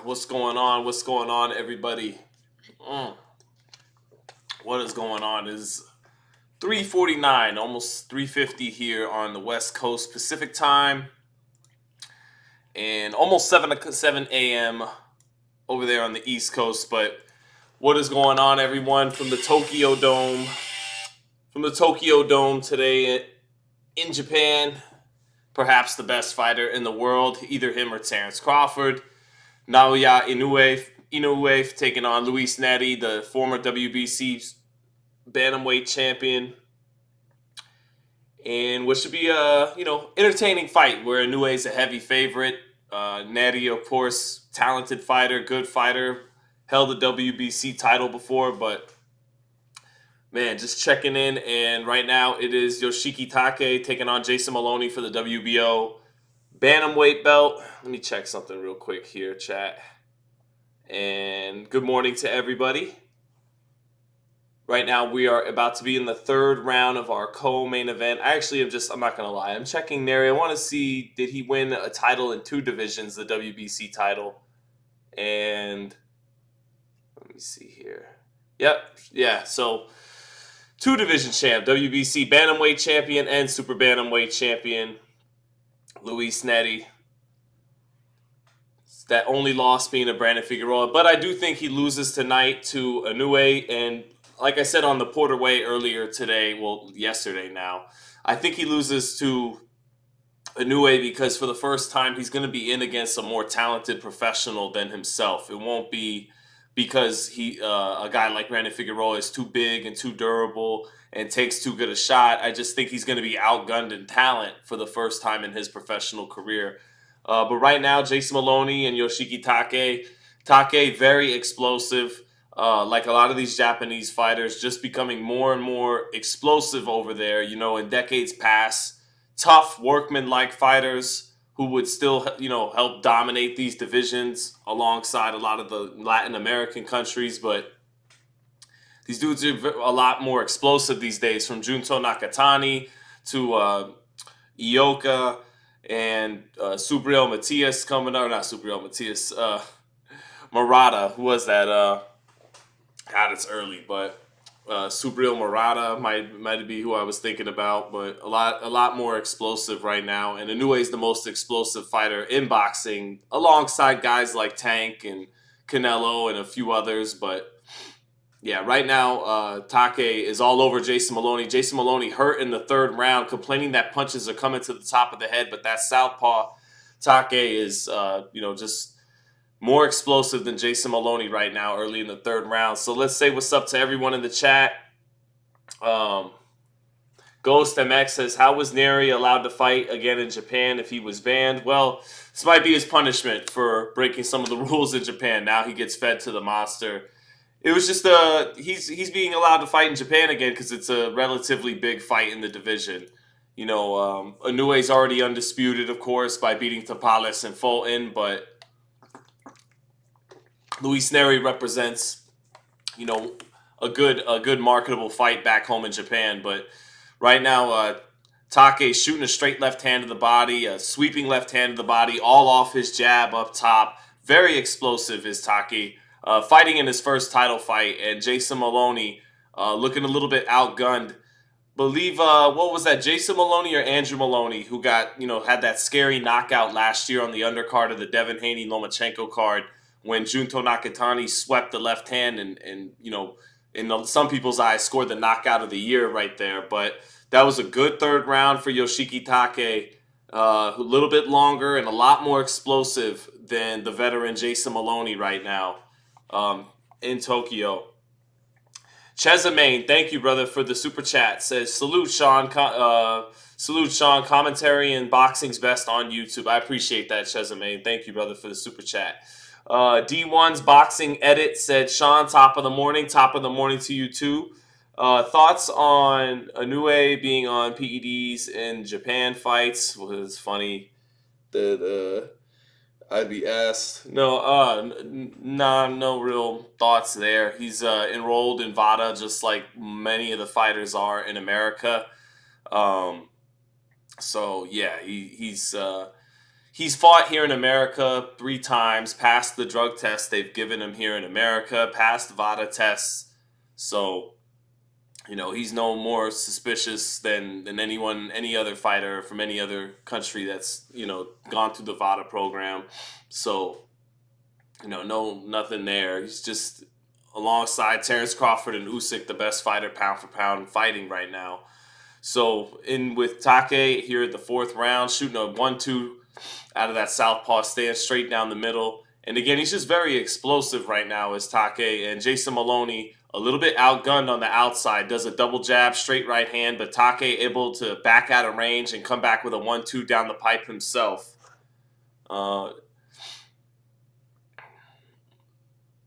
What's going on? What's going on, everybody? What is going on is 3:49, almost 3:50 here on the West Coast Pacific time, and almost 7 a.m. over there on the East Coast. But what is going on, everyone, from the Tokyo Dome? From the Tokyo Dome today in Japan, perhaps the best fighter in the world, either him or Terence Crawford. Naoya Inoue taking on Luis Nery, the former WBC bantamweight champion, and what should be a entertaining fight where Inoue is a heavy favorite. Nery, of course, talented fighter, good fighter, held the WBC title before, but man, just checking in, and right now it is Yoshiki Take taking on Jason Maloney for the WBO bantamweight belt. Let me check something real quick here, chat. And good morning to everybody. Right now we are about to be in the third round of our co-main event. I'm not going to lie, I'm checking Nery. I want to see, did he win a title in two divisions, the WBC title? And let me see here. Yep, yeah, so two division champ, WBC bantamweight champion and super bantamweight champion, Luis Nery. That only loss being to Brandon Figueroa, but I do think he loses tonight to Inoue. And like I said on the Porter Way earlier today, yesterday now, I think he loses to Inoue because for the first time he's going to be in against a more talented professional than himself. It won't be because a guy like Brandon Figueroa is too big and too durable and takes too good a shot. I just think he's going to be outgunned in talent for the first time in his professional career. But right now, Jason Maloney and Yoshiki Take very explosive. Like a lot of these Japanese fighters, just becoming more and more explosive over there. In decades past, tough workman-like fighters who would still, help dominate these divisions alongside a lot of the Latin American countries. But these dudes are a lot more explosive these days, from Junto Nakatani to Ioka and Subriel Matias coming out. Not Subriel Matias. Murata. Who was that? God, it's early, but Subriel Murata might be who I was thinking about. But a lot more explosive right now. And Inoue is the most explosive fighter in boxing, alongside guys like Tank and Canelo and a few others. But yeah, right now, Take is all over Jason Maloney. Jason Maloney hurt in the third round, complaining that punches are coming to the top of the head, but that southpaw Take is, just more explosive than Jason Maloney right now early in the third round. So let's say what's up to everyone in the chat. Ghost MX says, how was Nery allowed to fight again in Japan if he was banned? Well, this might be his punishment for breaking some of the rules in Japan. Now he gets fed to the monster. It was just he's being allowed to fight in Japan again because it's a relatively big fight in the division. Inoue's already undisputed, of course, by beating Tapales and Fulton, but Luis Nery represents, a good marketable fight back home in Japan. But right now, Take shooting a straight left hand to the body, a sweeping left hand to the body, all off his jab up top. Very explosive is Take. Fighting in his first title fight, and Jason Maloney looking a little bit outgunned. Believe, what was that, Jason Maloney or Andrew Maloney, who got, had that scary knockout last year on the undercard of the Devin Haney-Lomachenko card when Junto Nakatani swept the left hand and in some people's eyes, scored the knockout of the year right there. But that was a good third round for Yoshiki Take, a little bit longer and a lot more explosive than the veteran Jason Maloney right now. In Tokyo. Chesamaine, thank you, brother, for the super chat. Says, salute, Sean. Commentary and boxing's best on YouTube. I appreciate that, Chesamaine. Thank you, brother, for the super chat. D1's boxing edit said, Sean, top of the morning to you too. Thoughts on Inoue being on PEDs in Japan fights? Was funny that I'd be asked. No real thoughts there. He's enrolled in VADA just like many of the fighters are in America. So yeah, he's he's fought here in America 3 times, passed the drug test they've given him here in America, passed VADA tests. So, he's no more suspicious than anyone, any other fighter from any other country that's, gone through the VADA program. So, no, nothing there. He's just alongside Terrence Crawford and Usyk, the best fighter pound for pound fighting right now. So in with Take here at the 4th round, shooting a 1-2 out of that southpaw stance straight down the middle. And again, he's just very explosive right now as Take. And Jason Maloney, a little bit outgunned on the outside, does a double jab, straight right hand, but Take able to back out of range and come back with a 1-2 down the pipe himself.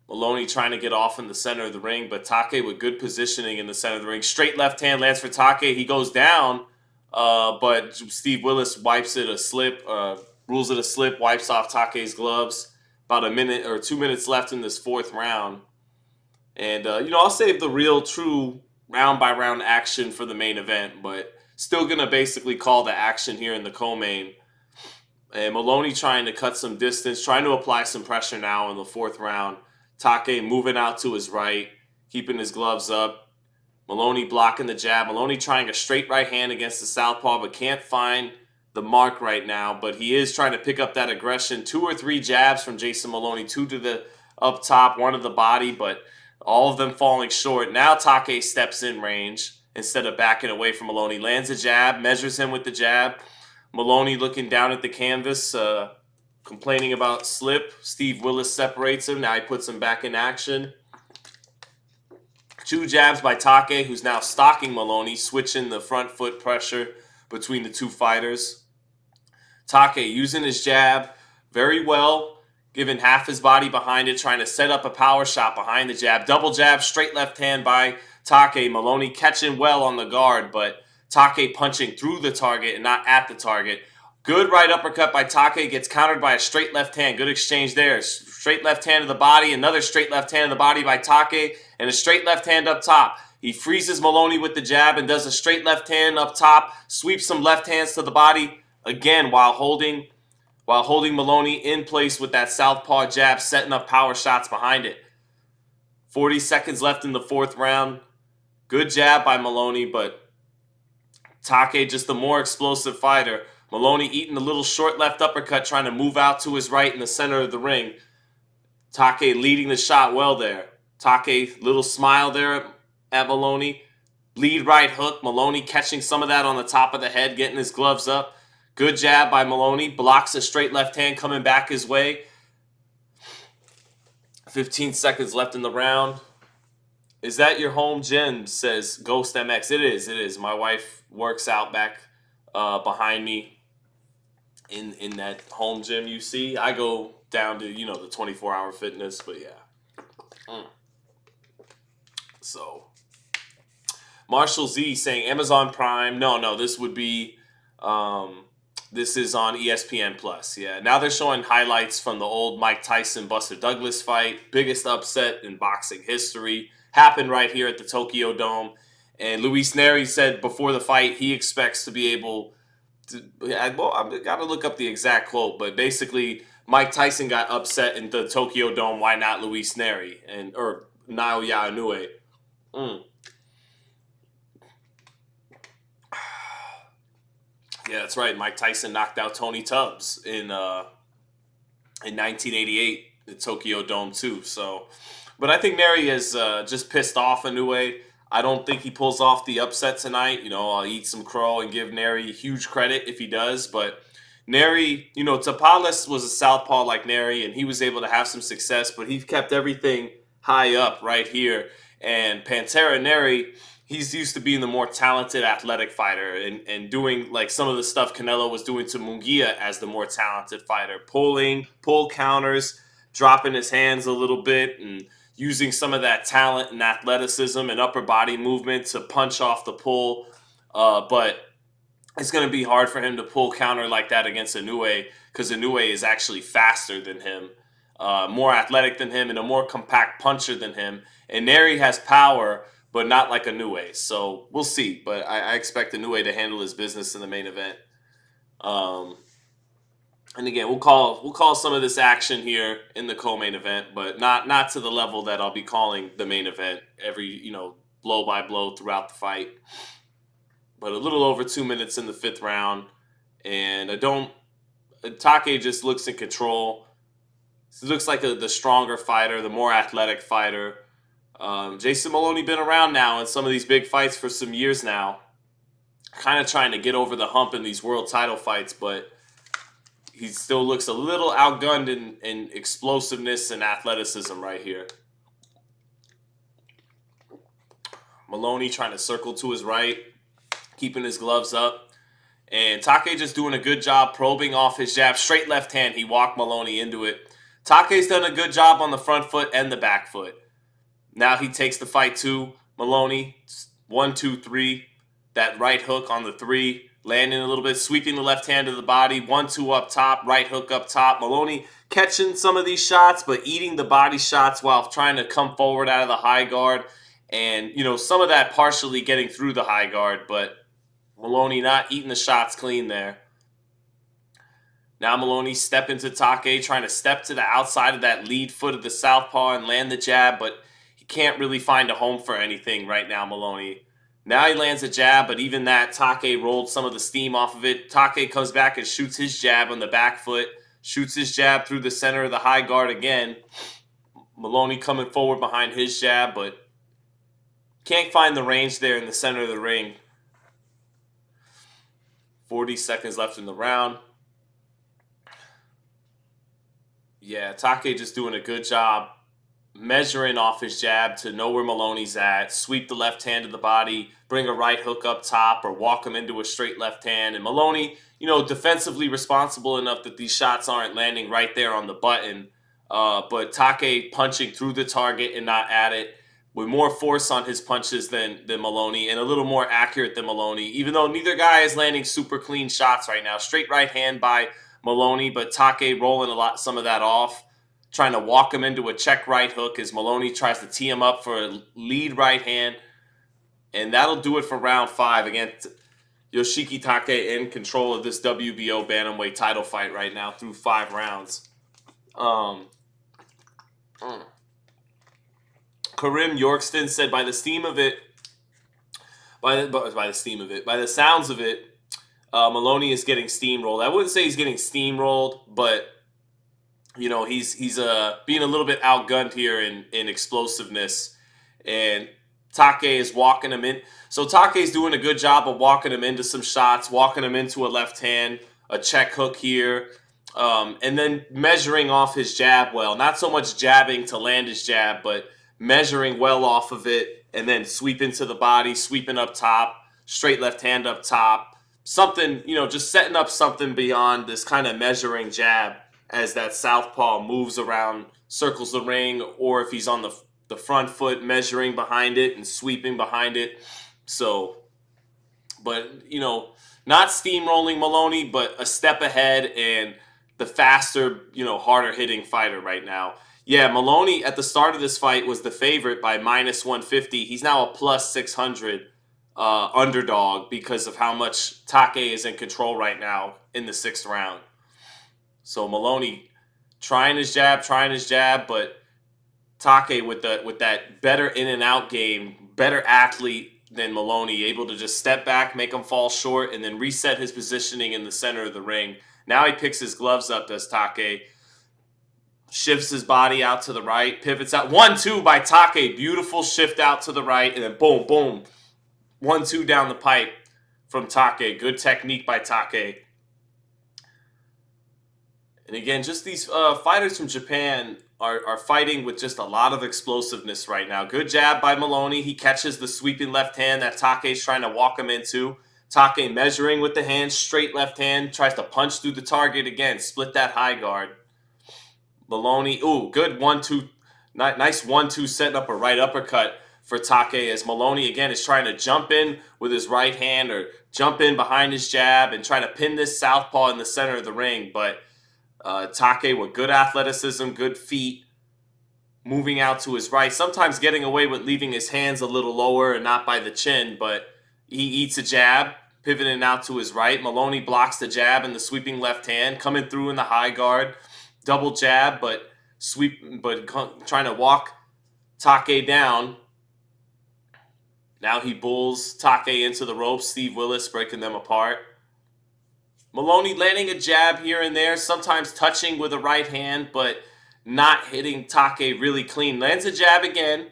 Maloney trying to get off in the center of the ring, but Take with good positioning in the center of the ring. Straight left hand lands for Take. He goes down, but Steve Willis wipes it a slip, rules it a slip, wipes off Take's gloves. About a minute or 2 minutes left in this 4th round. And, I'll save the real, true round-by-round action for the main event, but still going to basically call the action here in the co-main. And Maloney trying to cut some distance, trying to apply some pressure now in the 4th round. Take moving out to his right, keeping his gloves up. Maloney blocking the jab. Maloney trying a straight right hand against the southpaw, but can't find the mark right now. But he is trying to pick up that aggression. 2 or 3 jabs from Jason Maloney, 2 to the up top, 1 to the body, but all of them falling short. Now Take steps in range instead of backing away from Maloney. Lands a jab, measures him with the jab. Maloney looking down at the canvas, complaining about slip. Steve Willis separates him. Now he puts him back in action. 2 jabs by Take, who's now stalking Maloney, switching the front foot pressure between the 2 fighters. Take using his jab very well, giving half his body behind it, trying to set up a power shot behind the jab. Double jab, straight left hand by Take. Maloney catching well on the guard, but Take punching through the target and not at the target. Good right uppercut by Take, gets countered by a straight left hand. Good exchange there. Straight left hand to the body, another straight left hand to the body by Take, and a straight left hand up top. He freezes Maloney with the jab and does a straight left hand up top, sweeps some left hands to the body, again while holding Maloney in place with that southpaw jab, setting up power shots behind it. 40 seconds left in the 4th round. Good jab by Maloney, but Take just the more explosive fighter. Maloney eating a little short left uppercut, trying to move out to his right in the center of the ring. Take leading the shot well there. Take, little smile there at Maloney. Lead right hook. Maloney catching some of that on the top of the head, getting his gloves up. Good jab by Maloney. Blocks a straight left hand coming back his way. 15 seconds left in the round. Is that your home gym? Says Ghost MX. It is. My wife works out back behind me in that home gym you see. I go down to, the 24-hour fitness, but yeah. So, Marshall Z saying Amazon Prime. No, this would be, this is on ESPN Plus. Yeah, now they're showing highlights from the old Mike Tyson Buster Douglas fight. Biggest upset in boxing history. Happened right here at the Tokyo Dome. And Luis Nery said before the fight he expects to be able to, well, I've got to look up the exact quote, but basically Mike Tyson got upset in the Tokyo Dome. Why not Luis Nery or Naoya Inoue? Yeah, that's right. Mike Tyson knocked out Tony Tubbs in 1988 at Tokyo Dome too. So, but I think Nery is just pissed off Inoue. I don't think he pulls off the upset tonight. I'll eat some crow and give Nery huge credit if he does. But Nery, Tapales was a southpaw like Nery, and he was able to have some success, but he kept everything high up right here. And Pantera Nery, he's used to being the more talented athletic fighter and doing like some of the stuff Canelo was doing to Munguia as the more talented fighter. Pull counters, dropping his hands a little bit, and using some of that talent and athleticism and upper body movement to punch off the pull. But it's going to be hard for him to pull counter like that against Inoue because Inoue is actually faster than him, more athletic than him, and a more compact puncher than him. And Nery has power, but not like Inoue. So we'll see. But I expect Inoue to handle his business in the main event. And again, we'll call some of this action here in the co-main event, but not to the level that I'll be calling the main event every blow by blow throughout the fight. But a little over 2 minutes in the fifth round, and Take just looks in control. He looks like the stronger fighter, the more athletic fighter. Jason Maloney been around now in some of these big fights for some years now, kind of trying to get over the hump in these world title fights, but he still looks a little outgunned in explosiveness and athleticism right here. Maloney trying to circle to his right, keeping his gloves up. And Take just doing a good job probing off his jab. Straight left hand, he walked Maloney into it. Take's done a good job on the front foot and the back foot. Now he takes the fight to Maloney. 1, 2, 3. That right hook on the 3. Landing a little bit, sweeping the left hand to the body. 1, 2 up top, right hook up top. Maloney catching some of these shots, but eating the body shots while trying to come forward out of the high guard. And, some of that partially getting through the high guard, but Maloney not eating the shots clean there. Now Maloney step into Take, trying to step to the outside of that lead foot of the southpaw and land the jab, but he can't really find a home for anything right now, Maloney. Now he lands a jab, but even that, Take rolled some of the steam off of it. Take comes back and shoots his jab on the back foot, shoots his jab through the center of the high guard again. Maloney coming forward behind his jab, but can't find the range there in the center of the ring. 40 seconds left in the round. Yeah, Take just doing a good job measuring off his jab to know where Maloney's at, sweep the left hand to the body, bring a right hook up top, or walk him into a straight left hand. And Maloney, defensively responsible enough that these shots aren't landing right there on the button. But Take punching through the target and not at it, with more force on his punches than Maloney, and a little more accurate than Maloney, even though neither guy is landing super clean shots right now. Straight right hand by Maloney, but Take rolling some of that off, trying to walk him into a check right hook as Maloney tries to tee him up for a lead right hand. And that'll do it for round 5 against Yoshiki Take in control of this WBO bantamweight title fight right now through 5 rounds. Karim Yorkston said, by the sounds of it, Maloney is getting steamrolled. I wouldn't say he's getting steamrolled, but he's being a little bit outgunned here in explosiveness, and Take is walking him in. So Take's doing a good job of walking him into some shots, walking him into a left hand, a check hook here, and then measuring off his jab well. Not so much jabbing to land his jab, but measuring well off of it, and then sweeping to the body, sweeping up top, straight left hand up top. Something, just setting up something beyond this kind of measuring jab as that southpaw moves around, circles the ring, or if he's on the front foot, measuring behind it and sweeping behind it. So, but, not steamrolling Maloney, but a step ahead and the faster, harder hitting fighter right now. Yeah, Maloney at the start of this fight was the favorite by -150. He's now a +600 underdog because of how much Take is in control right now in the 6th round. So Maloney trying his jab, but Take with that better in and out game, better athlete than Maloney, able to just step back, make him fall short, and then reset his positioning in the center of the ring. Now he picks his gloves up, does Take. Shifts his body out to the right, pivots out. 1-2 by Take. Beautiful shift out to the right, and then boom, boom. 1-2 down the pipe from Take. Good technique by Take. And again, just these fighters from Japan are fighting with just a lot of explosiveness right now. Good jab by Maloney. He catches the sweeping left hand that Take's trying to walk him into. Take measuring with the hand, straight left hand, tries to punch through the target again, split that high guard. Maloney, good 1-2, nice 1-2, setting up a right uppercut for Take as Maloney again is trying to jump in with his right hand or jump in behind his jab and try to pin this southpaw in the center of the ring. But Take with good athleticism, good feet, moving out to his right, sometimes getting away with leaving his hands a little lower and not by the chin, but he eats a jab, pivoting out to his right. Maloney blocks the jab and the sweeping left hand, coming through in the high guard. Double jab, but trying to walk Take down. Now he bulls Take into the ropes. Steve Willis breaking them apart. Maloney landing a jab here and there, sometimes touching with a right hand, but not hitting Take really clean. Lands a jab again.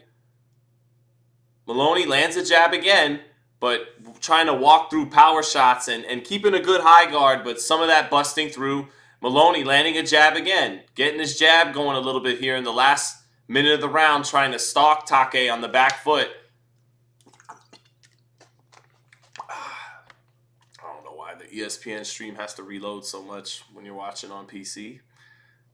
Maloney lands a jab again, but trying to walk through power shots and keeping a good high guard, but some of that busting through. Maloney landing a jab again, getting his jab going a little bit here in the last minute of the round, trying to stalk Take on the back foot. I don't know why the ESPN stream has to reload so much when you're watching on PC.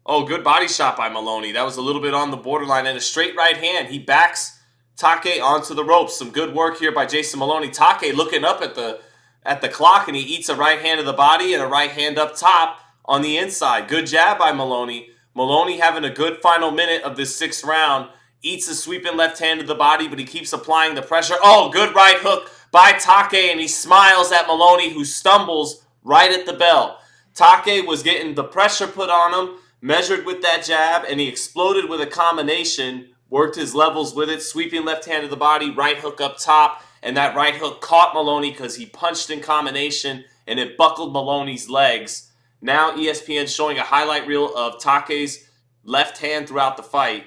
Oh, good body shot by Maloney. That was a little bit on the borderline, and a straight right hand. He backs Take onto the ropes. Some good work here by Jason Maloney. Take looking up at the clock, and he eats a right hand to the body and a right hand up top on the inside. Good jab by Maloney. Maloney having a good final minute of this 6th round. Eats a sweeping left hand to the body, but he keeps applying the pressure. Oh, good right hook by Take, and he smiles at Maloney, who stumbles right at the bell. Take was getting the pressure put on him, measured with that jab, and he exploded with a combination. Worked his levels with it, sweeping left hand to the body, right hook up top, and that right hook caught Maloney because he punched in combination, and it buckled Maloney's legs. Now ESPN showing a highlight reel of Take's left hand throughout the fight.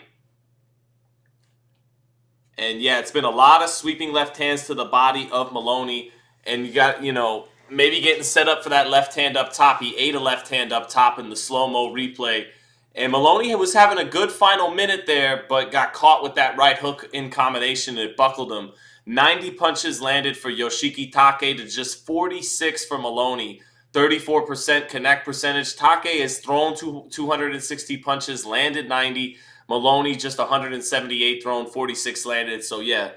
And yeah, it's been a lot of sweeping left hands to the body of Maloney, and you got, maybe getting set up for that left hand up top. He ate a left hand up top in the slow-mo replay. And Maloney was having a good final minute there, but got caught with that right hook in combination, and it buckled him. 90 punches landed for Yoshiki Take to just 46 for Maloney. 34% connect percentage. Take has thrown 260 punches, landed 90. Maloney just 178 thrown, 46 landed. So yeah,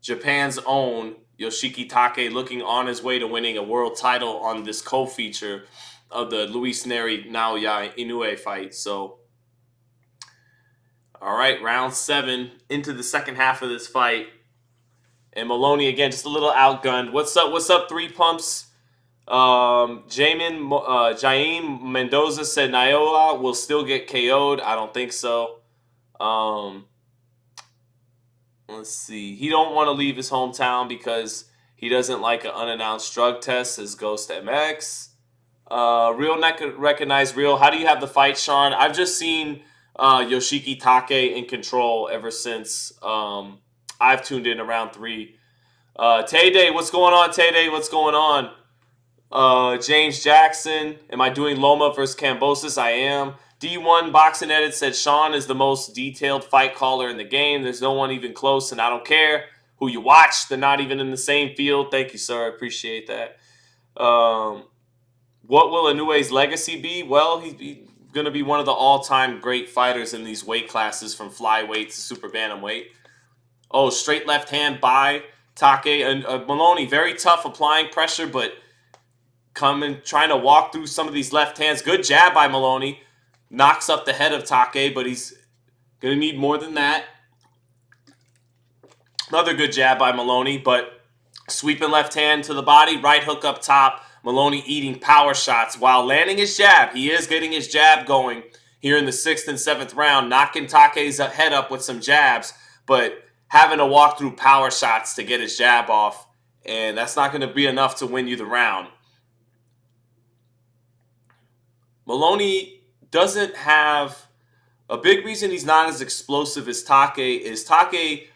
Japan's own Yoshiki Take looking on his way to winning a world title on this co-feature of the Luis Nery Naoya Inoue fight. So, all right, round 7 into the second half of this fight, and Maloney again just a little outgunned. What's up? What's up? 3 pumps. Jaime Mendoza said Naoya will still get KO'd. I don't think so. Let's see. He don't want to leave his hometown because he doesn't like an unannounced drug test. Says Ghost MX. Real recognize real. How do you have the fight, Sean? I've just seen Yoshiki Take in control ever since I've tuned in around 3. Tay-Day, what's going on, Tay-Day? What's going on? James Jackson, am I doing Loma versus Kambosos? I am. D1 Boxing Edit said Sean is the most detailed fight caller in the game. There's no one even close, and I don't care who you watch. They're not even in the same field. Thank you, sir. I appreciate that. What will Inoue's legacy be? Well, he's going to be one of the all-time great fighters in these weight classes from flyweight to super bantamweight. Oh, straight left hand by Take. And Maloney, very tough, applying pressure, but trying to walk through some of these left hands. Good jab by Maloney. Knocks up the head of Take, but he's going to need more than that. Another good jab by Maloney, but sweeping left hand to the body, right hook up top. Maloney eating power shots while landing his jab. He is getting his jab going here in the 6th and 7th round, knocking Take's head up with some jabs, but having to walk through power shots to get his jab off, and that's not going to be enough to win you the round. Maloney doesn't have a big reason he's not as explosive as Take is Take.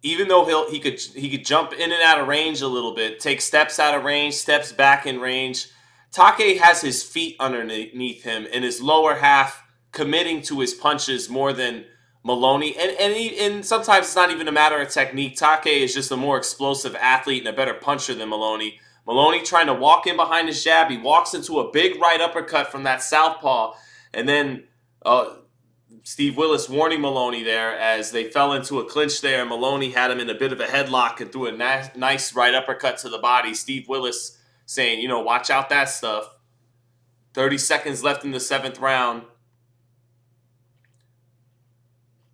Even though he could jump in and out of range a little bit, take steps out of range, steps back in range, Take has his feet underneath him and his lower half committing to his punches more than Maloney. And sometimes it's not even a matter of technique. Take is just a more explosive athlete and a better puncher than Maloney. Maloney trying to walk in behind his jab. He walks into a big right uppercut from that southpaw, and then Steve Willis warning Maloney there as they fell into a clinch there. Maloney had him in a bit of a headlock and threw a nice right uppercut to the body. Steve Willis saying, watch out that stuff. 30 seconds left in the 7th round.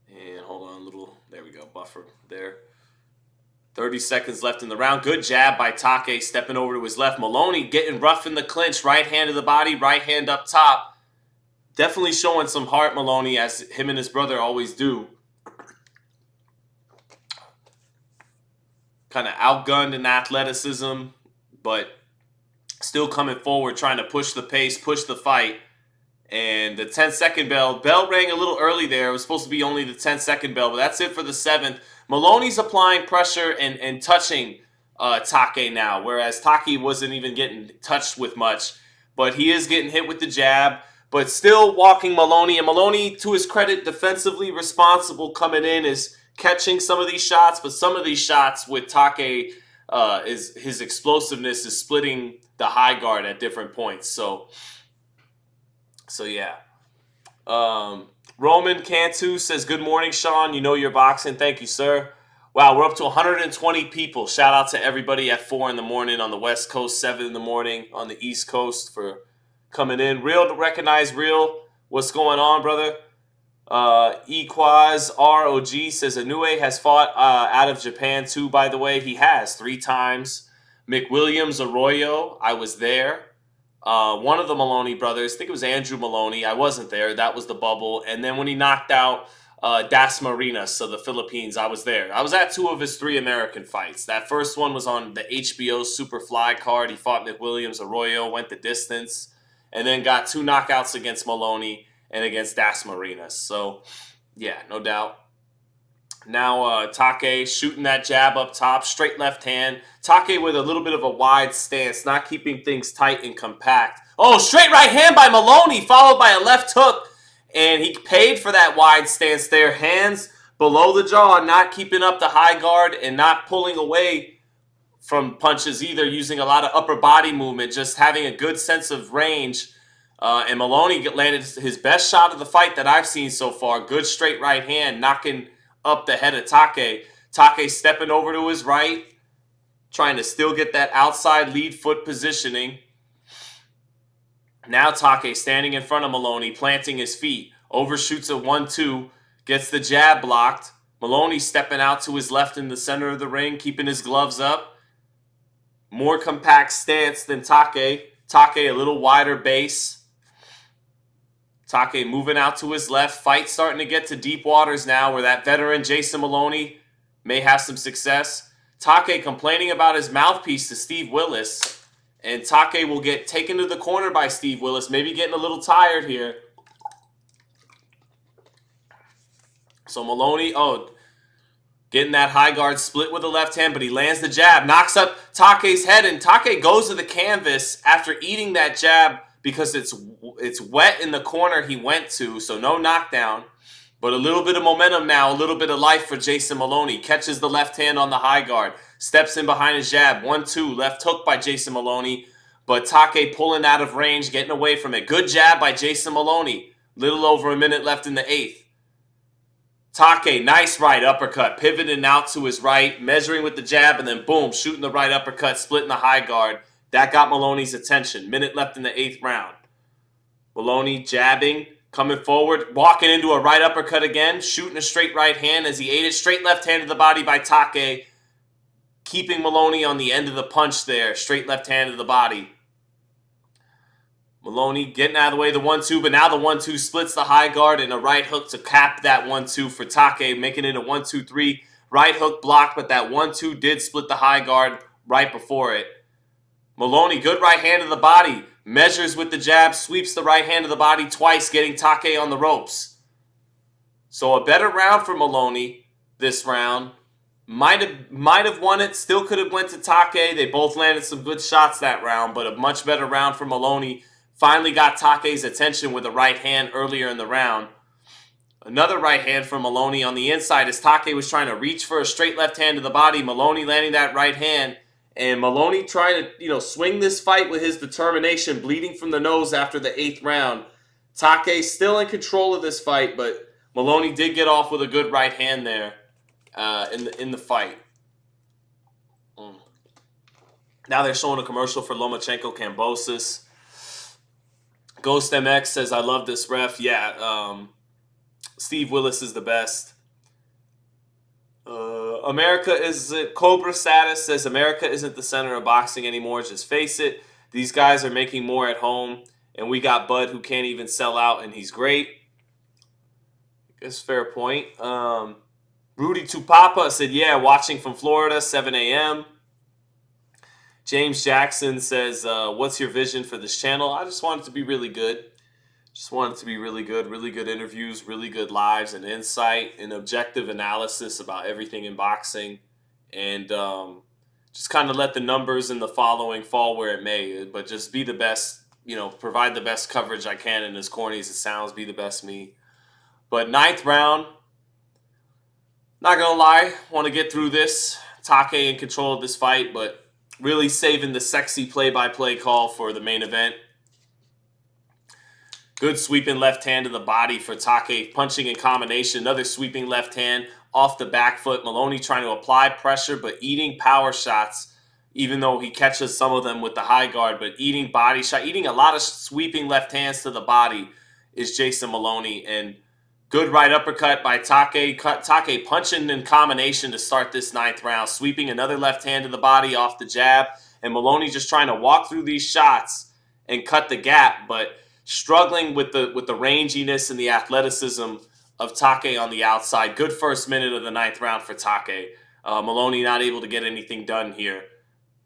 And hold on a little. There we go. Buffer there. 30 seconds left in the round. Good jab by Take, stepping over to his left. Maloney getting rough in the clinch. Right hand to the body, right hand up top. Definitely showing some heart, Maloney, as him and his brother always do. Kind of outgunned in athleticism, but still coming forward, trying to push the pace, push the fight. And the 10-second bell rang a little early there. It was supposed to be only the 10-second bell, but that's it for the 7th. Maloney's applying pressure and touching Take now, whereas Take wasn't even getting touched with much. But he is getting hit with the jab, but still walking Maloney. And Maloney, to his credit, defensively responsible coming in, is catching some of these shots, but some of these shots with Take, his explosiveness is splitting the high guard at different points. So yeah. Roman Cantu says, good morning, Sean. You know your boxing. Thank you, sir. Wow, we're up to 120 people. Shout out to everybody at 4 in the morning on the West Coast, 7 in the morning on the East Coast for coming in. Real to recognize real. What's going on, brother? Equaz ROG says Inoue has fought out of Japan too, by the way. He has 3 times. McWilliams Arroyo, I was there. One of the Maloney brothers, I think it was Andrew Maloney. I wasn't there. That was the bubble. And then when he knocked out Das Marinas of the Philippines, I was there. I was at 2 of his 3 American fights. That first one was on the HBO Superfly card. He fought McWilliams Arroyo, went the distance, and then got 2 knockouts against Maloney and against Das Marinas. So, yeah, no doubt. Now Take shooting that jab up top, straight left hand. Take with a little bit of a wide stance, not keeping things tight and compact. Oh, straight right hand by Maloney, followed by a left hook. And he paid for that wide stance there. Hands below the jaw, not keeping up the high guard and not pulling away from punches either, using a lot of upper body movement, just having a good sense of range. And Maloney landed his best shot of the fight that I've seen so far. Good straight right hand, knocking up the head of Take. Take stepping over to his right, trying to still get that outside lead foot positioning. Now Take standing in front of Maloney, planting his feet. Overshoots a 1-2, gets the jab blocked. Maloney stepping out to his left in the center of the ring, keeping his gloves up. More compact stance than Take. Take a little wider base. Take moving out to his left. Fight starting to get to deep waters now where that veteran Jason Maloney may have some success. Take complaining about his mouthpiece to Steve Willis. And Take will get taken to the corner by Steve Willis. Maybe getting a little tired here. So Maloney, getting that high guard split with the left hand, but he lands the jab. Knocks up Take's head, and Take goes to the canvas after eating that jab because it's wet in the corner he went to, so no knockdown. But a little bit of momentum now, a little bit of life for Jason Maloney. Catches the left hand on the high guard. Steps in behind his jab. 1-2, left hook by Jason Maloney. But Take pulling out of range, getting away from it. Good jab by Jason Maloney. Little over a minute left in the 8th. Take, nice right uppercut. Pivoting out to his right, measuring with the jab, and then boom, shooting the right uppercut, splitting the high guard. That got Maloney's attention. Minute left in the 8th round. Maloney jabbing, coming forward, walking into a right uppercut again, shooting a straight right hand as he ate it. Straight left hand to the body by Take, keeping Maloney on the end of the punch there. Straight left hand to the body. Maloney getting out of the way, the 1-2, but now the 1-2 splits the high guard and a right hook to cap that 1-2 for Take, making it a 1-2-3. Right hook blocked, but that 1-2 did split the high guard right before it. Maloney, good right hand to the body. Measures with the jab, sweeps the right hand to the body twice, getting Take on the ropes. So a better round for Maloney this round. Might have won it, still could have went to Take. They both landed some good shots that round, but a much better round for Maloney. Finally got Take's attention with a right hand earlier in the round. Another right hand from Maloney on the inside as Take was trying to reach for a straight left hand to the body. Maloney landing that right hand. And Maloney trying to, swing this fight with his determination, bleeding from the nose after the 8th round. Take still in control of this fight, but Maloney did get off with a good right hand there in the fight. Now they're showing a commercial for Lomachenko Kambosos. Ghost MX says, I love this ref. Yeah, Steve Willis is the best. America is Cobra status says America isn't the center of boxing anymore. Just face it. These guys are making more at home, and we got Bud who can't even sell out, and he's great. I guess fair point. Rudy Tupapa said, yeah, watching from Florida, 7 a.m. James Jackson says, what's your vision for this channel? I just want it to be really good. Just want it to be really good interviews, really good lives and insight and objective analysis about everything in boxing. And just kind of let the numbers and the following fall where it may. But just be the best, provide the best coverage I can. And as corny as it sounds, be the best me. But 9th round, not going to lie, want to get through this. Take in control of this fight, but really saving the sexy play-by-play call for the main event. Good sweeping left hand to the body for Take, punching in combination. Another sweeping left hand off the back foot. Maloney trying to apply pressure, but eating power shots, even though he catches some of them with the high guard. But eating body shot, eating a lot of sweeping left hands to the body is Jason Maloney. And good right uppercut by Take. Take punching in combination to start this 9th round. Sweeping another left hand to the body off the jab. And Maloney just trying to walk through these shots and cut the gap, but struggling with the ranginess and the athleticism of Take on the outside. Good first minute of the 9th round for Take. Maloney not able to get anything done here.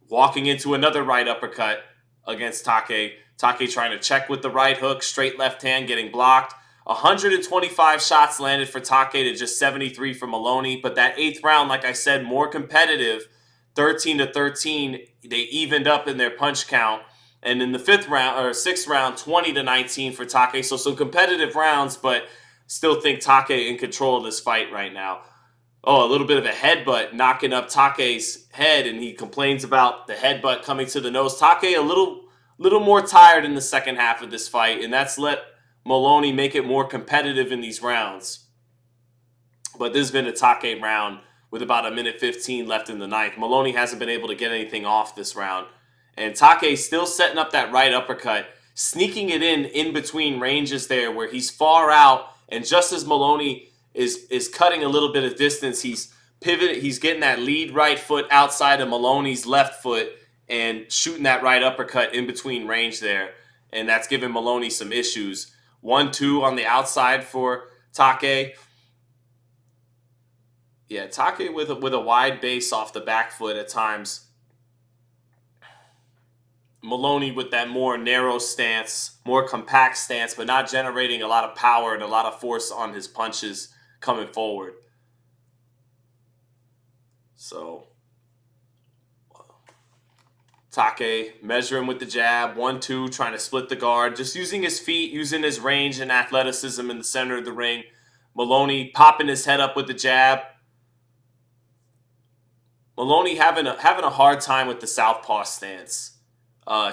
Walking into another right uppercut against Take. Take trying to check with the right hook. Straight left hand getting blocked. 125 shots landed for Take to just 73 for Maloney. But that 8th round, like I said, more competitive. 13-13. They evened up in their punch count. And in the 5th round or 6th round, 20-19 for Take. So some competitive rounds, but still think Take in control of this fight right now. Oh, a little bit of a headbutt knocking up Take's head, and he complains about the headbutt coming to the nose. Take a little more tired in the second half of this fight, and that's let Maloney make it more competitive in these rounds. But this has been a Take round with about 1:15 left in the 9th. Maloney hasn't been able to get anything off this round. And Take still setting up that right uppercut, sneaking it in between ranges there where he's far out. And just as Maloney is cutting a little bit of distance, he's pivoting, he's getting that lead right foot outside of Maloney's left foot and shooting that right uppercut in between range there. And that's giving Maloney some issues. 1-2 on the outside for Take. Yeah, Take with a wide base off the back foot at times. Maloney with that more narrow stance, more compact stance, but not generating a lot of power and a lot of force on his punches coming forward. So, Take measuring with the jab, 1-2, trying to split the guard, just using his feet, using his range and athleticism in the center of the ring. Maloney popping his head up with the jab. Maloney having a hard time with the southpaw stance.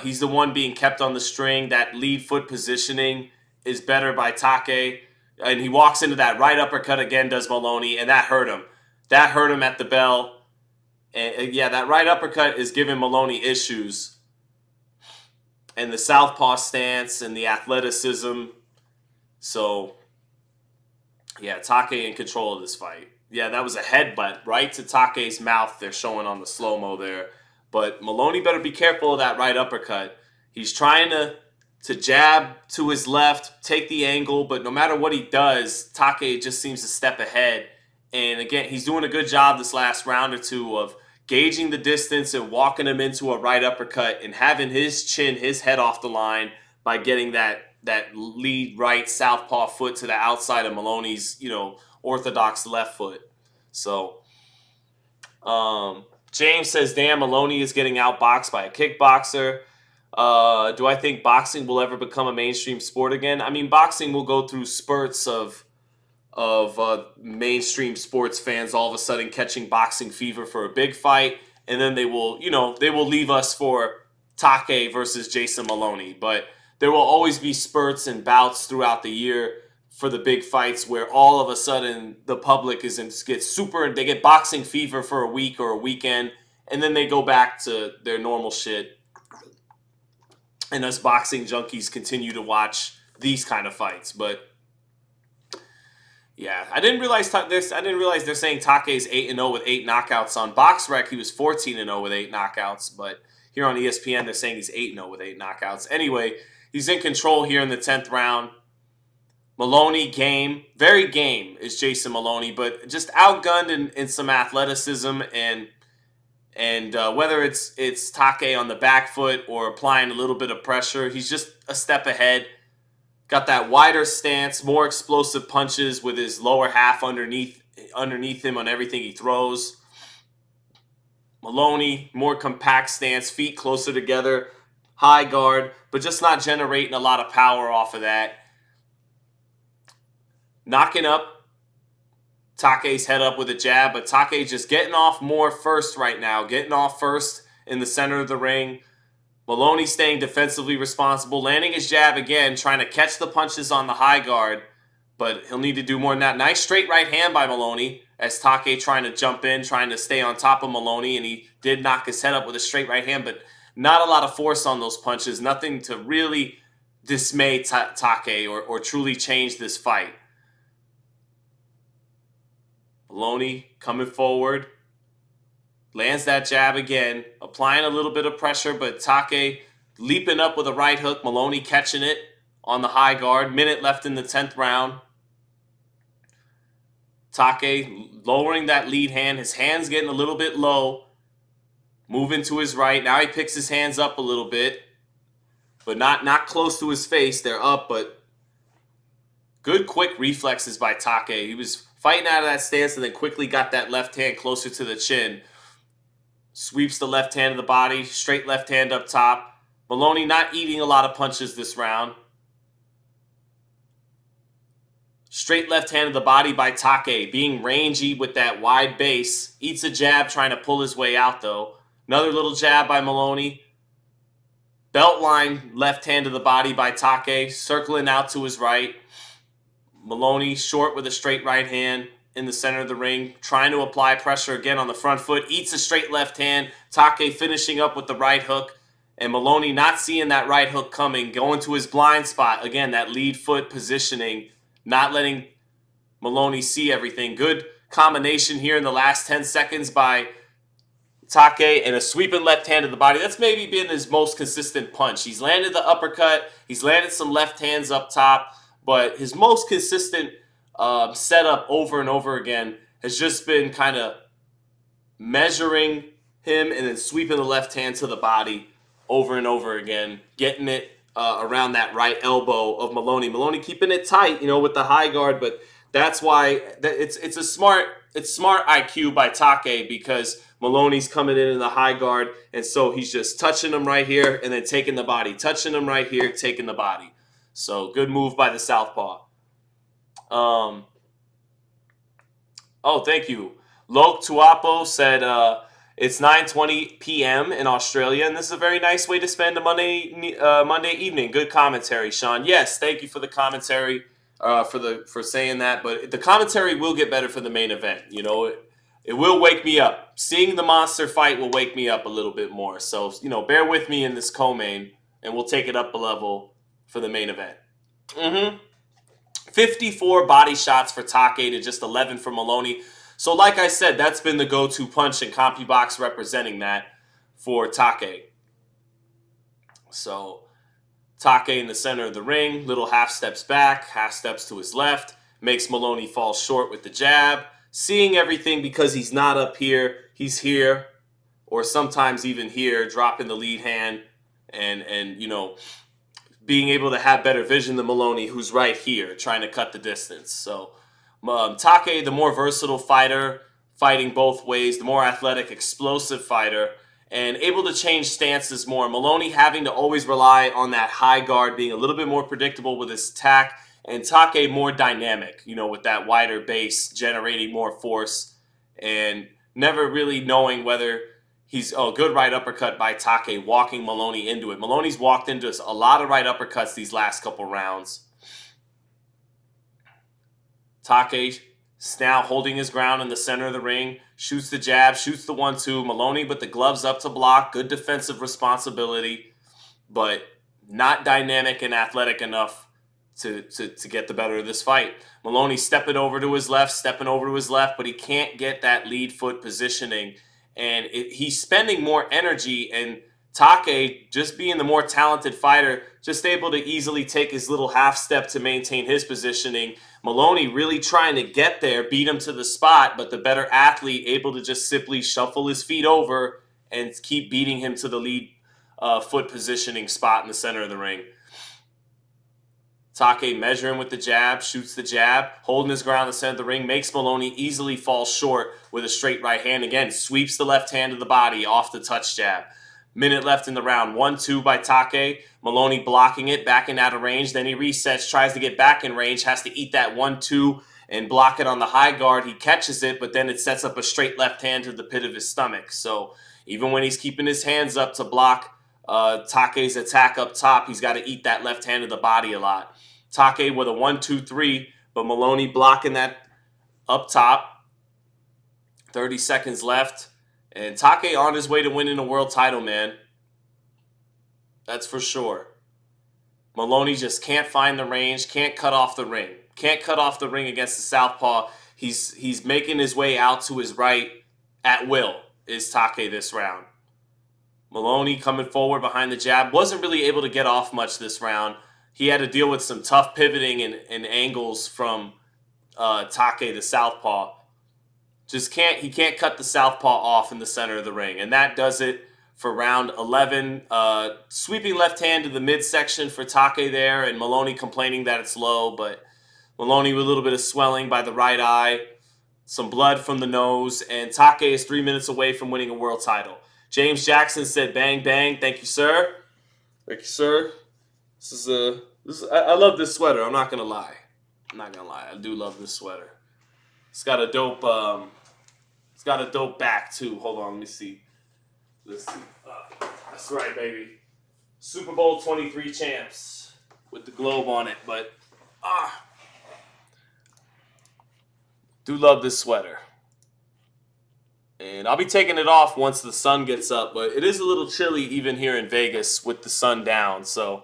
He's the one being kept on the string. That lead foot positioning is better by Take. And he walks into that right uppercut again, does Maloney, and that hurt him. That hurt him at the bell. And yeah, that right uppercut is giving Maloney issues. And the southpaw stance and the athleticism. So, yeah, Take in control of this fight. Yeah, that was a headbutt right to Take's mouth they're showing on the slow-mo there. But Maloney better be careful of that right uppercut. He's trying to jab to his left, take the angle, but no matter what he does, Take just seems to step ahead. And again, he's doing a good job this last round or two of gauging the distance and walking him into a right uppercut and having his chin, his head off the line by getting that lead right southpaw foot to the outside of Maloney's, orthodox left foot. So, James says, damn, Maloney is getting outboxed by a kickboxer. Do I think boxing will ever become a mainstream sport again? I mean, boxing will go through spurts of mainstream sports fans all of a sudden catching boxing fever for a big fight, and then they will leave us for Take versus Jason Maloney. But there will always be spurts and bouts throughout the year for the big fights where all of a sudden the public they get boxing fever for a week or a weekend, and then they go back to their normal shit. And us boxing junkies continue to watch these kind of fights. But Yeah, I didn't realize this. I didn't realize they're saying Take's 8-0 with 8 knockouts. On BoxRec, he was 14-0 with 8 knockouts, but here on ESPN, they're saying he's 8-0 with 8 knockouts. Anyway, he's in control here in the 10th round. Maloney game, very game is Jason Maloney, but just outgunned in some athleticism and whether it's Take on the back foot or applying a little bit of pressure, he's just a step ahead. Got that wider stance, more explosive punches with his lower half underneath him on everything he throws. Maloney, more compact stance, feet closer together, high guard, but just not generating a lot of power off of that. Knocking up Take's head up with a jab, but Take just getting off more first right now, getting off first in the center of the ring. Maloney staying defensively responsible, landing his jab again, trying to catch the punches on the high guard, but he'll need to do more than that. Nice straight right hand by Maloney as Take trying to jump in, trying to stay on top of Maloney, and he did knock his head up with a straight right hand, but not a lot of force on those punches, nothing to really dismay Take or truly change this fight. Maloney coming forward. Lands that jab again, applying a little bit of pressure, but Take leaping up with a right hook. Maloney catching it on the high guard. Minute left in the 10th round. Take lowering that lead hand. His hand's getting a little bit low. Moving to his right. Now he picks his hands up a little bit, but not close to his face. They're up, but good quick reflexes by Take. He was fighting out of that stance and then quickly got that left hand closer to the chin. Sweeps the left hand of the body, straight left hand up top. Maloney not eating a lot of punches this round. Straight left hand of the body by Take, being rangy with that wide base. Eats a jab, trying to pull his way out though. Another little jab by Maloney. Belt line left hand of the body by Take, circling out to his right. Maloney short with a straight right hand in the center of the ring, trying to apply pressure again on the front foot. Eats a straight left hand. Take finishing up with the right hook. And Maloney not seeing that right hook coming, going to his blind spot. Again, that lead foot positioning, not letting Maloney see everything. Good combination here in the last 10 seconds by Take, and a sweeping left hand to the body. That's maybe been his most consistent punch. He's landed the uppercut. He's landed some left hands up top. But his most consistent setup over and over again has just been kind of measuring him and then sweeping the left hand to the body over and over again, getting it around that right elbow of Maloney. Maloney keeping it tight, with the high guard, but that's why it's smart IQ by Take, because Maloney's coming in the high guard, and so he's just touching him right here and then taking the body, touching him right here, taking the body. So good move by the southpaw. Oh, thank you. Lok Tuapo said it's 9:20 p.m. in Australia, and this is a very nice way to spend a Monday evening. Good commentary, Sean. Yes, thank you for the commentary, for saying that. But the commentary will get better for the main event. It will wake me up. Seeing the monster fight will wake me up a little bit more. So bear with me in this co-main, and we'll take it up a level for the main event. 54 body shots for Take to just 11 for Maloney. So like I said, that's been the go-to punch, and CompuBox representing that for Take. So Take in the center of the ring, little half steps back, half steps to his left, makes Maloney fall short with the jab. Seeing everything because he's not up here, he's here, or sometimes even here, dropping the lead hand and being able to have better vision than Maloney, who's right here, trying to cut the distance. So Take, the more versatile fighter, fighting both ways, the more athletic, explosive fighter, and able to change stances more. Maloney having to always rely on that high guard, being a little bit more predictable with his attack, and Take more dynamic, with that wider base, generating more force, and never really knowing whether he's good right uppercut by Take, walking Maloney into it. Maloney's walked into a lot of right uppercuts these last couple rounds. Take now holding his ground in the center of the ring, shoots the jab, shoots the 1-2. Maloney with the gloves up to block, good defensive responsibility, but not dynamic and athletic enough to get the better of this fight. Maloney stepping over to his left, but he can't get that lead foot positioning. And he's spending more energy, and Take, just being the more talented fighter, just able to easily take his little half step to maintain his positioning. Maloney really trying to get there, beat him to the spot, but the better athlete able to just simply shuffle his feet over and keep beating him to the lead foot positioning spot in the center of the ring. Take measuring with the jab, shoots the jab, holding his ground in the center of the ring, makes Maloney easily fall short with a straight right hand. Again, sweeps the left hand of the body off the touch jab. Minute left in the round. 1-2 by Take. Maloney blocking it, backing out of range. Then he resets, tries to get back in range, has to eat that 1-2 and block it on the high guard. He catches it, but then it sets up a straight left hand to the pit of his stomach. So even when he's keeping his hands up to block Take's attack up top, he's got to eat that left hand of the body a lot. Take with a 1-2-3, but Maloney blocking that up top. 30 seconds left. And Take on his way to winning a world title, man. That's for sure. Maloney just can't find the range, can't cut off the ring. Can't cut off the ring against the southpaw. He's making his way out to his right at will, is Take this round. Maloney coming forward behind the jab. Wasn't really able to get off much this round. He had to deal with some tough pivoting and angles from Take, the southpaw. He can't cut the southpaw off in the center of the ring. And that does it for round 11. Sweeping left hand to the midsection for Take there, and Maloney complaining that it's low, but Maloney with a little bit of swelling by the right eye, some blood from the nose, and Take is 3 minutes away from winning a world title. James Jackson said, "Bang, bang. Thank you, sir." Thank you, sir. I love this sweater. I'm not gonna lie. I do love this sweater. It's got a dope. It's got a dope back too. Hold on, let me see. Let's see. That's right, baby. Super Bowl 23 champs with the globe on it, but do love this sweater. And I'll be taking it off once the sun gets up, but it is a little chilly even here in Vegas with the sun down. So,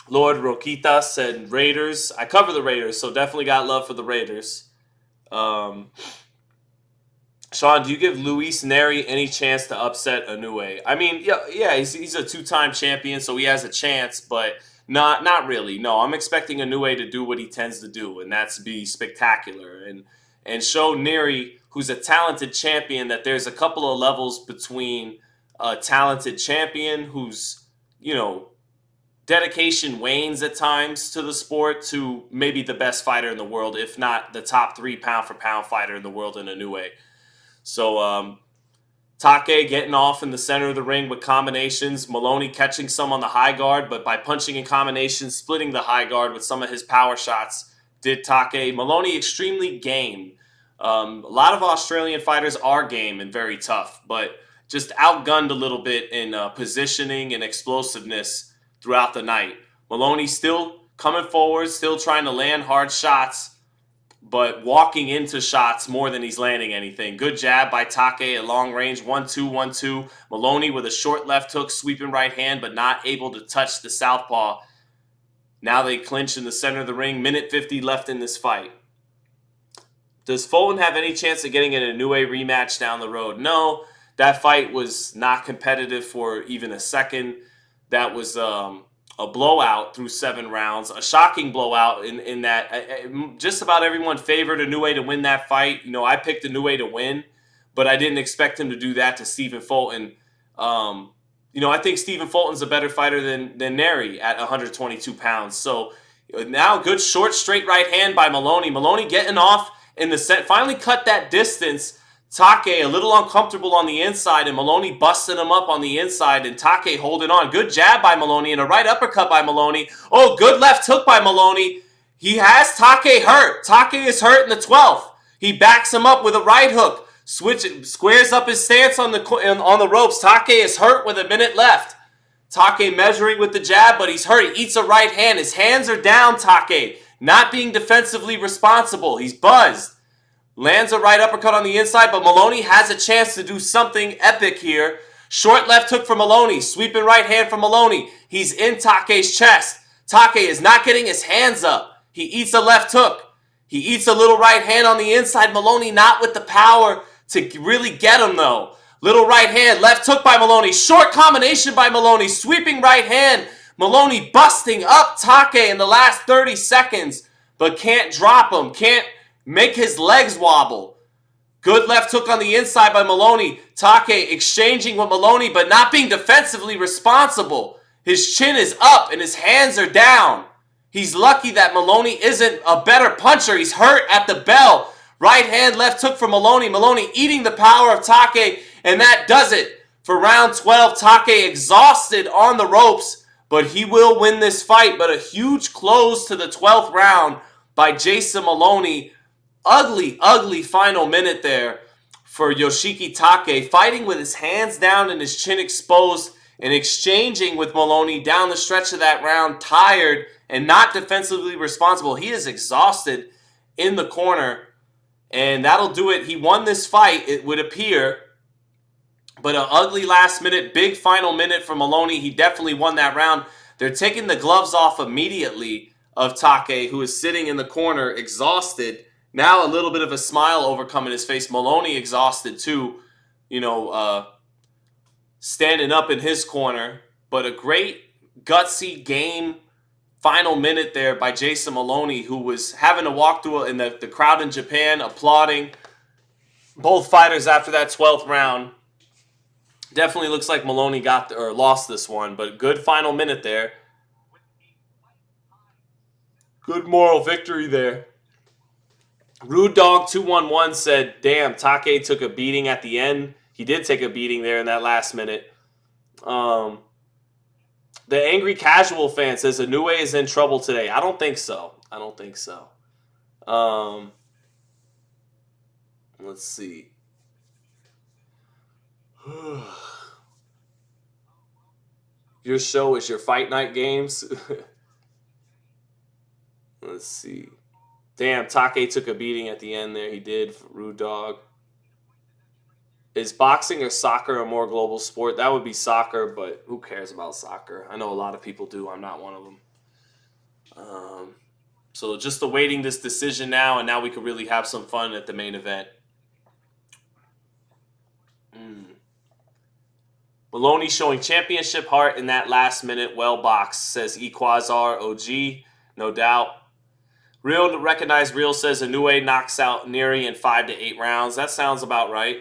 Lord Roquita said Raiders. I cover the Raiders, so definitely got love for the Raiders. Sean, do you give Luis Nery any chance to upset Inoue? I mean, yeah, he's a two-time champion, so he has a chance, but not really. No, I'm expecting Inoue to do what he tends to do, and that's be spectacular and show Nery, who's a talented champion, that there's a couple of levels between a talented champion who's, dedication wanes at times to the sport to maybe the best fighter in the world, if not the top 3 pound-for-pound fighter in the world in Inoue. So Take getting off in the center of the ring with combinations. Maloney catching some on the high guard, but by punching in combinations, splitting the high guard with some of his power shots, did Take. Maloney extremely game. A lot of Australian fighters are game and very tough, but just outgunned a little bit in positioning and explosiveness throughout the night. Maloney still coming forward, still trying to land hard shots, but walking into shots more than he's landing anything. Good jab by Take at long range. 1-2, 1-2. Maloney with a short left hook, sweeping right hand, but not able to touch the southpaw. Now they clinch in the center of the ring. Minute 50 left in this fight. Does Fulton have any chance of getting an Inoue rematch down the road? No, that fight was not competitive for even a second. That was a blowout through 7 rounds, a shocking blowout in that just about everyone favored Inoue to win that fight. I picked Inoue to win, but I didn't expect him to do that to Stephen Fulton. I think Stephen Fulton's a better fighter than Nery at 122 pounds. So now good short straight right hand by Maloney. Maloney getting off in the set, finally cut that distance. Take a little uncomfortable on the inside, and Maloney busting him up on the inside, and Take holding on. Good jab by Maloney and a right uppercut by Maloney. Oh, good left hook by Maloney. He has Take hurt. Take is hurt in the 12th. He backs him up with a right hook. Squares up his stance on the ropes. Take is hurt with a minute left. Take measuring with the jab, but he's hurt. He eats a right hand. His hands are down, Take. Not being defensively responsible. He's buzzed. Lands a right uppercut on the inside, but Maloney has a chance to do something epic here. Short left hook for Maloney. Sweeping right hand for Maloney. He's in Take's chest. Take is not getting his hands up. He eats a left hook. He eats a little right hand on the inside. Maloney not with the power to really get him, though. Little right hand, left hook by Maloney. Short combination by Maloney. Sweeping right hand. Maloney busting up Take in the last 30 seconds, but can't drop him. Can't make his legs wobble. Good left hook on the inside by Maloney. Take exchanging with Maloney, but not being defensively responsible. His chin is up and his hands are down. He's lucky that Maloney isn't a better puncher. He's hurt at the bell. Right hand, left hook for Maloney. Maloney eating the power of Take, and that does it. For round 12, Take exhausted on the ropes, but he will win this fight. But a huge close to the 12th round by Jason Maloney. Ugly, ugly final minute there for Yoshiki Take, fighting with his hands down and his chin exposed and exchanging with Maloney down the stretch of that round, tired and not defensively responsible. He is exhausted in the corner, and that'll do it. He won this fight, it would appear, but an ugly last minute, big final minute for Maloney. He definitely won that round. They're taking the gloves off immediately of Take, who is sitting in the corner exhausted. Now a little bit of a smile overcoming his face. Maloney exhausted too, standing up in his corner. But a great gutsy game final minute there by Jason Maloney, who was having to walk through in the crowd in Japan applauding both fighters after that 12th round. Definitely looks like Maloney lost this one, but good final minute there. Good moral victory there. Rude Dog 211 said, damn, Take took a beating at the end. He did take a beating there in that last minute. The Angry Casual fan says Inoue is in trouble today. I don't think so. Let's see. Your show is your fight night games. Let's see. Damn, Take took a beating at the end there. He did, Rude Dog. Is boxing or soccer a more global sport? That would be soccer, but who cares about soccer? I know a lot of people do. I'm not one of them. So just awaiting this decision now, and now we can really have some fun at the main event. Maloney showing championship heart in that last minute. Well boxed, says Equazar OG. No doubt. Real Recognized Real says Inoue knocks out Nery in 5 to 8 rounds. That sounds about right,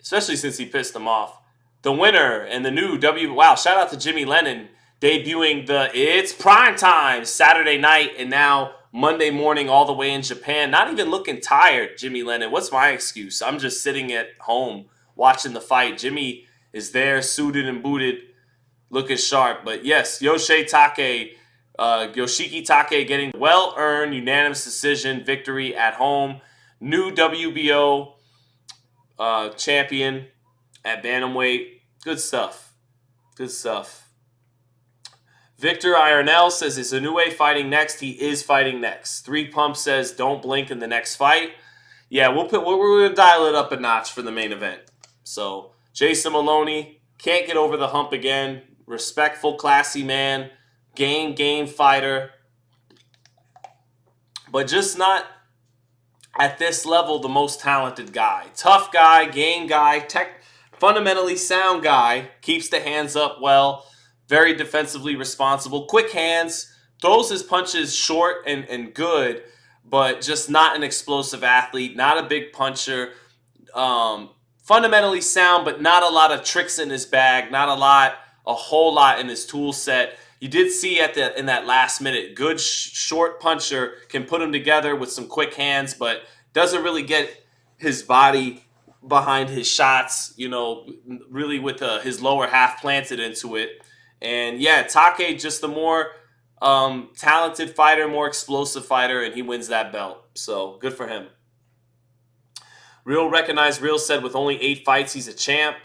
especially since he pissed him off. The winner and the new wow, shout out to Jimmy Lennon debuting the It's Prime Time Saturday night and now Monday morning all the way in Japan. Not even looking tired, Jimmy Lennon. What's my excuse? I'm just sitting at home watching the fight. Jimmy is there, suited and booted, looking sharp. But yes, Yoshiki Take getting well-earned unanimous decision victory at home. New WBO champion at bantamweight. Good stuff. Good stuff. Victor Ironell says, is Inoue fighting next? He is fighting next. 3 Pump says, don't blink in the next fight. Yeah, we're going to dial it up a notch for the main event. So, Jason Maloney can't get over the hump again. Respectful, classy man. Game fighter. But just not at this level the most talented guy. Tough guy, game guy, fundamentally sound guy. Keeps the hands up well. Very defensively responsible. Quick hands. Throws his punches short and good. But just not an explosive athlete. Not a big puncher. Fundamentally sound, but not a lot of tricks in his bag. Not a whole lot in his tool set. You did see in that last minute, good short puncher, can put him together with some quick hands, but doesn't really get his body behind his shots, really with his lower half planted into it. And yeah, Take just the more talented fighter, more explosive fighter, and he wins that belt. So good for him. Real Recognized Real said with only 8 fights, he's a champ.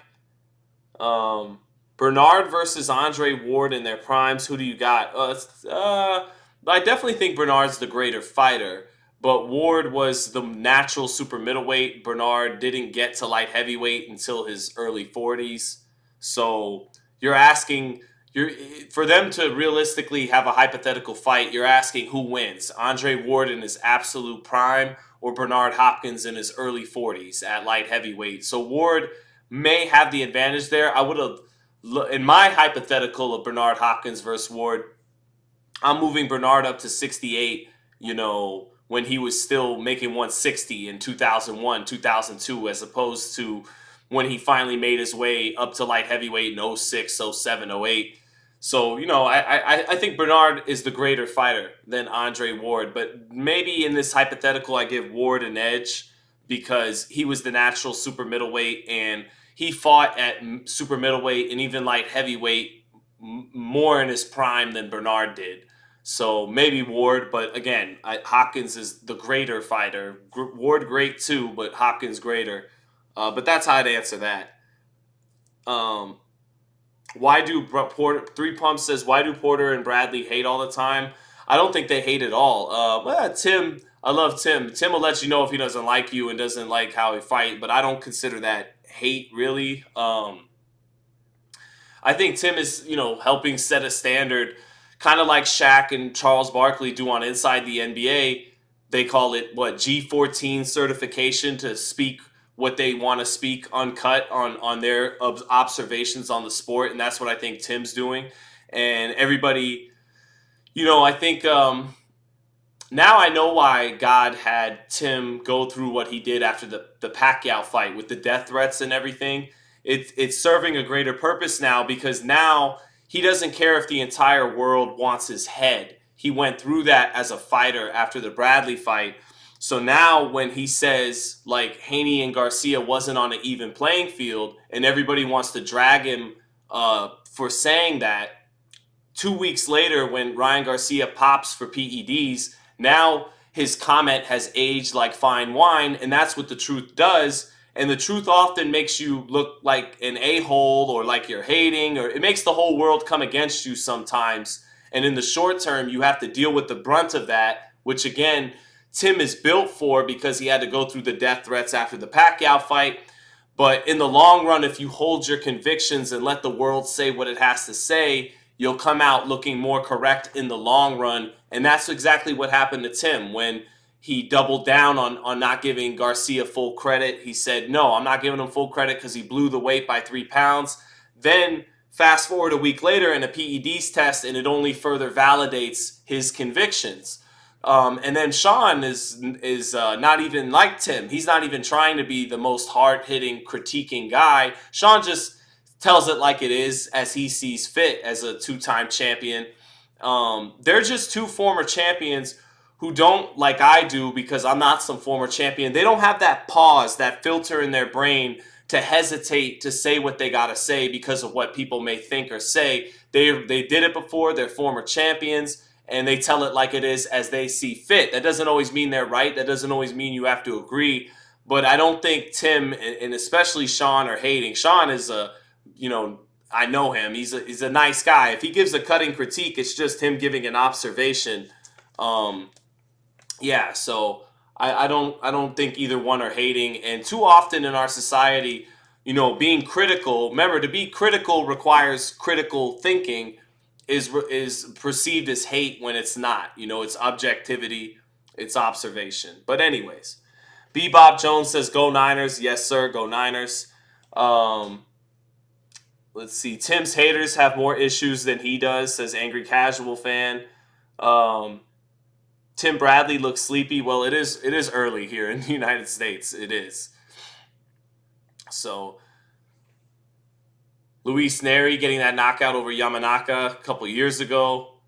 Bernard versus Andre Ward in their primes. Who do you got? I definitely think Bernard's the greater fighter, but Ward was the natural super middleweight. Bernard didn't get to light heavyweight until his early 40s. So you're asking, you're for them to realistically have a hypothetical fight, you're asking who wins: Andre Ward in his absolute prime or Bernard Hopkins in his early 40s at light heavyweight. So Ward may have the advantage there. I would have, in my hypothetical of Bernard Hopkins versus Ward, I'm moving Bernard up to 68, when he was still making 160 in 2001, 2002, as opposed to when he finally made his way up to light heavyweight in 06, 07, 08. So, I think Bernard is the greater fighter than Andre Ward. But maybe in this hypothetical, I give Ward an edge because he was the natural super middleweight and he fought at super middleweight and even light heavyweight more in his prime than Bernard did. So maybe Ward, but again, Hopkins is the greater fighter. Ward great too, but Hopkins greater. But that's how I'd answer that. Why do Porter? Three Pumps says, why do Porter and Bradley hate all the time? I don't think they hate at all. Tim, I love Tim. Tim will let you know if he doesn't like you and doesn't like how he fight, but I don't consider that hate really. I think Tim is, helping set a standard, kind of like Shaq and Charles Barkley do on Inside the NBA. They call it, G14 certification to speak what they want to speak uncut on their observations on the sport. And that's what I think Tim's doing. And everybody, I think now I know why God had Tim go through what he did after the Pacquiao fight with the death threats and everything. It's serving a greater purpose now because now he doesn't care if the entire world wants his head. He went through that as a fighter after the Bradley fight. So now when he says, Haney and Garcia wasn't on an even playing field and everybody wants to drag him for saying that, 2 weeks later when Ryan Garcia pops for PEDs, now his comment has aged like fine wine, and that's what the truth does. And the truth often makes you look like an a-hole or like you're hating, or it makes the whole world come against you sometimes. And in the short term, you have to deal with the brunt of that, which again, Tim is built for because he had to go through the death threats after the Pacquiao fight. But in the long run, if you hold your convictions and let the world say what it has to say, you'll come out looking more correct in the long run. And that's exactly what happened to Tim when he doubled down on not giving Garcia full credit. He said, no, I'm not giving him full credit because he blew the weight by 3 pounds. Then fast forward a week later in a PEDs test, and it only further validates his convictions. And then Sean is not even like Tim. He's not even trying to be the most hard-hitting, critiquing guy. Sean just tells it like it is as he sees fit as a 2-time champion. They're just two former champions who don't, like I do, because I'm not some former champion, they don't have that pause, that filter in their brain to hesitate to say what they got to say because of what people may think or say. They did it before, they're former champions, and they tell it like it is as they see fit. That doesn't always mean they're right. That doesn't always mean you have to agree. But I don't think Tim and especially Sean are hating. Sean is I know him. He's a nice guy. If he gives a cutting critique, it's just him giving an observation. So I don't think either one are hating. And too often in our society, being critical. Remember, to be critical requires critical thinking. Is perceived as hate when it's not. It's objectivity, it's observation. But anyways, Bebop Jones says, "Go Niners." Yes, sir. Go Niners. Let's see. Tim's haters have more issues than he does, says Angry Casual Fan. Tim Bradley looks sleepy. Well, it is early here in the United States. It is. So, Luis Nery getting that knockout over Yamanaka a couple years ago.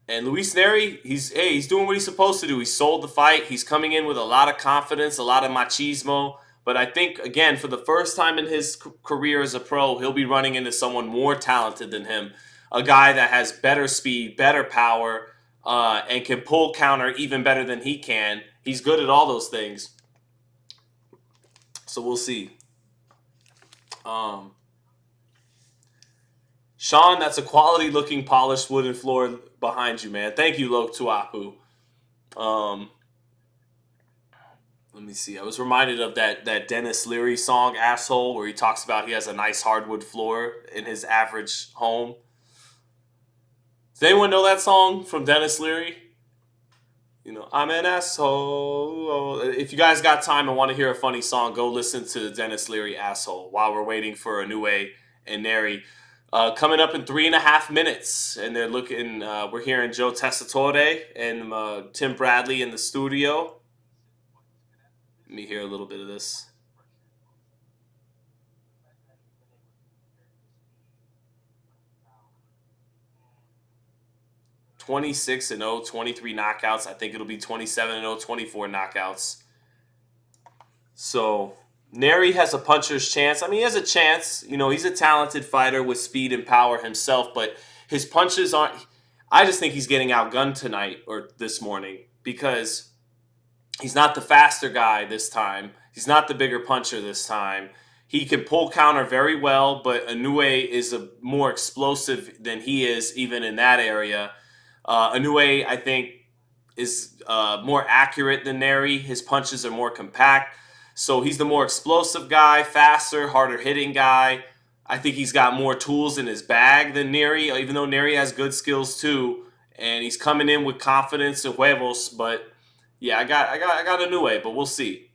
And Luis Nery, he's doing what he's supposed to do. He sold the fight. He's coming in with a lot of confidence, a lot of machismo. But I think, again, for the first time in his career as a pro, he'll be running into someone more talented than him. A guy that has better speed, better power, and can pull counter even better than he can. He's good at all those things. So we'll see. Sean, that's a quality-looking polished wooden floor behind you, man. Thank you, Lok Tuapu. Let me see. I was reminded of that Dennis Leary song, Asshole, where he talks about he has a nice hardwood floor in his average home. Does anyone know that song from Dennis Leary? I'm an asshole. If you guys got time and want to hear a funny song, go listen to the Dennis Leary Asshole while we're waiting for Inoue and Nery. Coming up in 3.5 minutes, and they're looking. We're hearing Joe Tessitore and Tim Bradley in the studio. Let me hear a little bit of this. 26-0, 23 knockouts. I think it'll be 27-0, 24 knockouts. So Nery has a puncher's chance. I mean, he has a chance. He's a talented fighter with speed and power himself, but his punches aren't. I just think he's getting outgunned tonight or this morning because he's not the faster guy this time. He's not the bigger puncher this time. He can pull counter very well, but Inoue is more explosive than he is even in that area. Inoue, I think, is more accurate than Nery. His punches are more compact. So he's the more explosive guy, faster, harder hitting guy. I think he's got more tools in his bag than Nery, even though Nery has good skills too. And he's coming in with confidence and huevos. But yeah, I got Inoue, but we'll see.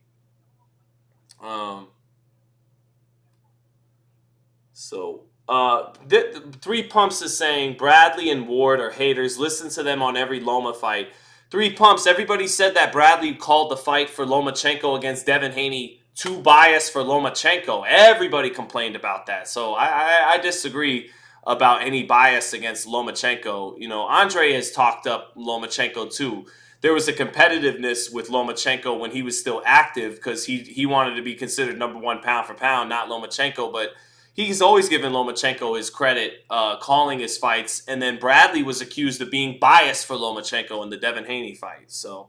Three Pumps is saying Bradley and Ward are haters. Listen to them on every Loma fight. Three Pumps, everybody said that Bradley called the fight for Lomachenko against Devin Haney too biased for Lomachenko. Everybody complained about that. So I disagree about any bias against Lomachenko. Andre has talked up Lomachenko too. There was a competitiveness with Lomachenko when he was still active because he wanted to be considered number one pound for pound, not Lomachenko, but he's always given Lomachenko his credit calling his fights. And then Bradley was accused of being biased for Lomachenko in the Devin Haney fight. So,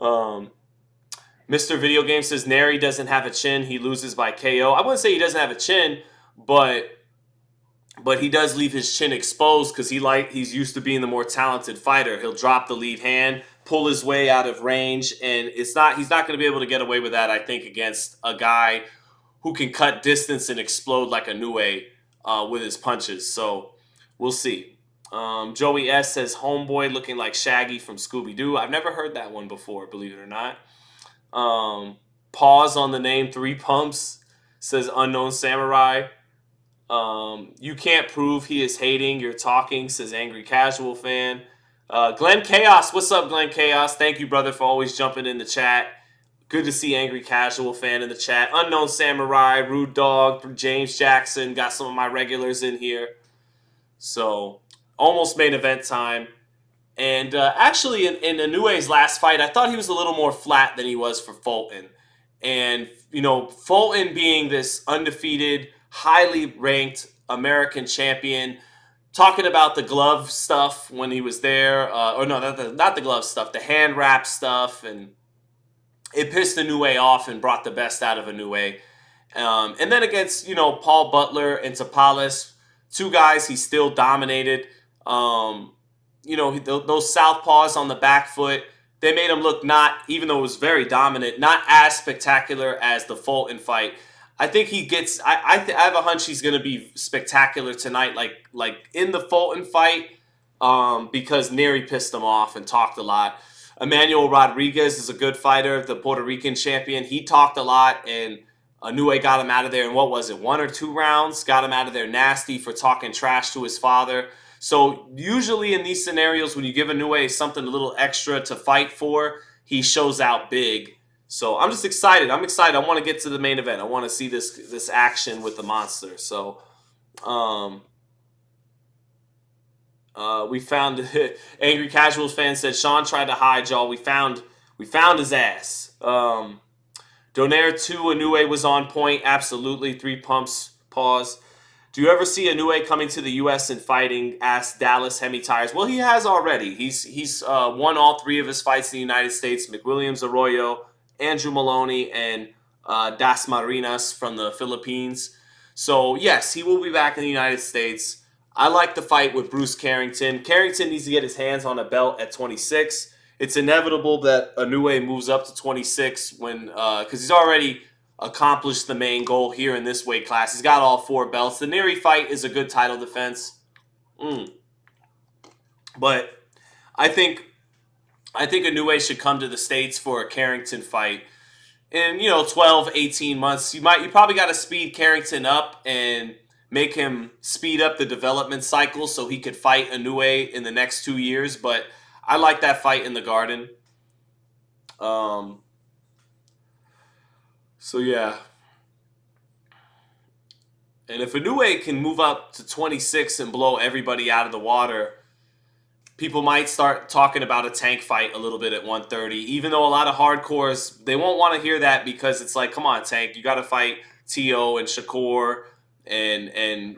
Mr. Video Game says Nery doesn't have a chin. He loses by KO. I wouldn't say he doesn't have a chin, but he does leave his chin exposed because he's used to being the more talented fighter. He'll drop the lead hand, pull his way out of range, and he's not going to be able to get away with that, I think, against a guy who can cut distance and explode like Inoue with his punches. So we'll see. Joey S. says, Homeboy looking like Shaggy from Scooby-Doo. I've never heard that one before, believe it or not. Pause on the name Three Pumps, says Unknown Samurai. You can't prove he is hating. You're talking, says Angry Casual Fan. Glenn Chaos. What's up, Glenn Chaos? Thank you, brother, for always jumping in the chat. Good to see Angry Casual Fan in the chat. Unknown Samurai, Rude Dog, James Jackson. Got some of my regulars in here. So, almost main event time. And actually, in Inoue's last fight, I thought he was a little more flat than he was for Fulton. And, Fulton being this undefeated, highly ranked American champion, talking about the glove stuff when he was there. Not the glove stuff, the hand wrap stuff, and it pissed Inoue off and brought the best out of Inoue. And then against, Paul Butler and Tapales, two guys he still dominated. Those southpaws on the back foot, they made him look even though it was very dominant, not as spectacular as the Fulton fight. I think he gets, I have a hunch he's going to be spectacular tonight, like in the Fulton fight, because Nery pissed him off and talked a lot. Emmanuel Rodriguez is a good fighter, the Puerto Rican champion. He talked a lot, and Inoue got him out of there in, 1 or 2 rounds? Got him out of there nasty for talking trash to his father. So usually in these scenarios, when you give Inoue something a little extra to fight for, he shows out big. So I'm just excited. I want to get to the main event. I want to see this action with the monster. So we found Angry Casuals fan said Sean tried to hide y'all. We found his ass. Donaire 2 Inoue was on point. Absolutely. 3 Pumps. Pause. Do you ever see Inoue coming to the U.S. and fighting? Asked Dallas Hemi Tires. Well, he has already. He's won all 3 of his fights in the United States. McWilliams Arroyo, Andrew Maloney, and Das Marinas from the Philippines. So, yes, he will be back in the United States. I like the fight with Bruce Carrington. Carrington needs to get his hands on a belt at 26. it's inevitable that Inoue moves up to 26 when because he's already accomplished the main goal here in this weight class. He's got all 4 belts. The Nery fight is a good title defense, but I think Inoue should come to the States for a Carrington fight in 12, 18 months. You probably got to speed Carrington up and make him speed up the development cycle so he could fight Inoue in the next 2 years. But I like that fight in the Garden. So yeah. And if Inoue can move up to 26 and blow everybody out of the water, people might start talking about a Tank fight a little bit at 130. Even though a lot of hardcores, they won't want to hear that because it's like, come on, Tank, you got to fight T.O. and Shakur and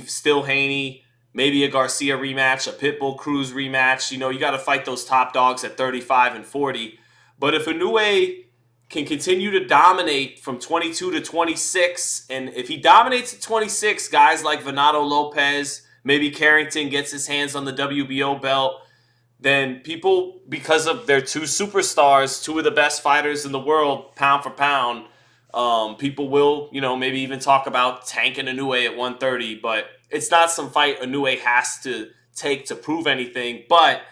still Haney, maybe a Garcia rematch, a Pitbull Cruz rematch. You got to fight those top dogs at 35 and 40. But if Inoue can continue to dominate from 22 to 26, and if he dominates at 26, guys like Venado Lopez, maybe Carrington gets his hands on the WBO belt, then people, because of their 2 superstars, 2 of the best fighters in the world, pound for pound, people will, maybe even talk about Tank and Inoue at 130. But it's not some fight Inoue has to take to prove anything. But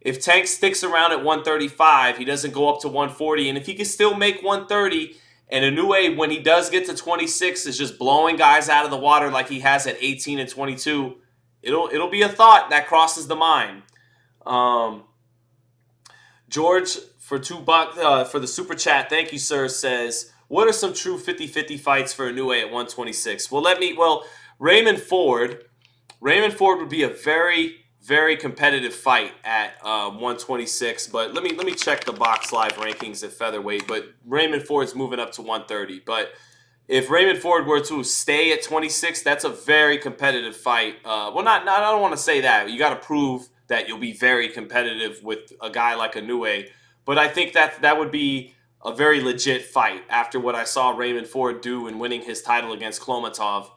if Tank sticks around at 135, he doesn't go up to 140. And if he can still make 130, and Inoue, when he does get to 26, is just blowing guys out of the water like he has at 18 and 22, it'll be a thought that crosses the mind. George, for $2 for the super chat, thank you, sir, says, what are some true 50-50 fights for Inoue at 126? Well, Raymond Ford would be a very, very competitive fight at 126. But let me check the Box Live rankings at featherweight. But Raymond Ford's moving up to 130. But if Raymond Ford were to stay at 26, that's a very competitive fight. I don't want to say that. You got to prove that you'll be very competitive with a guy like Inoue. But I think that would be a very legit fight after what I saw Raymond Ford do in winning his title against Klomatov.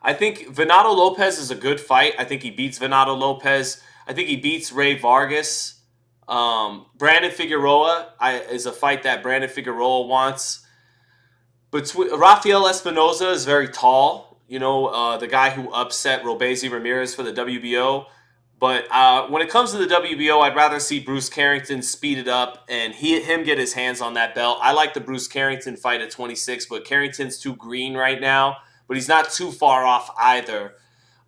I think Venado Lopez is a good fight. I think he beats Venado Lopez. I think he beats Ray Vargas. Brandon Figueroa is a fight that Brandon Figueroa wants. But Rafael Espinoza is very tall. The guy who upset Robesi Ramirez for the WBO. But when it comes to the WBO, I'd rather see Bruce Carrington speed it up and him get his hands on that belt. I like the Bruce Carrington fight at 26, but Carrington's too green right now. But he's not too far off either.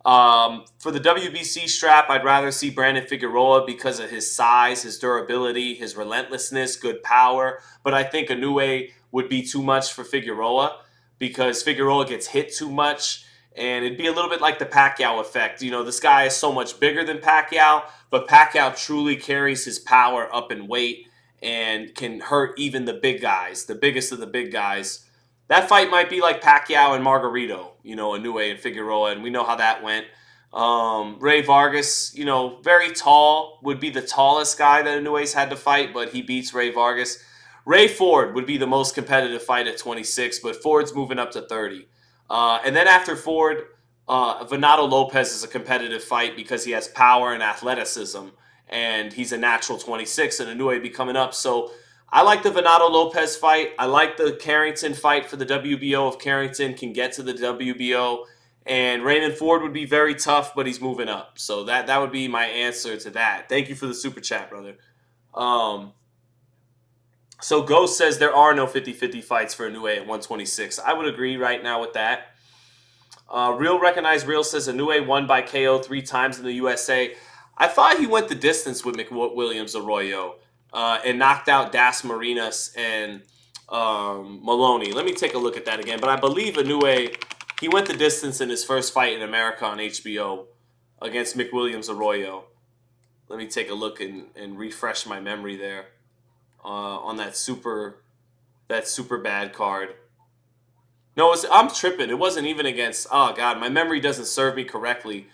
For the WBC strap, I'd rather see Brandon Figueroa because of his size, his durability, his relentlessness, good power. But I think Inoue would be too much for Figueroa because Figueroa gets hit too much. And it'd be a little bit like the Pacquiao effect. This guy is so much bigger than Pacquiao, but Pacquiao truly carries his power up in weight and can hurt even the big guys, the biggest of the big guys. That fight might be like Pacquiao and Margarito, Inoue and Figueroa, and we know how that went. Ray Vargas, very tall, would be the tallest guy that Inoue's had to fight, but he beats Ray Vargas. Ray Ford would be the most competitive fight at 26, but Ford's moving up to 30. And then after Ford, Venado Lopez is a competitive fight because he has power and athleticism, and he's a natural 26, and Inoue be coming up. So I like the Venado Lopez fight. I like the Carrington fight for the WBO if Carrington can get to the WBO. And Raymond Ford would be very tough, but he's moving up. So that would be my answer to that. Thank you for the super chat, brother. So Ghost says there are no 50-50 fights for Inoue at 126. I would agree right now with that. Real Recognized Real says Inoue won by KO 3 times in the USA. I thought he went the distance with McWilliams Arroyo and knocked out Das Marinas and Maloney. Let me take a look at that again. But I believe Inoue, he went the distance in his first fight in America on HBO against McWilliams Arroyo. Let me take a look and refresh my memory there. On that super bad card. No, I'm tripping. It wasn't even against. Oh God, my memory doesn't serve me correctly.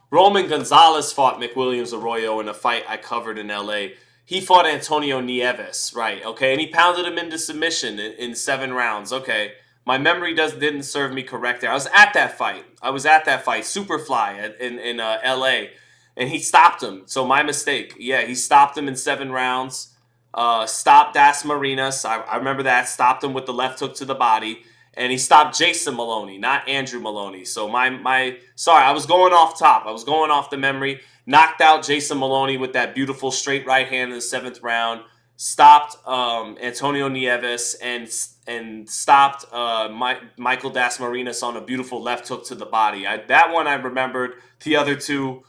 Roman Gonzalez fought McWilliams Arroyo in a fight I covered in LA. He fought Antonio Nieves, right? Okay, and he pounded him into submission in 7 rounds. Okay, my memory didn't serve me correct there. I was at that fight. Superfly in LA. And he stopped him. So my mistake. Yeah, he stopped him in 7 rounds. Stopped Das Marinas. I remember that. Stopped him with the left hook to the body. And he stopped Jason Maloney, not Andrew Maloney. So sorry, I was going off top. I was going off the memory. Knocked out Jason Maloney with that beautiful straight right hand in the 7th round. Stopped Antonio Nieves and stopped Michael Das Marinas on a beautiful left hook to the body. That one I remembered. The other two,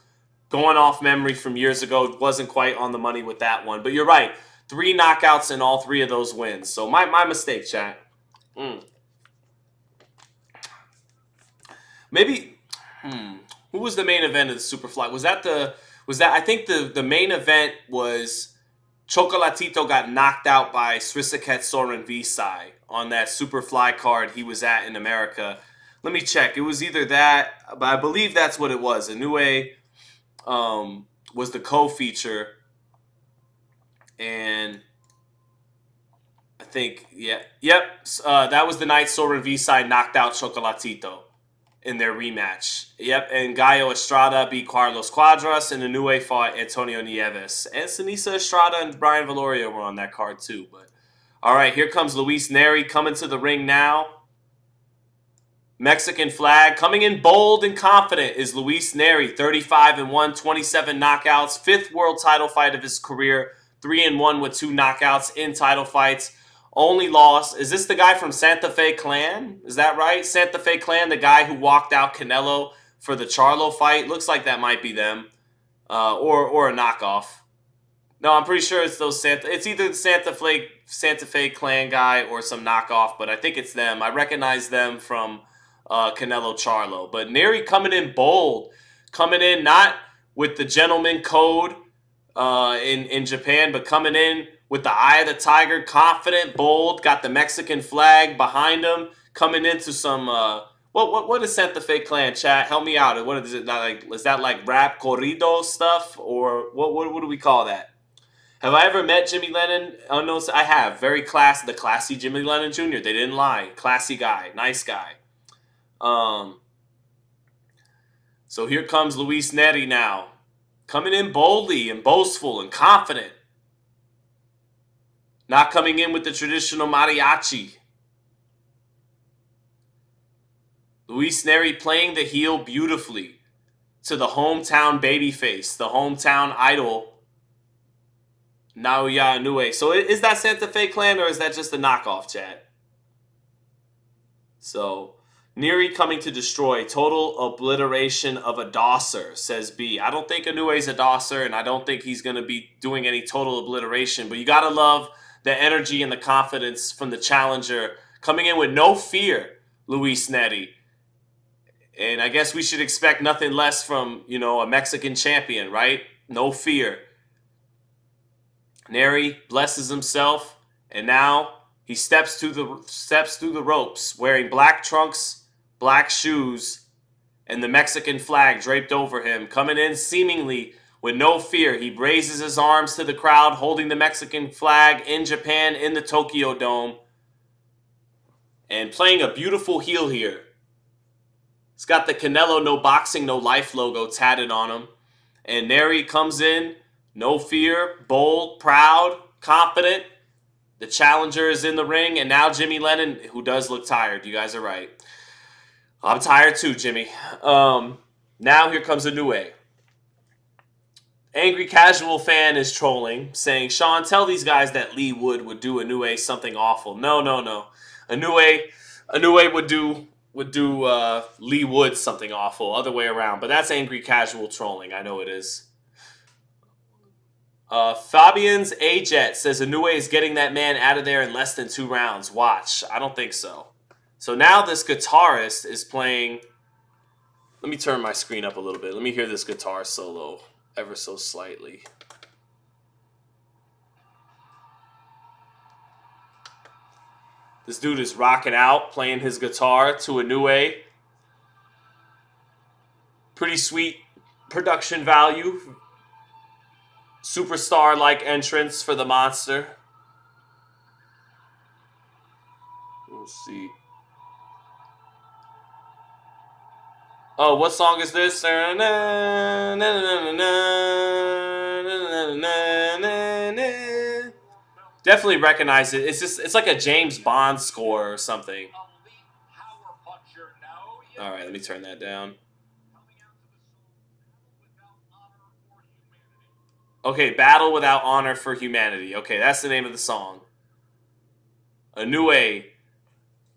going off memory from years ago, wasn't quite on the money with that one. But you're right. 3 knockouts in all 3 of those wins. So my mistake, chat. Maybe who was the main event of the Superfly? Was that I think the main event was Chocolatito got knocked out by Srisaket Soren Visai on that Superfly card he was at in America. Let me check. It was either that, but I believe that's what it was. Inoue was the co-feature, and I think that was the night Soren Visai knocked out Chocolatito in their rematch. Yep, and Gallo Estrada beat Carlos Cuadras, and Inoue fought Antonio Nieves. And Sinisa Estrada and Brian Valoria were on that card too. But all right, here comes Luis Nery coming to the ring now. Mexican flag coming in bold and confident is Luis Nery, 35-1, 27 knockouts, 5th world title fight of his career, 3-1 with 2 knockouts in title fights. Only loss. Is this the guy from Santa Fe Clan? Is that right? Santa Fe Clan, the guy who walked out Canelo for the Charlo fight? Looks like that might be them. Or a knockoff. No, I'm pretty sure it's those it's either the Santa Fe Clan guy or some knockoff, but I think it's them. I recognize them from Canelo Charlo. But Nery coming in bold. Coming in not with the gentleman code in Japan, but coming in with the eye of the tiger, confident, bold, got the Mexican flag behind him, coming into some what is Santa Fe Clan, chat? Help me out. What is it like? Is that like rap corrido stuff, or what do we call that? Have I ever met Jimmy Lennon? Unknown. I have. Very classy, the classy Jimmy Lennon Jr. They didn't lie. Classy guy, nice guy. So here comes Luis Nery now, coming in boldly and boastful and confident. Not coming in with the traditional mariachi. Luis Nery playing the heel beautifully to the hometown babyface, the hometown idol, Naoya Inoue. So is that Santa Fe Clan or is that just a knockoff, chat? So Nery coming to destroy. Total obliteration of a dosser, says B. I don't think Inoue's a dosser, and I don't think he's going to be doing any total obliteration. But you got to love the energy and the confidence from the challenger. Coming in with no fear, Luis Nery. And I guess we should expect nothing less from, a Mexican champion, right? No fear. Nery blesses himself, and now he steps through the ropes, wearing black trunks, black shoes, and the Mexican flag draped over him. Coming in seemingly with no fear, he raises his arms to the crowd, holding the Mexican flag in Japan in the Tokyo Dome, and playing a beautiful heel here. It's got the Canelo No Boxing, No Life logo tatted on him. And Nery comes in, no fear, bold, proud, confident. The challenger is in the ring, and now Jimmy Lennon, who does look tired. You guys are right. I'm tired too, Jimmy. Now here comes Inoue. Angry casual fan is trolling, saying, Sean, tell these guys that Lee would do Inoue something awful. No. Inoue would do Lee Wood something awful. Other way around. But that's angry casual trolling. I know it is. Fabian's A-Jet says Inoue is getting that man out of there in less than 2 rounds. Watch. I don't think so. So now this guitarist is playing. Let me turn my screen up a little bit. Let me hear this guitar solo ever so slightly. This dude is rocking out, playing his guitar to Inoue. Pretty sweet production value. Superstar-like entrance for the monster. We'll see. Oh, what song is this? Definitely recognize it. It's like a James Bond score or something. All right, let me turn that down. Okay, Battle Without Honor for Humanity. Okay, that's the name of the song. Inoue,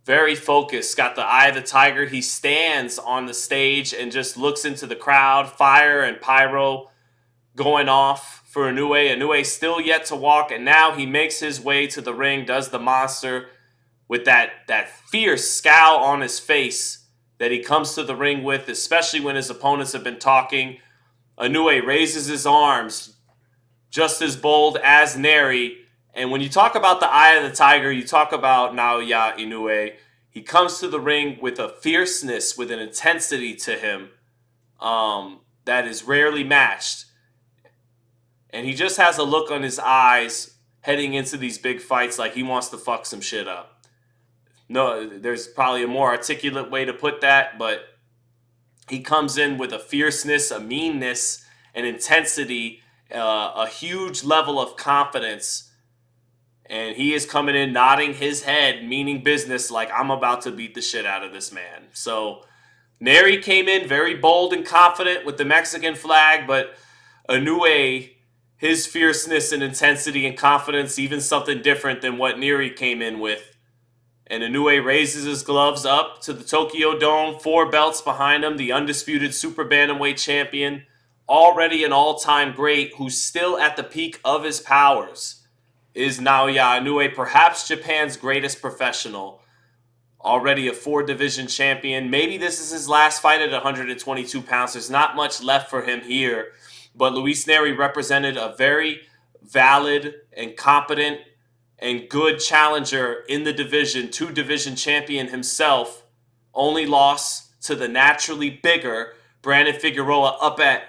very focused, got the eye of the tiger. He stands on the stage and just looks into the crowd, fire and pyro going off for Inoue. Inoue still yet to walk, and now he makes his way to the ring, does the monster with that fierce scowl on his face that he comes to the ring with, especially when his opponents have been talking. Inoue raises his arms, just as bold as Nery. And when you talk about the eye of the tiger, you talk about Naoya Inoue. He comes to the ring with a fierceness, with an intensity to him that is rarely matched. And he just has a look on his eyes heading into these big fights like he wants to fuck some shit up. No, there's probably a more articulate way to put that, but he comes in with a fierceness, a meanness, an intensity, a huge level of confidence. And he is coming in nodding his head, meaning business, like I'm about to beat the shit out of this man. So Nery came in very bold and confident with the Mexican flag, but Inoue, his fierceness and intensity and confidence, even something different than what Nery came in with. And Inoue raises his gloves up to the Tokyo Dome, 4 belts behind him, the undisputed super bantamweight champion, already an all-time great, who's still at the peak of his powers, is Naoya Inoue, perhaps Japan's greatest professional. Already a 4-division champion. Maybe this is his last fight at 122 pounds. There's not much left for him here. But Luis Nery represented a very valid and competent and good challenger in the division, 2-division champion himself. Only loss to the naturally bigger Brandon Figueroa up at,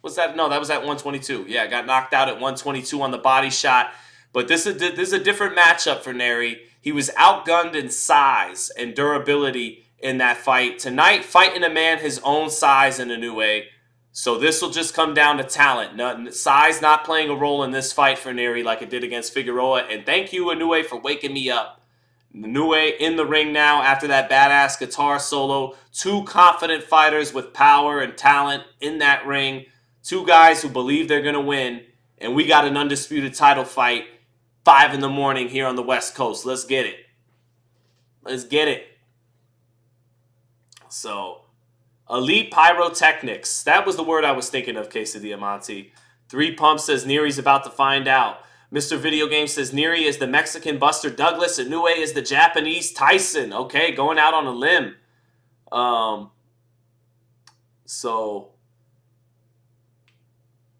what's that? No, that was at 122. Yeah, got knocked out at 122 on the body shot. But this is a different matchup for Nery. He was outgunned in size and durability in that fight. Tonight, fighting a man his own size in Inoue. So this will just come down to talent. Size not playing a role in this fight for Nery like it did against Figueroa. And thank you, Inoue, for waking me up. Inoue in the ring now after that badass guitar solo. 2 confident fighters with power and talent in that ring. 2 guys who believe they're going to win. And we got an undisputed title fight 5 in the morning here on the West Coast. Let's get it. Let's get it. So, elite pyrotechnics. That was the word I was thinking of, Casey Diamante. 3 Pumps says Nery's about to find out. Mr. Video Game says Nery is the Mexican Buster Douglas. Inoue is the Japanese Tyson. Okay, going out on a limb. So,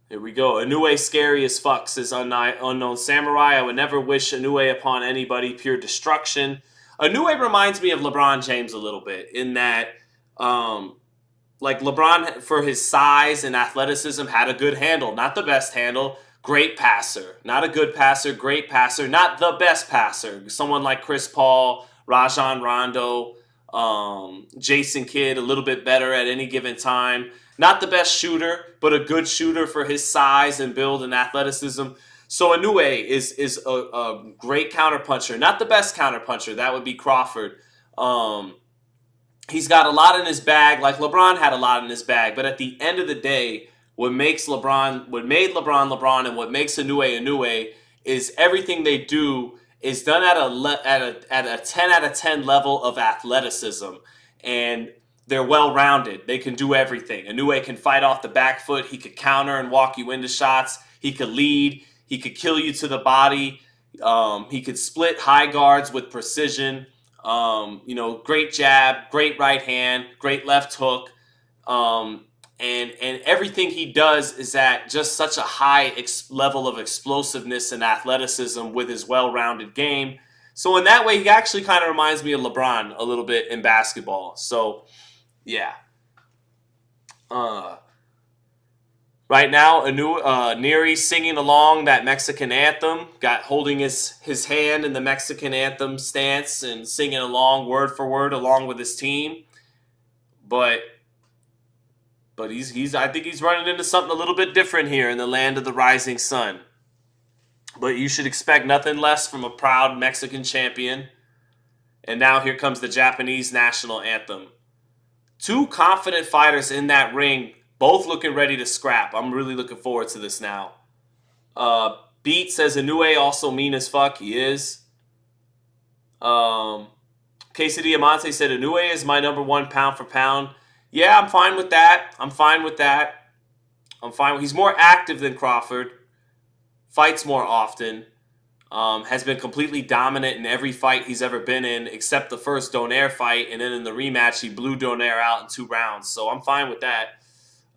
here we go. Inoue scary as fuck, says Unknown Samurai. I would never wish Inoue upon anybody. Pure destruction. Inoue reminds me of LeBron James a little bit in that, like LeBron, for his size and athleticism, had a good handle. Not the best handle. Great passer. Not a good passer. Great passer. Not the best passer. Someone like Chris Paul, Rajon Rondo, Jason Kidd, a little bit better at any given time. Not the best shooter, but a good shooter for his size and build and athleticism. So Inoue is a great counterpuncher. Not the best counterpuncher. That would be Crawford. He's got a lot in his bag, like LeBron had a lot in his bag. But at the end of the day, what made LeBron LeBron, and what makes Inoue Inoue is everything they do is done at a 10 out of 10 level of athleticism, and they're well-rounded. They can do everything. Inoue can fight off the back foot. He could counter and walk you into shots. He could lead. He could kill you to the body. He could split high guards with precision. Great jab, great right hand, great left hook. And everything he does is at just such a high level of explosiveness and athleticism with his well-rounded game. So in that way, he actually kind of reminds me of LeBron a little bit in basketball. So, yeah. Right now, Nery singing along that Mexican anthem, holding his hand in the Mexican anthem stance and singing along word for word along with his team. But But I think he's running into something a little bit different here in the land of the rising sun. But you should expect nothing less from a proud Mexican champion. And now here comes the Japanese national anthem. Two confident fighters in that ring, both looking ready to scrap. I'm really looking forward to this now. Beat says Inoue also mean as fuck. He is. Casey Diamante said Inoue is my number one pound for pound. Yeah, I'm fine with that. He's more active than Crawford. Fights more often. Has been completely dominant in every fight he's ever been in, except the first Donaire fight, and then in the rematch he blew Donaire out in 2 rounds. So I'm fine with that.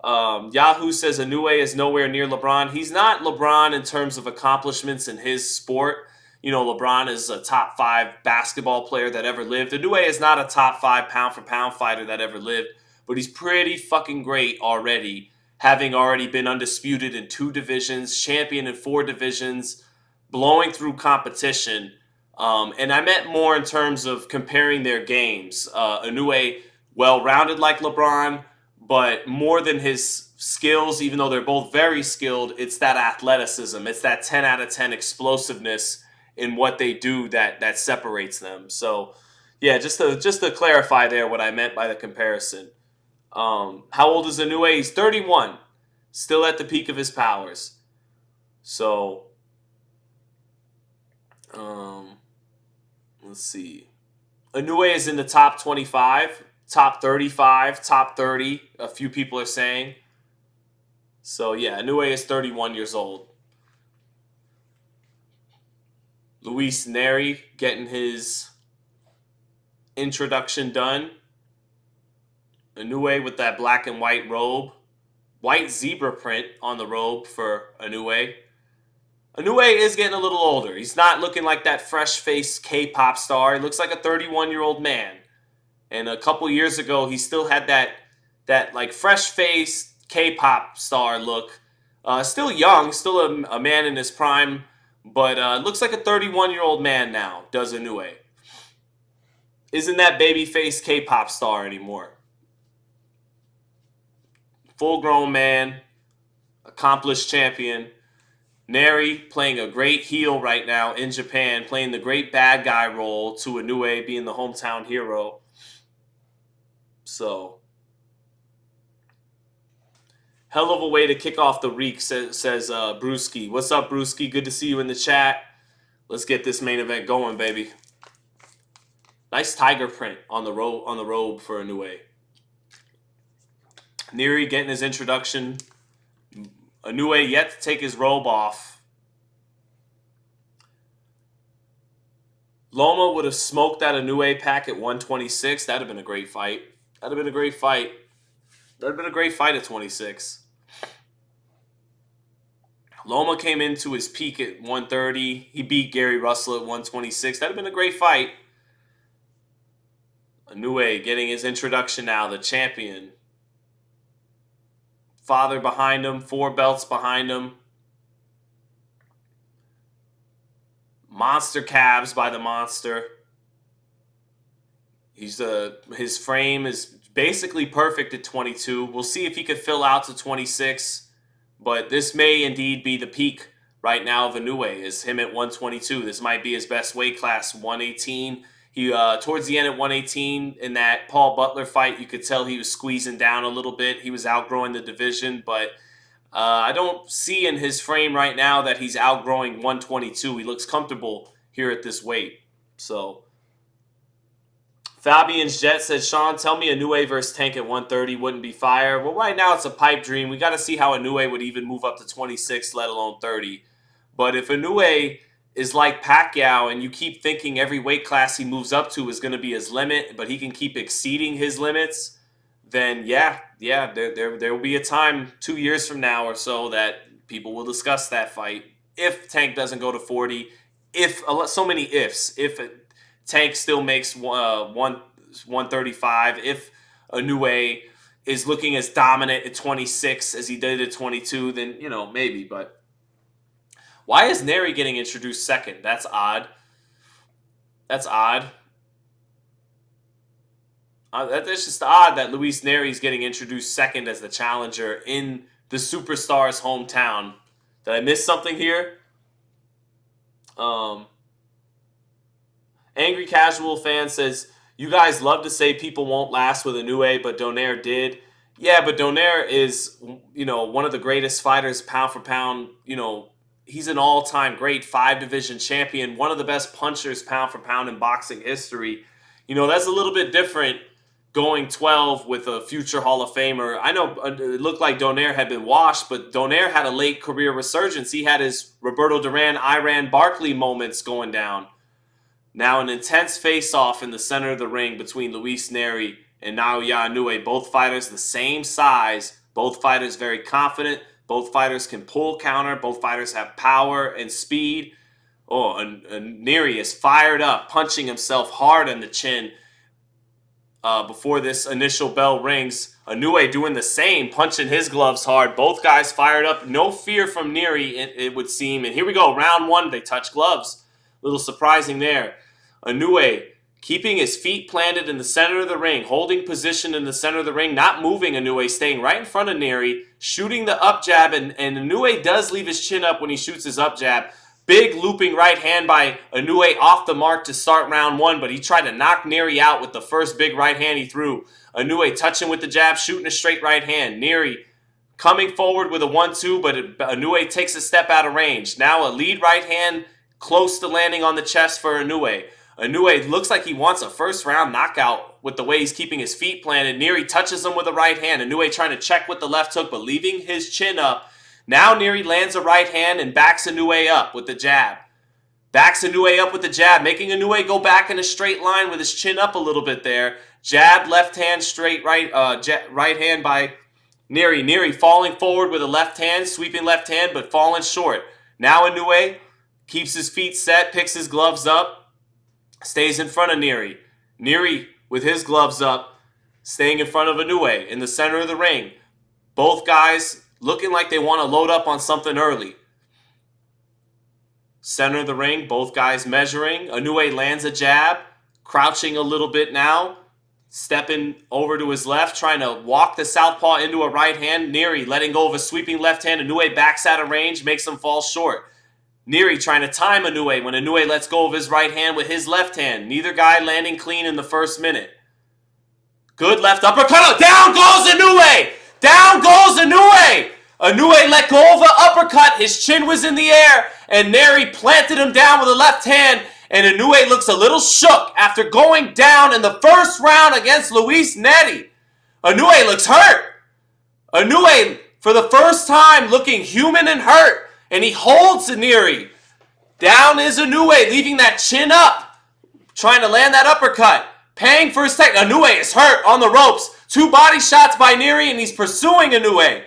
Yahoo says Inoue is nowhere near LeBron. He's not LeBron in terms of accomplishments in his sport. You know, LeBron is a top 5 basketball player that ever lived. Inoue is not a top 5 pound for pound fighter that ever lived, but he's pretty fucking great already, having already been undisputed in 2 divisions, champion in 4 divisions, blowing through competition. And I meant more in terms of comparing their games. Inoue, well-rounded like LeBron, but more than his skills, even though they're both very skilled, it's that athleticism. It's that 10 out of 10 explosiveness in what they do that separates them. So, yeah, just to clarify there what I meant by the comparison. How old is Inoue? He's 31. Still at the peak of his powers. So, let's see. Inoue is in the top 25, top 35, top 30. A few people are saying. So, yeah, Inoue is 31 years old. Luis Nery getting his introduction done. Inoue with that black and white robe. White zebra print on the robe for Inoue. Inoue is getting a little older. He's not looking like that fresh-faced K-pop star. He looks like a 31-year-old man. And a couple years ago, he still had that like fresh-faced K-pop star look. Still young, still a man in his prime, but looks like a 31-year-old man now, does Inoue. Isn't that baby-faced K-pop star anymore. Full-grown man, accomplished champion. Nery playing a great heel right now in Japan, playing the great bad guy role to Inoue being the hometown hero. So, hell of a way to kick off the week, says Brewski. What's up, Brewski? Good to see you in the chat. Let's get this main event going, baby. Nice tiger print on the robe for Inoue. Nery getting his introduction. Inoue yet to take his robe off. Loma would have smoked that Inoue pack at 126. That'd have been a great fight. That'd have been a great fight. That'd have been a great fight at 26. Loma came into his peak at 130. He beat Gary Russell at 126. That'd have been a great fight. Inoue getting his introduction now, the champion. Father behind him, 4 belts behind him. Monster calves by the monster. His frame is basically perfect at 22. We'll see if he could fill out to 26. But this may indeed be the peak right now of Inoue, is him at 122. This might be his best weight class, 118. He towards the end at 118 in that Paul Butler fight, you could tell he was squeezing down a little bit. He was outgrowing the division, but I don't see in his frame right now that he's outgrowing 122. He looks comfortable here at this weight. So, Fabian's Jet says, Sean, tell me Inoue versus Tank at 130 wouldn't be fire. Well, right now it's a pipe dream. We got to see how Inoue would even move up to 26, let alone 30. But if Inoue is like Pacquiao and you keep thinking every weight class he moves up to is going to be his limit, but he can keep exceeding his limits, then there will be a time 2 years from now or so that people will discuss that fight. If Tank doesn't go to 40, so many ifs. If Tank still makes 135, if Inoue is looking as dominant at 26 as he did at 22, then, maybe, but why is Nery getting introduced second? That's odd. That's just odd that Luis Nery is getting introduced second as the challenger in the superstar's hometown. Did I miss something here? Angry Casual Fan says, you guys love to say people won't last with Inoue, but Donaire did. Yeah, but Donaire is, one of the greatest fighters pound for pound. He's an all-time great 5-division champion, one of the best punchers pound for pound in boxing history. That's a little bit different going 12 with a future Hall of Famer. I know it looked like Donaire had been washed, but Donaire had a late career resurgence. He had his Roberto Duran, Iran Barkley moments going down. Now an intense face-off in the center of the ring between Luis Nery and Naoya Inoue. Both fighters the same size. Both fighters very confident. Both fighters can pull counter. Both fighters have power and speed. And Nery is fired up, punching himself hard in the chin before this initial bell rings. Inoue doing the same, punching his gloves hard. Both guys fired up. No fear from Nery, it would seem. And here we go. Round one, they touch gloves. A little surprising there. Inoue keeping his feet planted in the center of the ring, holding position in the center of the ring, not moving. Inoue staying right in front of Nery, shooting the up jab, and Inoue does leave his chin up when he shoots his up jab. Big looping right hand by Inoue off the mark to start round one, but he tried to knock Nery out with the first big right hand he threw. Inoue touching with the jab, shooting a straight right hand. Nery coming forward with a 1-2, but Inoue takes a step out of range. Now a lead right hand close to landing on the chest for Inoue. Inoue looks like he wants a first-round knockout with the way he's keeping his feet planted. Nery touches him with a right hand. Inoue trying to check with the left hook, but leaving his chin up. Now Nery lands a right hand and backs Inoue up with the jab. Backs Inoue up with the jab, making Inoue go back in a straight line with his chin up a little bit there. Jab, left hand, straight right hand by Nery. Nery falling forward with a left hand, sweeping left hand, but falling short. Now Inoue keeps his feet set, picks his gloves up. Stays in front of Nery. Nery, with his gloves up, staying in front of Inoue in the center of the ring. Both guys looking like they want to load up on something early. Center of the ring, both guys measuring. Inoue lands a jab, crouching a little bit now. Stepping over to his left, trying to walk the southpaw into a right hand. Nery letting go of a sweeping left hand. Inoue backs out of range, makes him fall short. Nery trying to time Inoue when Inoue lets go of his right hand with his left hand. Neither guy landing clean in the first minute. Good left uppercut. Down goes Inoue! Down goes Inoue! Inoue let go of an uppercut. His chin was in the air, and Nery planted him down with a left hand, and Inoue looks a little shook after going down in the first round against Luis Nery. Inoue looks hurt. Inoue, for the first time, looking human and hurt. And he holds Nery. Down is Inoue, leaving that chin up. Trying to land that uppercut. Paying for his tech. Inoue is hurt on the ropes. 2 body shots by Nery, and he's pursuing Inoue.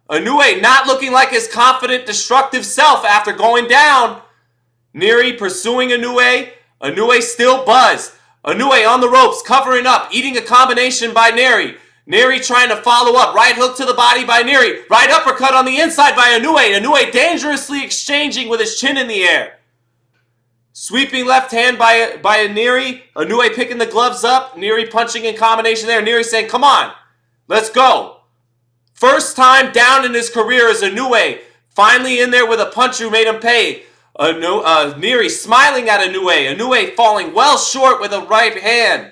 Inoue not looking like his confident, destructive self after going down. Nery pursuing Inoue. Inoue still buzzed. Inoue on the ropes, covering up, eating a combination by Nery. Nery trying to follow up. Right hook to the body by Nery. Right uppercut on the inside by Inoue. Inoue dangerously exchanging with his chin in the air. Sweeping left hand by Nery. Inoue picking the gloves up. Nery punching in combination there. Nery saying, come on, let's go. First time down in his career is Inoue. Finally in there with a punch who made him pay. Nery smiling at Inoue. Inoue falling well short with a right hand.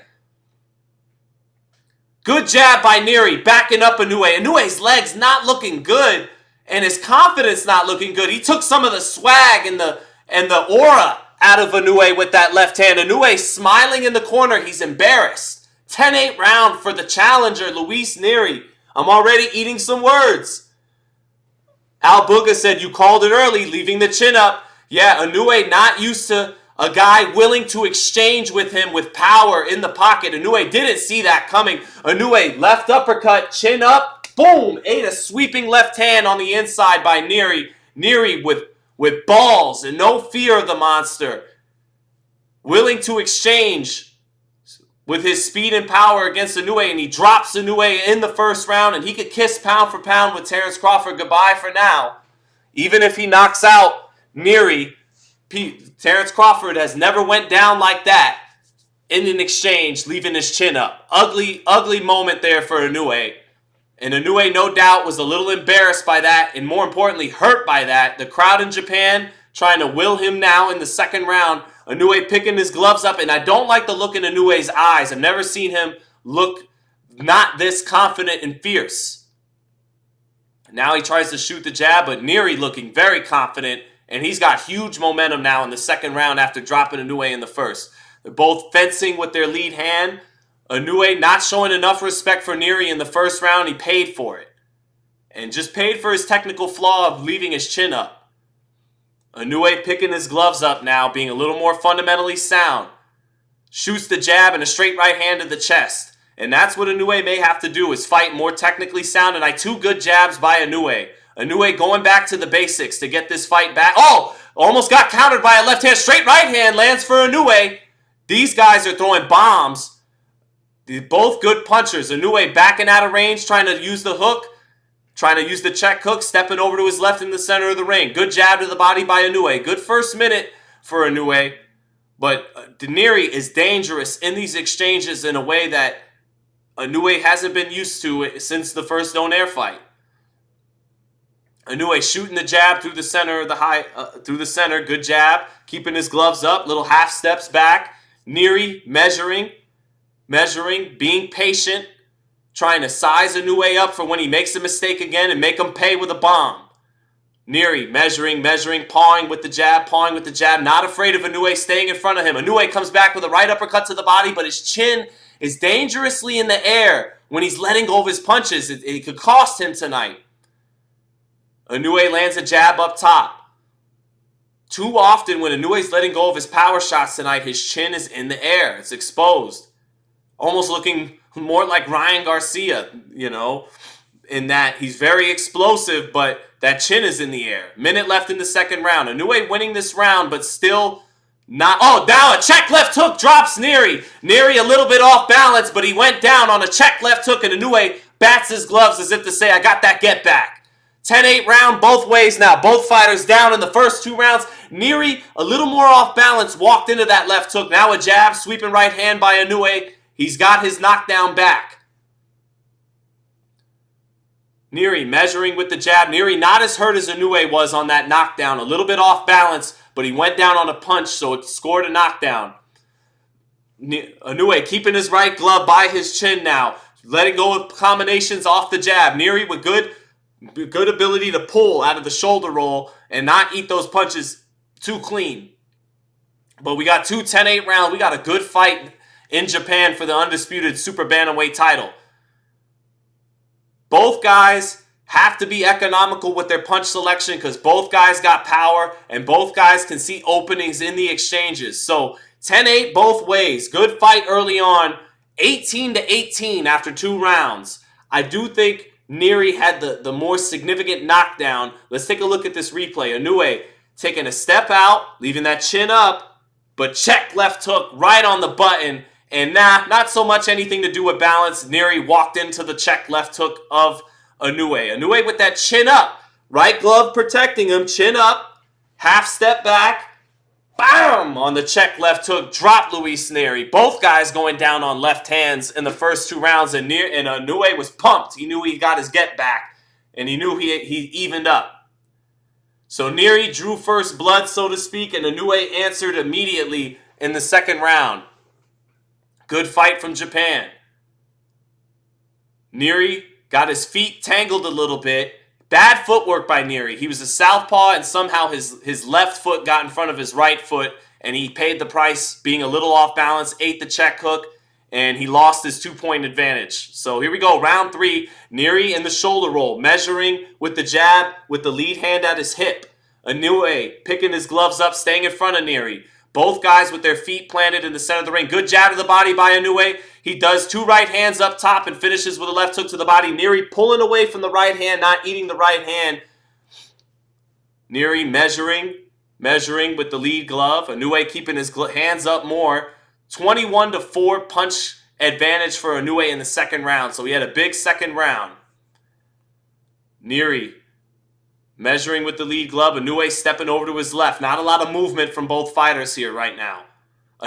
Good jab by Nery, backing up Inoue. Inoue's legs not looking good, and his confidence not looking good. He took some of the swag and the aura out of Inoue with that left hand. Inoue smiling in the corner. He's embarrassed. 10-8 round for the challenger, Luis Nery. I'm already eating some words. Al Buga said, you called it early, leaving the chin up. Yeah, Inoue not used to a guy willing to exchange with him with power in the pocket. Inoue didn't see that coming. Inoue left uppercut, chin up, boom, ate a sweeping left hand on the inside by Nery. Nery with balls and no fear of the monster. Willing to exchange with his speed and power against Inoue, and he drops Inoue in the first round, and he could kiss pound for pound with Terence Crawford goodbye for now. Even if he knocks out Nery, Terence Crawford has never went down like that in an exchange, leaving his chin up. Ugly, ugly moment there for Inoue. And Inoue, no doubt, was a little embarrassed by that, and more importantly, hurt by that. The crowd in Japan trying to will him now in the second round. Inoue picking his gloves up, and I don't like the look in Inoue's eyes. I've never seen him look not this confident and fierce. Now he tries to shoot the jab, but Nery looking very confident, and he's got huge momentum now in the second round after dropping Inoue in the first. They're both fencing with their lead hand. Inoue not showing enough respect for Nery in the first round. He paid for it. And just paid for his technical flaw of leaving his chin up. Inoue picking his gloves up now, being a little more fundamentally sound. Shoots the jab and a straight right hand to the chest. And that's what Inoue may have to do, is fight more technically sound. And two good jabs by Inoue. Inoue going back to the basics to get this fight back. Oh! Almost got countered by a left hand. Straight right hand lands for Inoue. These guys are throwing bombs. They're both good punchers. Inoue backing out of range, trying to use the hook. Trying to use the check hook, stepping over to his left in the center of the ring. Good jab to the body by Inoue. Good first minute for Inoue. But Nery is dangerous in these exchanges in a way that Inoue hasn't been used to since the first Donaire fight. Inoue shooting the jab through the center of the through the center. Good jab. Keeping his gloves up. Little half steps back. Nery measuring, being patient. Trying to size Inoue up for when he makes a mistake again and make him pay with a bomb. Nery measuring, pawing with the jab, not afraid of Inoue staying in front of him. Inoue comes back with a right uppercut to the body, but his chin is dangerously in the air when he's letting go of his punches. It could cost him tonight. Inoue lands a jab up top. Too often when Inoue's letting go of his power shots tonight, his chin is in the air. It's exposed. Almost looking more like Ryan Garcia, in that he's very explosive, but that chin is in the air. Minute left in the second round. Inoue winning this round, but still not. Oh, now a check left hook drops Nery. Nery a little bit off balance, but he went down on a check left hook, and Inoue bats his gloves as if to say, I got that get back. 10-8 round both ways now. Both fighters down in the first two rounds. Nery, a little more off balance, walked into that left hook. Now a jab, sweeping right hand by Inoue. He's got his knockdown back. Nery measuring with the jab. Nery not as hurt as Inoue was on that knockdown. A little bit off balance, but he went down on a punch, so it scored a knockdown. Inoue keeping his right glove by his chin now. Letting go of combinations off the jab. Nery with good ability to pull out of the shoulder roll and not eat those punches too clean. But we got 10-8 rounds. We got a good fight in Japan for the Undisputed Super Bantamweight title. Both guys have to be economical with their punch selection because both guys got power and both guys can see openings in the exchanges. So 10-8 both ways. Good fight early on. 18-18 after two rounds. I do think Nery had the more significant knockdown. Let's take a look at this replay. Inoue taking a step out, leaving that chin up, but check left hook right on the button. And not so much anything to do with balance. Nery walked into the check left hook of Inoue. Inoue with that chin up. Right glove protecting him. Chin up. Half step back. Bam! On the check left hook. Drop Luis Nery. Both guys going down on left hands in the first two rounds. And Inoue was pumped. He knew he got his get back. And he knew he evened up. So Nery drew first blood, so to speak. And Inoue answered immediately in the second round. Good fight from Japan. Nery got his feet tangled a little bit. Bad footwork by Nery. He was a southpaw and somehow his left foot got in front of his right foot and he paid the price being a little off balance, ate the check hook, and he lost his 2-point advantage. So here we go, round three. Nery in the shoulder roll, measuring with the jab with the lead hand at his hip. Inoue picking his gloves up, staying in front of Nery. Both guys with their feet planted in the center of the ring. Good jab to the body by Inoue. He does two right hands up top and finishes with a left hook to the body. Nery pulling away from the right hand, not eating the right hand. Nery measuring with the lead glove. Inoue keeping his hands up more. 21-4 punch advantage for Inoue in the second round. So he had a big second round. Nery measuring with the lead glove. Inoue stepping over to his left. Not a lot of movement from both fighters here right now.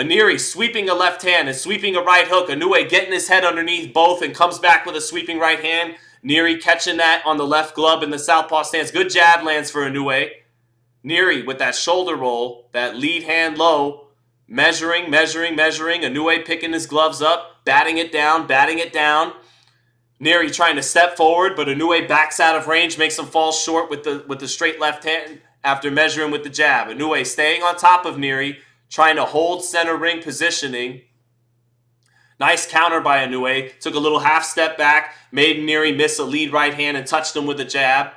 Nery sweeping a left hand and sweeping a right hook. Inoue getting his head underneath both and comes back with a sweeping right hand. Nery catching that on the left glove in the southpaw stance. Good jab lands for Inoue. Nery with that shoulder roll, that lead hand low, measuring. Inoue picking his gloves up, batting it down. Nery trying to step forward, but Inoue backs out of range, makes him fall short with the straight left hand after measuring with the jab. Inoue staying on top of Nery, trying to hold center ring positioning. Nice counter by Inoue. Took a little half step back, made Nery miss a lead right hand and touched him with a jab.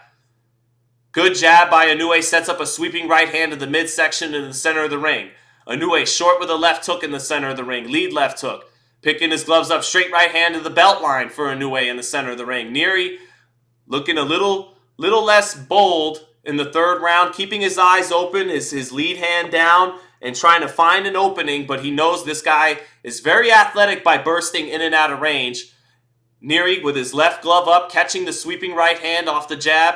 Good jab by Inoue, sets up a sweeping right hand to the midsection in the center of the ring. Inoue short with a left hook in the center of the ring, lead left hook. Picking his gloves up, straight right hand to the belt line for Inoue in the center of the ring. Nery looking a little less bold in the third round, keeping his eyes open, his lead hand down, and trying to find an opening, but he knows this guy is very athletic by bursting in and out of range. Nery with his left glove up, catching the sweeping right hand off the jab.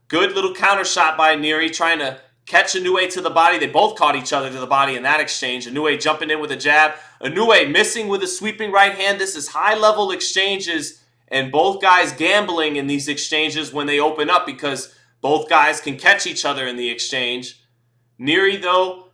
Good little counter shot by Nery, trying to catch Inoue to the body. They both caught each other to the body in that exchange. Inoue jumping in with a jab. Inoue missing with a sweeping right hand. This is high-level exchanges, and both guys gambling in these exchanges when they open up because both guys can catch each other in the exchange. Nery, though,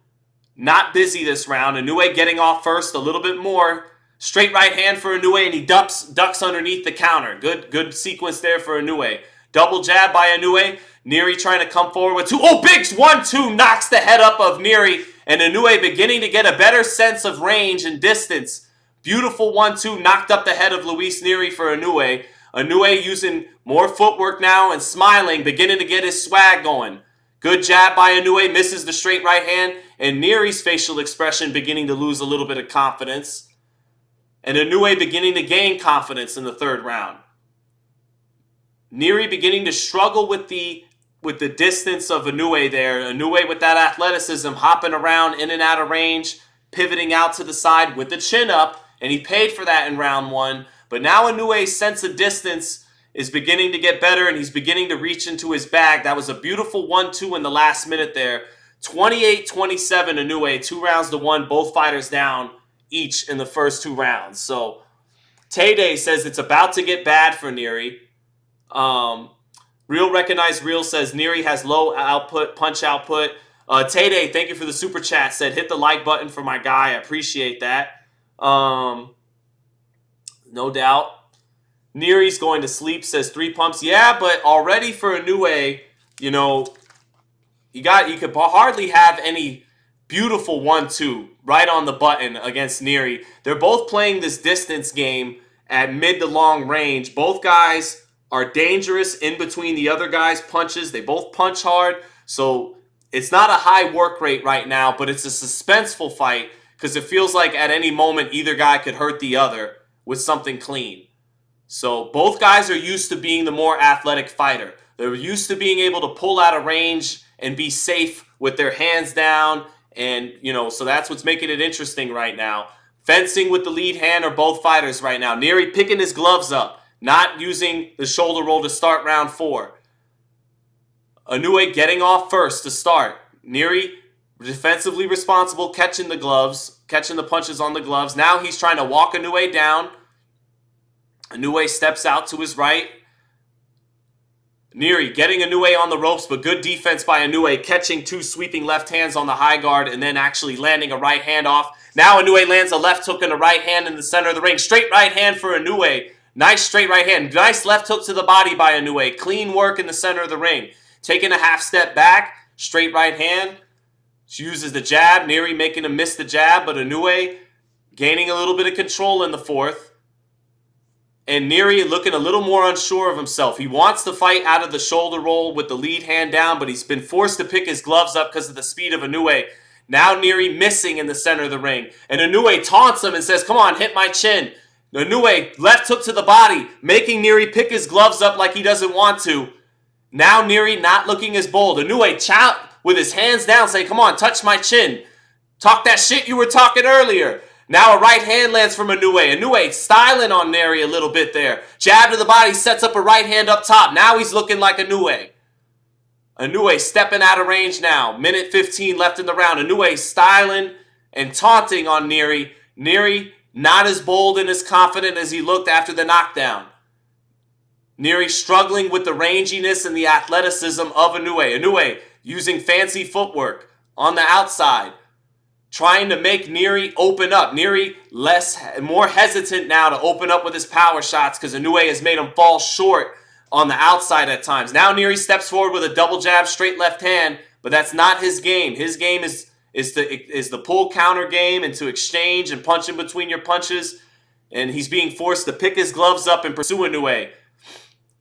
not busy this round. Inoue getting off first a little bit more. Straight right hand for Inoue, and he ducks underneath the counter. Good sequence there for Inoue. Double jab by Inoue. Nery trying to come forward with two. Oh, big 1-2 knocks the head up of Nery. And Inoue beginning to get a better sense of range and distance. Beautiful 1-2 knocked up the head of Luis Nery for Inoue. Inoue using more footwork now and smiling, beginning to get his swag going. Good jab by Inoue, misses the straight right hand. And Nery's facial expression beginning to lose a little bit of confidence. And Inoue beginning to gain confidence in the third round. Nery beginning to struggle with the distance of Inoue there. Inoue with that athleticism, hopping around in and out of range, pivoting out to the side with the chin up, and he paid for that in round one. But now Inoue's sense of distance is beginning to get better, and he's beginning to reach into his bag. That was a beautiful 1-2 in the last minute there. 28-27 Inoue, 2 rounds to 1, both fighters down each in the first 2 rounds. So Tay-Day says it's about to get bad for Nery. Real Recognized Real says Nery has low output, punch output. Tay-Day, thank you for the super chat. Said hit the like button for my guy. I appreciate that. No doubt. Nery's going to sleep, says 3 pumps. Yeah, but already for Inoue, you know, you could hardly have any beautiful 1-2 right on the button against Nery. They're both playing this distance game at mid to long range. Both guys are dangerous in between the other guys' punches. They both punch hard. So it's not a high work rate right now, but it's a suspenseful fight because it feels like at any moment either guy could hurt the other with something clean. So both guys are used to being the more athletic fighter. They're used to being able to pull out of range and be safe with their hands down. And, you know, so that's what's making it interesting right now. Fencing with the lead hand are both fighters right now. Nery picking his gloves up. Not using the shoulder roll to start round 4. Inoue getting off first to start. Nery defensively responsible, catching the gloves, catching the punches on the gloves. Now he's trying to walk Inoue down. Inoue steps out to his right. Nery getting Inoue on the ropes, but good defense by Inoue, catching 2 sweeping left hands on the high guard and then actually landing a right hand off. Now Inoue lands a left hook and a right hand in the center of the ring. Straight right hand for Inoue. Nice straight right hand. Nice left hook to the body by Inoue. Clean work in the center of the ring. Taking a half step back. Straight right hand. She uses the jab. Nery making him miss the jab, but Inoue gaining a little bit of control in the fourth. And Nery looking a little more unsure of himself. He wants to fight out of the shoulder roll with the lead hand down, but he's been forced to pick his gloves up because of the speed of Inoue. Now Nery missing in the center of the ring. And Inoue taunts him and says, come on, hit my chin. Inoue left hook to the body, making Nery pick his gloves up like he doesn't want to. Now Nery not looking as bold. Inoue with his hands down saying, come on, touch my chin. Talk that shit you were talking earlier. Now a right hand lands from Inoue. Inoue styling on Nery a little bit there. Jab to the body, sets up a right hand up top. Now he's looking like Inoue. Inoue stepping out of range now. Minute 15 left in the round. Inoue styling and taunting on Nery. Nery not as bold and as confident as he looked after the knockdown. Nery struggling with the ranginess and the athleticism of Inoue. Inoue using fancy footwork on the outside, trying to make Nery open up. Nery more hesitant now to open up with his power shots because Inoue has made him fall short on the outside at times. Now Nery steps forward with a double jab, straight left hand, but that's not his game. His game is the pull counter game and to exchange and punch in between your punches. And he's being forced to pick his gloves up and pursue Inoue.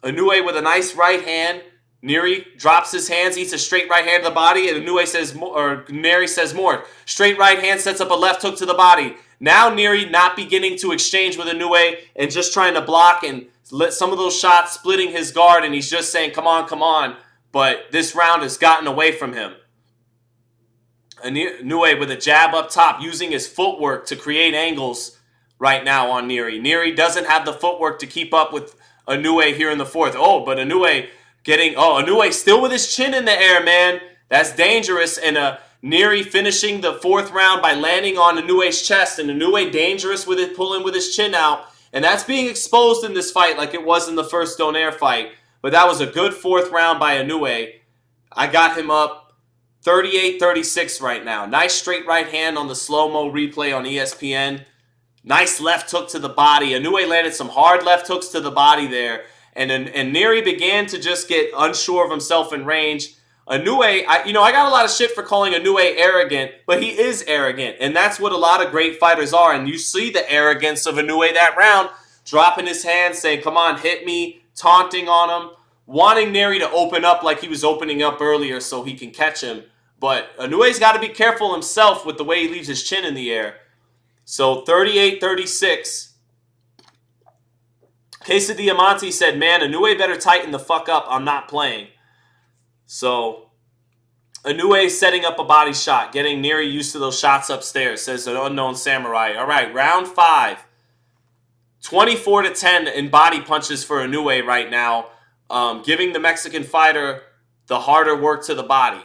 Inoue with a nice right hand. Nery drops his hands, eats a straight right hand to the body, and Inoue says, or Nery says more. Straight right hand sets up a left hook to the body. Now Nery not beginning to exchange with Inoue and just trying to block and let some of those shots splitting his guard, and he's just saying, come on, come on. But this round has gotten away from him. Inoue with a jab up top, using his footwork to create angles right now on Nery. Nery doesn't have the footwork to keep up with Inoue here in the fourth. Oh, but Inoue still with his chin in the air, man. That's dangerous. And Nery finishing the fourth round by landing on Inoue's chest. And Inoue dangerous with it, pulling with his chin out. And that's being exposed in this fight like it was in the first Donaire fight. But that was a good fourth round by Inoue. I got him up 38-36 right now. Nice straight right hand on the slow-mo replay on ESPN. Nice left hook to the body. Inoue landed some hard left hooks to the body there. And Nery began to just get unsure of himself in range. Inoue, I got a lot of shit for calling Inoue arrogant, but he is arrogant. And that's what a lot of great fighters are. And you see the arrogance of Inoue that round, dropping his hands, saying, come on, hit me, taunting on him, wanting Nery to open up like he was opening up earlier so he can catch him. But Inoue's got to be careful himself with the way he leaves his chin in the air. So 38-36. Queso Diamante said, man, Inoue better tighten the fuck up. I'm not playing. So Inoue setting up a body shot, getting Nery used to those shots upstairs, says an unknown samurai. All right, round 5. 24-10 in body punches for Inoue right now, giving the Mexican fighter the harder work to the body.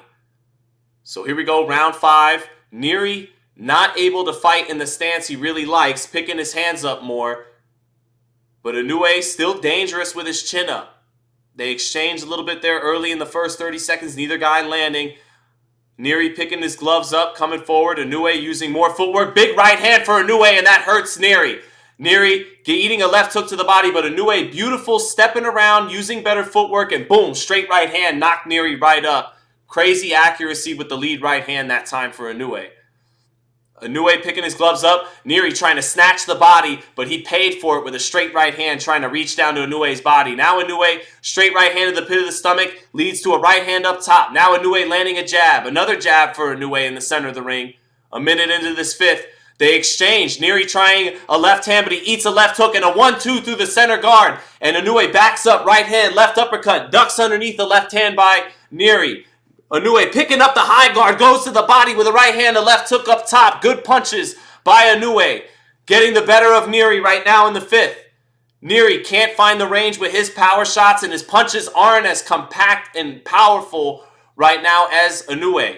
So here we go, round 5. Nery not able to fight in the stance he really likes, picking his hands up more. But Inoue still dangerous with his chin up. They exchanged a little bit there early in the first 30 seconds, neither guy landing. Nery picking his gloves up, coming forward. Inoue using more footwork. Big right hand for Inoue, and that hurts Nery. Nery eating a left hook to the body, but Inoue beautiful, stepping around, using better footwork, and boom, straight right hand, knocked Nery right up. Crazy accuracy with the lead right hand that time for Inoue. Inoue picking his gloves up. Nery trying to snatch the body, but he paid for it with a straight right hand, trying to reach down to Inoue's body. Now Inoue, straight right hand to the pit of the stomach, leads to a right hand up top. Now Inoue landing a jab. Another jab for Inoue in the center of the ring. A minute into this fifth, they exchange. Nery trying a left hand, but he eats a left hook and a 1-2 through the center guard. And Inoue backs up, right hand, left uppercut, ducks underneath the left hand by Nery. Inoue picking up the high guard, goes to the body with a right hand, a left hook up top. Good punches by Inoue. Getting the better of Nery right now in the fifth. Nery can't find the range with his power shots, and his punches aren't as compact and powerful right now as Inoue.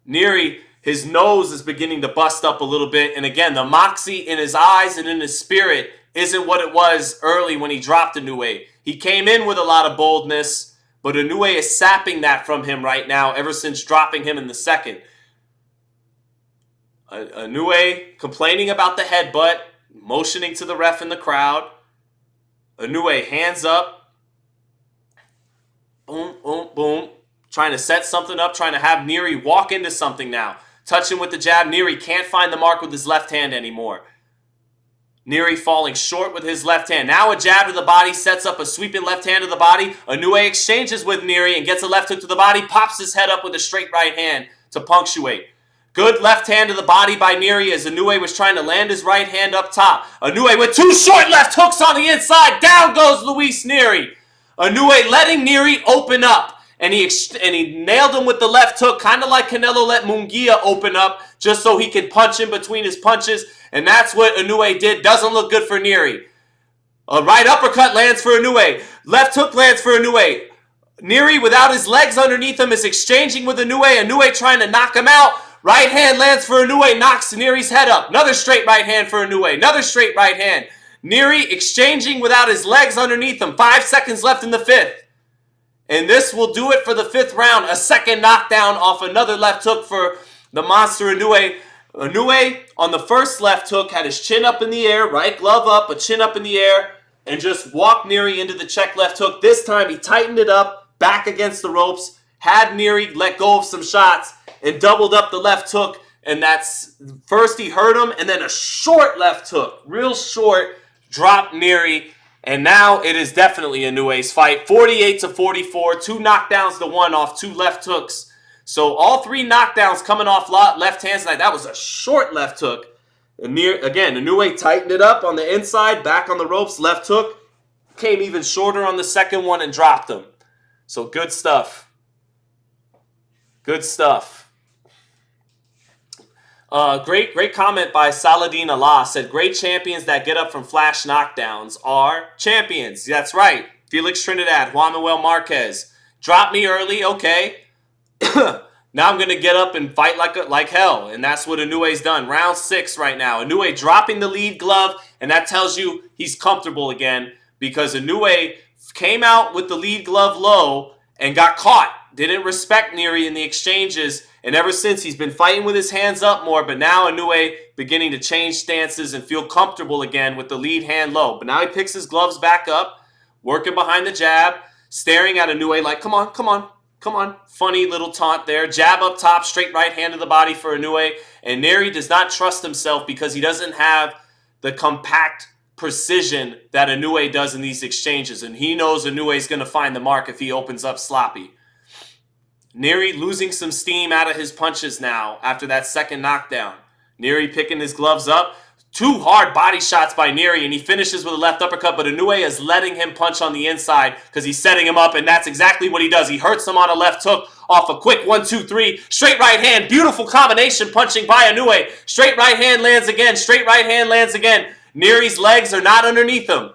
Nery, his nose is beginning to bust up a little bit. And again, the moxie in his eyes and in his spirit isn't what it was early when he dropped Inoue. He came in with a lot of boldness, but Inoue is sapping that from him right now ever since dropping him in the second. Inoue complaining about the headbutt, motioning to the ref in the crowd. Inoue hands up. Boom, boom, boom. Trying to set something up, trying to have Nery walk into something now. Touching with the jab. Nery can't find the mark with his left hand anymore. Nery falling short with his left hand. Now a jab to the body, sets up a sweeping left hand to the body. Inoue exchanges with Nery and gets a left hook to the body, pops his head up with a straight right hand to punctuate. Good left hand to the body by Nery as Inoue was trying to land his right hand up top. Inoue with 2 short left hooks on the inside. Down goes Luis Nery. Inoue letting Nery open up. And he nailed him with the left hook, kind of like Canelo let Munguia open up, just so he could punch in between his punches. And that's what Inoue did. Doesn't look good for Nery. A right uppercut lands for Inoue. Left hook lands for Inoue. Nery, without his legs underneath him, is exchanging with Inoue. Inoue trying to knock him out. Right hand lands for Inoue, knocks Nery's head up. Another straight right hand for Inoue. Another straight right hand. Nery exchanging without his legs underneath him. 5 seconds left in the 5th. And this will do it for the 5th round. A second knockdown off another left hook for the monster Inoue. Inoue, on the first left hook, had his chin up in the air, right glove up, a chin up in the air, and just walked Nery into the check left hook. This time he tightened it up, back against the ropes, had Nery let go of some shots, and doubled up the left hook. And that's, first he hurt him, and then a short left hook, real short, dropped Nery. And now it is definitely Inoue's fight. 48-44, 2 knockdowns to 1 off 2 left hooks. So all 3 knockdowns coming off left hands tonight. That was a short left hook. Again, Inoue tightened it up on the inside, back on the ropes, left hook. Came even shorter on the second one and dropped him. So good stuff. Good stuff. Great comment by Saladin Allah. Said, great champions that get up from flash knockdowns are champions. That's right. Felix Trinidad, Juan Manuel Marquez. Drop me early, okay. Now I'm going to get up and fight like hell. And that's what Inoue's done. Round 6 right now. Inoue dropping the lead glove. And that tells you he's comfortable again. Because Inoue came out with the lead glove low and got caught. Didn't respect Nery in the exchanges. And ever since, he's been fighting with his hands up more. But now Inoue beginning to change stances and feel comfortable again with the lead hand low. But now he picks his gloves back up. Working behind the jab. Staring at Inoue like, come on, come on. Come on. Funny little taunt there. Jab up top. Straight right hand to the body for Inoue. And Nery does not trust himself because he doesn't have the compact precision that Inoue does in these exchanges. And he knows Inoue's going to find the mark if he opens up sloppy. Nery losing some steam out of his punches now after that second knockdown. Nery picking his gloves up. 2 hard body shots by Nery, and he finishes with a left uppercut, but Inoue is letting him punch on the inside because he's setting him up, and that's exactly what he does. He hurts him on a left hook off a quick 1-2-3. Straight right hand. Beautiful combination punching by Inoue. Straight right hand lands again. Straight right hand lands again. Nery's legs are not underneath him.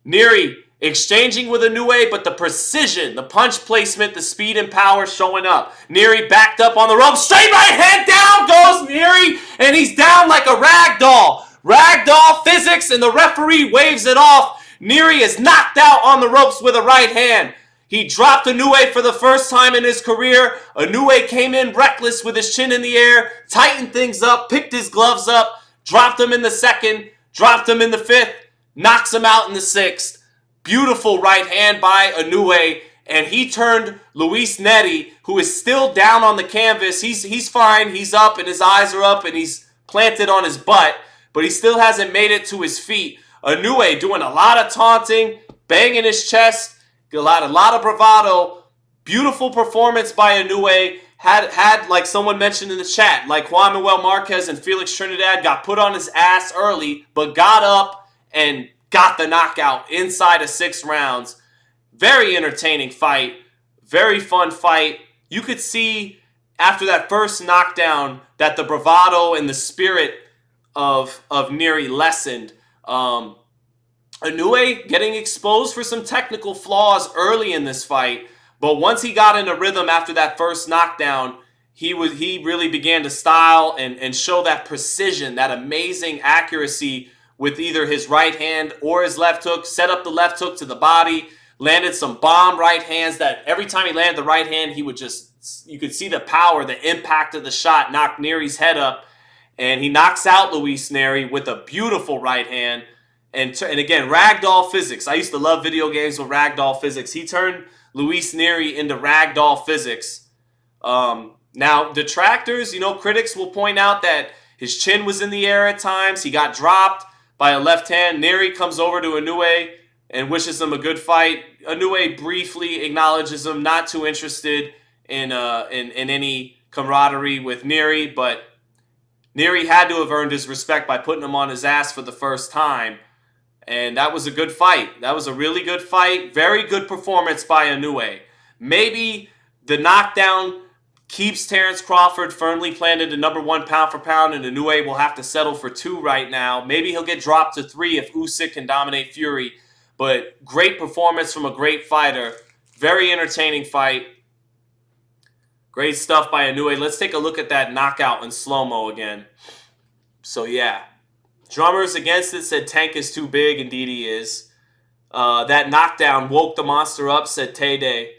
Nery exchanging with Inoue, but the precision, the punch placement, the speed and power showing up. Nery backed up on the rope. Straight right hand, down goes Nery, and he's down like a rag doll. Ragdoll physics, and the referee waves it off. Nery is knocked out on the ropes with a right hand. He dropped Inoue for the first time in his career. Inoue came in reckless with his chin in the air, tightened things up, picked his gloves up, dropped him in the 2nd, dropped him in the 5th, knocks him out in the 6th. Beautiful right hand by Inoue, and he turned Luis Nery, who is still down on the canvas. He's fine. He's up, and his eyes are up, and he's planted on his butt, but he still hasn't made it to his feet. Inoue doing a lot of taunting, banging his chest, a lot of bravado. Beautiful performance by Inoue. Had like someone mentioned in the chat, like Juan Manuel Marquez and Felix Trinidad got put on his ass early, but got up and got the knockout inside of 6 rounds. Very entertaining fight. Very fun fight. You could see after that first knockdown that the bravado and the spirit of Nery lessened. Inoue getting exposed for some technical flaws early in this fight, but once he got into rhythm after that first knockdown, he really began to style and show that precision, that amazing accuracy with either his right hand or his left hook. Set up the left hook to the body, landed some bomb right hands that every time he landed the right hand, he would just, you could see the power, the impact of the shot knock Nery's head up. And he knocks out Luis Nery with a beautiful right hand. And again, ragdoll physics. I used to love video games with ragdoll physics. He turned Luis Nery into ragdoll physics. Now, detractors, critics will point out that his chin was in the air at times. He got dropped by a left hand. Nery comes over to Inoue and wishes him a good fight. Inoue briefly acknowledges him, not too interested in any camaraderie with Nery, but Nery had to have earned his respect by putting him on his ass for the first time. And that was a good fight. That was a really good fight. Very good performance by Inoue. Maybe the knockdown keeps Terrence Crawford firmly planted at #1 pound for pound, and Inoue will have to settle for 2 right now. Maybe he'll get dropped to 3 if Usyk can dominate Fury. But great performance from a great fighter. Very entertaining fight. Great. Great stuff by Inoue. Let's take a look at that knockout in slow-mo again. So, yeah. Drummers against it said Tank is too big. Indeed he is. That knockdown woke the monster up, said Tay-Day.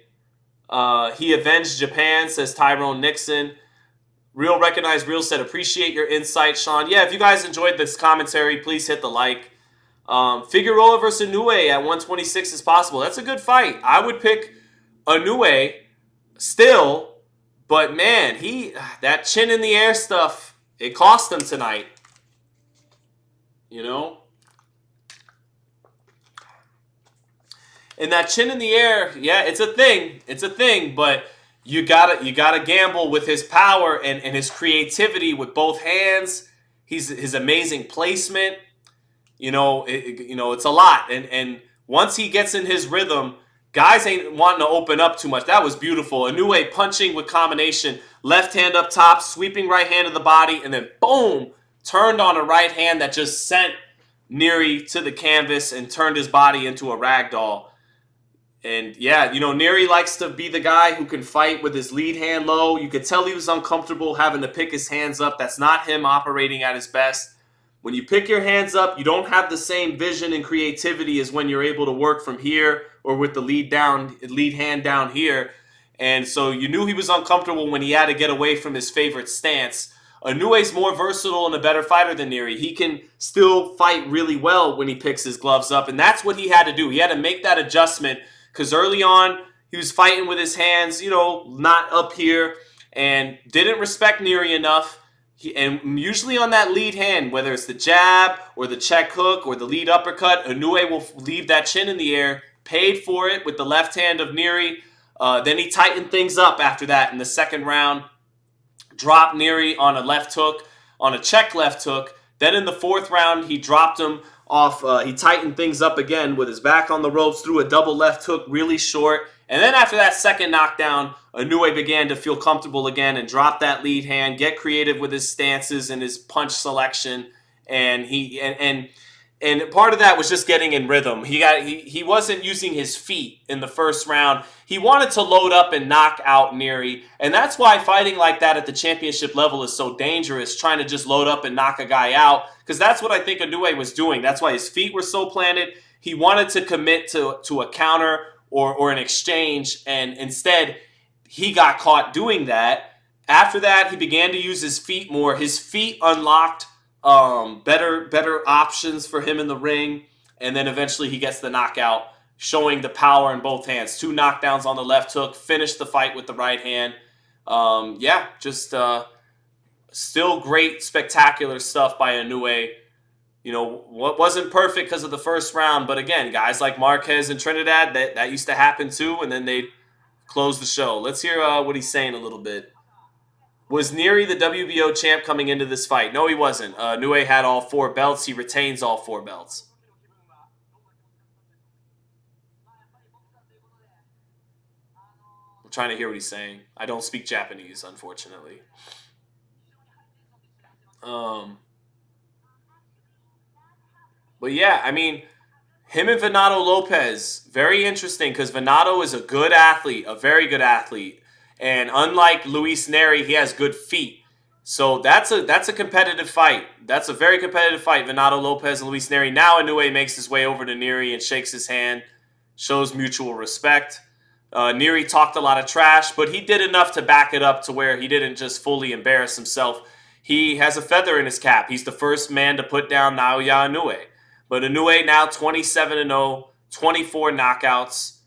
He avenged Japan, says Tyrone Nixon. Real Recognized Real said, appreciate your insight, Sean. Yeah, if you guys enjoyed this commentary, please hit the like. Figueroa versus Inoue at 126 is possible. That's a good fight. I would pick Inoue still, but man, that chin in the air stuff, it cost him tonight. You know? And that chin in the air, yeah, it's a thing. It's a thing, but you gotta gamble with his power and his creativity with both hands. His amazing placement. It's a lot. And once he gets in his rhythm, guys ain't wanting to open up too much. That was beautiful. Inoue punching with combination. Left hand up top, sweeping right hand to the body, and then boom, turned on a right hand that just sent Nery to the canvas and turned his body into a rag doll. And yeah, Nery likes to be the guy who can fight with his lead hand low. You could tell he was uncomfortable having to pick his hands up. That's not him operating at his best. When you pick your hands up, you don't have the same vision and creativity as when you're able to work from here or with the lead hand down here. And so you knew he was uncomfortable when he had to get away from his favorite stance. Inoue's more versatile and a better fighter than Nery. He can still fight really well when he picks his gloves up, and that's what he had to do. He had to make that adjustment because early on he was fighting with his hands, not up here, and didn't respect Nery enough. And usually on that lead hand, whether it's the jab or the check hook or the lead uppercut, Inoue will leave that chin in the air, paid for it with the left hand of Nery. Then he tightened things up after that in the second round. Dropped Nery on a left hook, on a check left hook. Then in the fourth round, he dropped him off. He tightened things up again with his back on the ropes, threw a double left hook really short. And then after that second knockdown, Inoue began to feel comfortable again and drop that lead hand, get creative with his stances and his punch selection. And and part of that was just getting in rhythm. He wasn't using his feet in the first round. He wanted to load up and knock out Nery. And that's why fighting like that at the championship level is so dangerous, trying to just load up and knock a guy out. Because that's what I think Inoue was doing. That's why his feet were so planted. He wanted to commit to a counter or an exchange, and instead he got caught doing that. After that, he began to use his feet more. His feet unlocked better options for him in the ring, and then eventually he gets the knockout, showing the power in both hands. 2 knockdowns on the left hook, finished the fight with the right hand. Still great, spectacular stuff by Inoue. What wasn't perfect because of the first round, but again, guys like Marquez and Trinidad, that used to happen too, and then they'd close the show. Let's hear what he's saying a little bit. Was Nery the WBO champ coming into this fight? No, he wasn't. Inoue had all 4 belts. He retains all 4 belts. I'm trying to hear what he's saying. I don't speak Japanese, unfortunately. But yeah, I mean, him and Venado Lopez, very interesting because Venado is a good athlete, a very good athlete. And unlike Luis Nery, he has good feet. So that's a competitive fight. That's a very competitive fight, Venado Lopez and Luis Nery. Now Inoue makes his way over to Nery and shakes his hand, shows mutual respect. Nery talked a lot of trash, but he did enough to back it up to where he didn't just fully embarrass himself. He has a feather in his cap. He's the first man to put down Naoya Inoue. But Inoue now 27-0, 24 knockouts.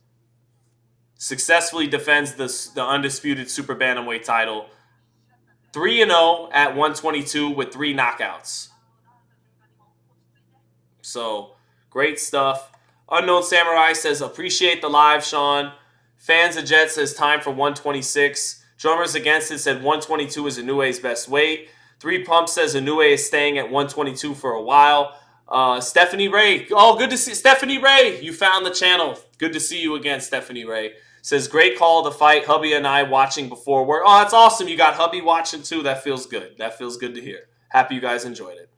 Successfully defends the undisputed super bantamweight title. 3-0 at 122 with 3 knockouts. So, great stuff. Unknown Samurai says, appreciate the live, Sean. Fans of Jet says, time for 126. Drummers Against It said 122 is Inoue's best weight. 3 Pumps says Inoue is staying at 122 for a while. Stephanie Ray. Oh, good to see Stephanie Ray. You found the channel. Good to see you again, Stephanie Ray. Says, great call to fight. Hubby and I watching before work. Oh, that's awesome. You got Hubby watching too. That feels good. That feels good to hear. Happy you guys enjoyed it.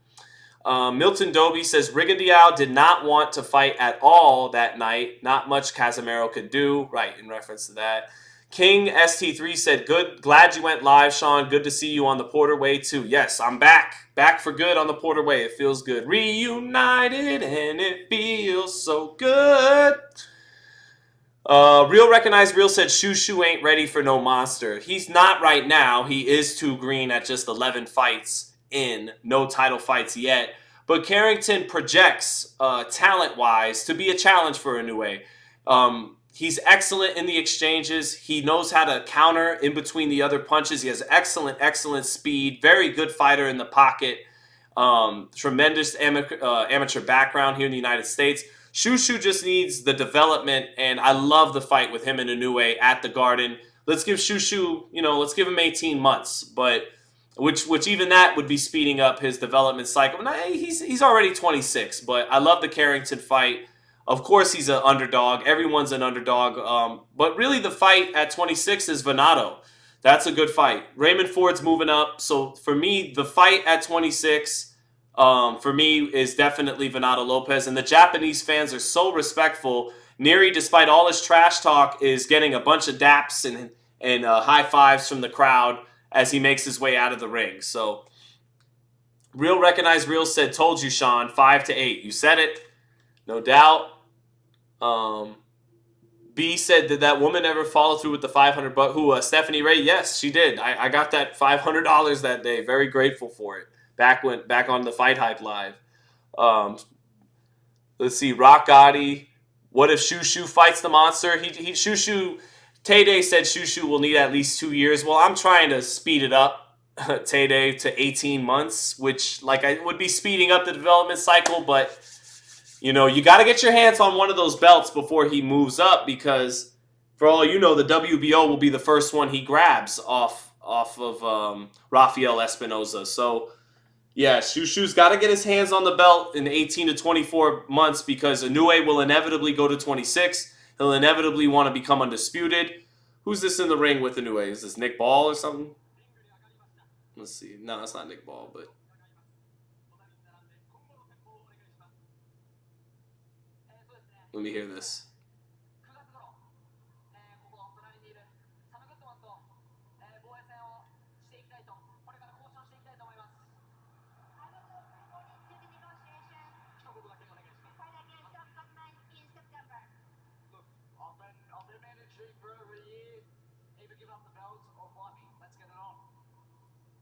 Milton Doby says, Rigadiao did not want to fight at all that night. Not much Casemiro could do. Right, in reference to that. King ST3 said, good. Glad you went live, Sean. Good to see you on the Porter Way, too. Yes, I'm back. Back for good on the Porter Way. It feels good. Reunited, and it feels so good. Real Recognized Real said, Shushu ain't ready for no monster. He's not right now. He is too green at just 11 fights in. No title fights yet. But Carrington projects, talent-wise, to be a challenge for Inoue. He's excellent in the exchanges. He knows how to counter in between the other punches. He has excellent speed. Very good fighter in the pocket. Tremendous amateur background here in the United States. Shushu just needs the development, and I love the fight with him and Inoue at the Garden. Let's give Shushu, let's give him 18 months, but which even that would be speeding up his development cycle. Now, he's already 26, but I love the Carrington fight. Of course, he's an underdog. Everyone's an underdog. But really, the fight at 26 is Venado. That's a good fight. Raymond Ford's moving up. So for me, the fight at 26, for me, is definitely Venado Lopez. And the Japanese fans are so respectful. Nery, despite all his trash talk, is getting a bunch of daps and high fives from the crowd as he makes his way out of the ring. So Real Recognized Real said, told you, Sean, 5-8. You said it. No doubt. B said, did that woman ever follow through with the $500? Who, Stephanie Ray? Yes, she did. I got that $500 that day. Very grateful for it. Back on the Fight Hype Live. Let's see. Rock Gotti. What if Shushu fights the monster? Shushu. Tay-Day said Shushu will need at least 2 years. Well, I'm trying to speed it up, Tay-Day, to 18 months, which I would be speeding up the development cycle, but you got to get your hands on one of those belts before he moves up, because for all you know, the WBO will be the first one he grabs off of Rafael Espinoza. So, yeah, Shushu's got to get his hands on the belt in 18 to 24 months, because Inoue will inevitably go to 26. He'll inevitably want to become undisputed. Who's this in the ring with Inoue? Is this Nick Ball or something? Let's see. No, it's not Nick Ball, but let me hear this.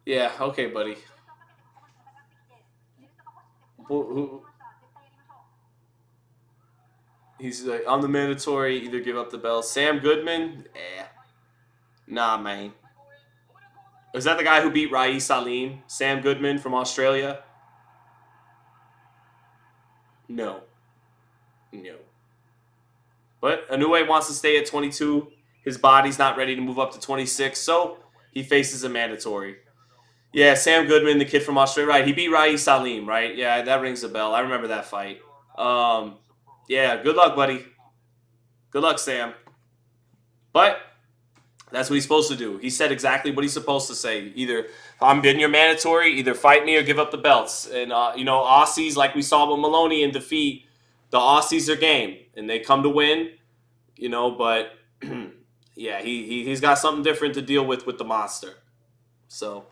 Yeah, okay, buddy. He's like, I'm the mandatory, either give up the belt. Sam Goodman? Nah, man. Is that the guy who beat Rai Salim? Sam Goodman from Australia? No. But Inoue wants to stay at 22. His body's not ready to move up to 26, so he faces a mandatory. Yeah, Sam Goodman, the kid from Australia. Right, he beat Rai Salim, right? Yeah, that rings a bell. I remember that fight. Yeah, good luck, buddy. Good luck, Sam. But that's what he's supposed to do. He said exactly what he's supposed to say. Either I'm being your mandatory, either fight me or give up the belts. And, Aussies, like we saw with Maloney in defeat, the Aussies are game. And they come to win, but, yeah, he's got something different to deal with the monster. So,